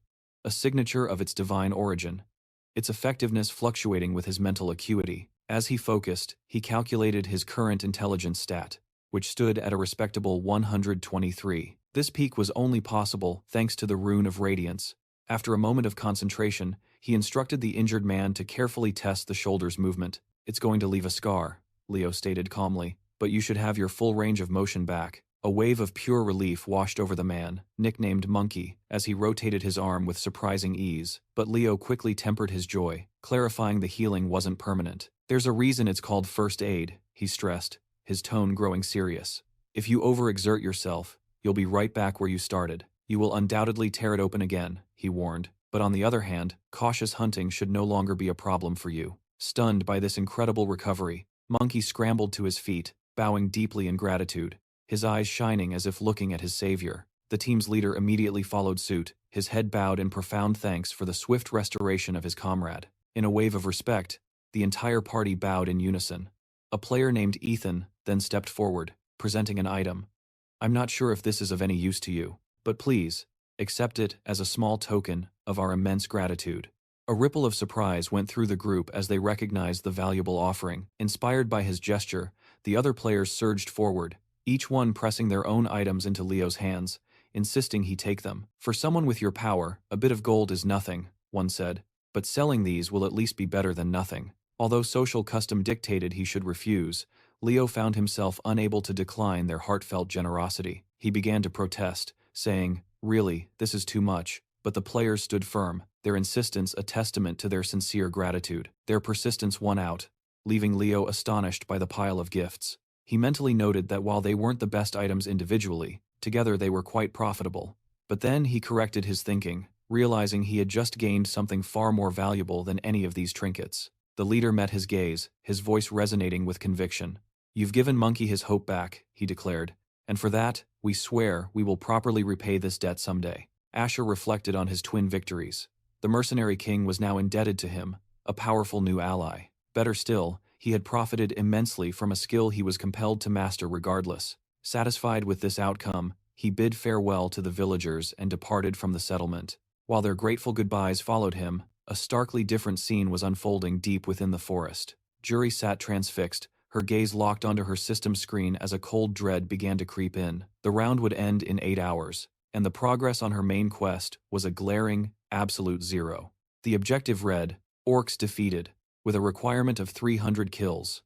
a signature of its divine origin, its effectiveness fluctuating with his mental acuity. As he focused, he calculated his current intelligence stat, which stood at a respectable 123. This peak was only possible thanks to the rune of radiance. After a moment of concentration, he instructed the injured man to carefully test the shoulder's movement. "It's going to leave a scar," Leo stated calmly, "but you should have your full range of motion back." A wave of pure relief washed over the man, nicknamed Monkey, as he rotated his arm with surprising ease. But Leo quickly tempered his joy, clarifying the healing wasn't permanent. "There's a reason it's called first aid," he stressed, his tone growing serious. "If you overexert yourself, You'll be right back where you started. You will undoubtedly tear it open again, he warned. But on the other hand, cautious hunting should no longer be a problem for you. Stunned by this incredible recovery, Monkey scrambled to his feet, bowing deeply in gratitude, his eyes shining as if looking at his savior. The team's leader immediately followed suit, his head bowed in profound thanks for the swift restoration of his comrade. In a wave of respect, the entire party bowed in unison. A player named Ethan then stepped forward, presenting an item. I'm not sure if this is of any use to you, but please, accept it as a small token of our immense gratitude. A ripple of surprise went through the group as they recognized the valuable offering. Inspired by his gesture, the other players surged forward, each one pressing their own items into Leo's hands, insisting he take them. For someone with your power, a bit of gold is nothing, one said, but selling these will at least be better than nothing. Although social custom dictated he should refuse, Leo found himself unable to decline their heartfelt generosity. He began to protest, saying, "Really, this is too much." But the players stood firm, their insistence a testament to their sincere gratitude. Their persistence won out, leaving Leo astonished by the pile of gifts. He mentally noted that while they weren't the best items individually, together they were quite profitable. But then he corrected his thinking, realizing he had just gained something far more valuable than any of these trinkets. The leader met his gaze, his voice resonating with conviction. "You've given Monkey his hope back," he declared, "and for that, we swear we will properly repay this debt someday." Asher reflected on his twin victories. The mercenary king was now indebted to him, a powerful new ally. Better still, he had profited immensely from a skill he was compelled to master regardless. Satisfied with this outcome, he bid farewell to the villagers and departed from the settlement. While their grateful goodbyes followed him, a starkly different scene was unfolding deep within the forest. Jury sat transfixed, her gaze locked onto her system screen as a cold dread began to creep in. The round would end in 8 hours, and the progress on her main quest was a glaring, absolute zero. The objective read, "Orcs defeated," with a requirement of 300 kills.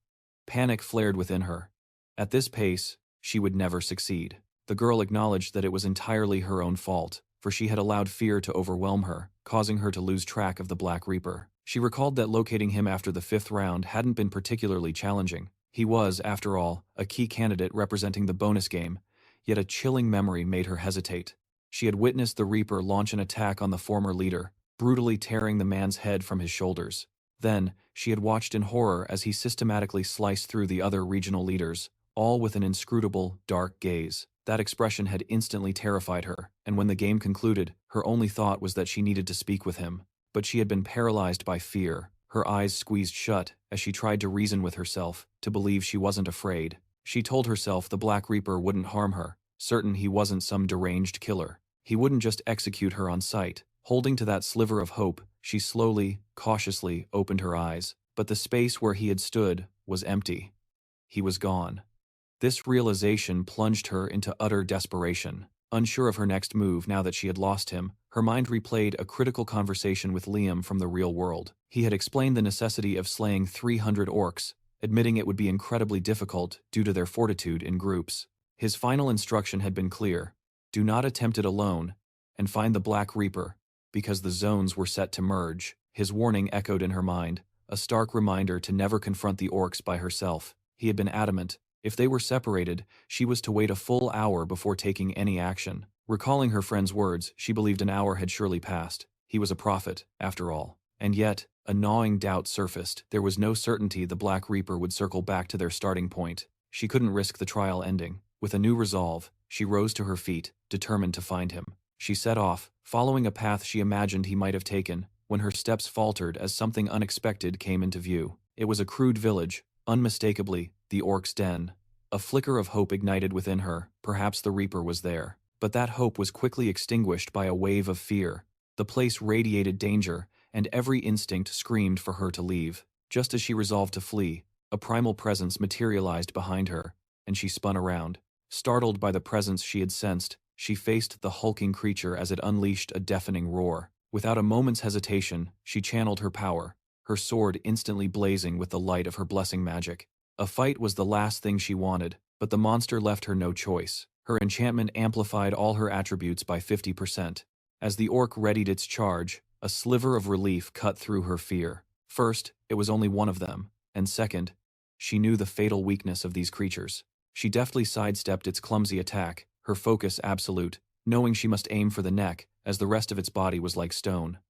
Panic flared within her. At this pace, she would never succeed. The girl acknowledged that it was entirely her own fault, for she had allowed fear to overwhelm her, causing her to lose track of the Black Reaper. She recalled that locating him after the 5th round hadn't been particularly challenging. He was, after all, a key candidate representing the bonus game, yet a chilling memory made her hesitate. She had witnessed the Reaper launch an attack on the former leader, brutally tearing the man's head from his shoulders. Then, she had watched in horror as he systematically sliced through the other regional leaders, all with an inscrutable, dark gaze. That expression had instantly terrified her, and when the game concluded, her only thought was that she needed to speak with him. But she had been paralyzed by fear, her eyes squeezed shut as she tried to reason with herself, to believe she wasn't afraid. She told herself the Black Reaper wouldn't harm her, certain he wasn't some deranged killer. He wouldn't just execute her on sight. Holding to that sliver of hope, she slowly, cautiously opened her eyes, but the space where he had stood was empty. He was gone. This realization plunged her into utter desperation. Unsure of her next move now that she had lost him, her mind replayed a critical conversation with Liam from the real world. He had explained the necessity of slaying 300 orcs, admitting it would be incredibly difficult due to their fortitude in groups. His final instruction had been clear: do not attempt it alone, and find the Black Reaper, because the zones were set to merge. His warning echoed in her mind, a stark reminder to never confront the orcs by herself. He had been adamant. If they were separated, she was to wait a full hour before taking any action. Recalling her friend's words, she believed an hour had surely passed. He was a prophet, after all. And yet, a gnawing doubt surfaced. There was no certainty the Black Reaper would circle back to their starting point. She couldn't risk the trial ending. With a new resolve, she rose to her feet, determined to find him. She set off, following a path she imagined he might have taken, when her steps faltered as something unexpected came into view. It was a crude village, unmistakably, the Orc's den. A flicker of hope ignited within her, perhaps the Reaper was there. But that hope was quickly extinguished by a wave of fear. The place radiated danger, and every instinct screamed for her to leave. Just as she resolved to flee, a primal presence materialized behind her, and she spun around. Startled by the presence she had sensed, she faced the hulking creature as it unleashed a deafening roar. Without a moment's hesitation, she channeled her power, her sword instantly blazing with the light of her blessing magic. A fight was the last thing she wanted, but the monster left her no choice. Her enchantment amplified all her attributes by 50%. As the orc readied its charge, a sliver of relief cut through her fear. First, it was only one of them, and second, she knew the fatal weakness of these creatures. She deftly sidestepped its clumsy attack, her focus absolute, knowing she must aim for the neck, as the rest of its body was like stone.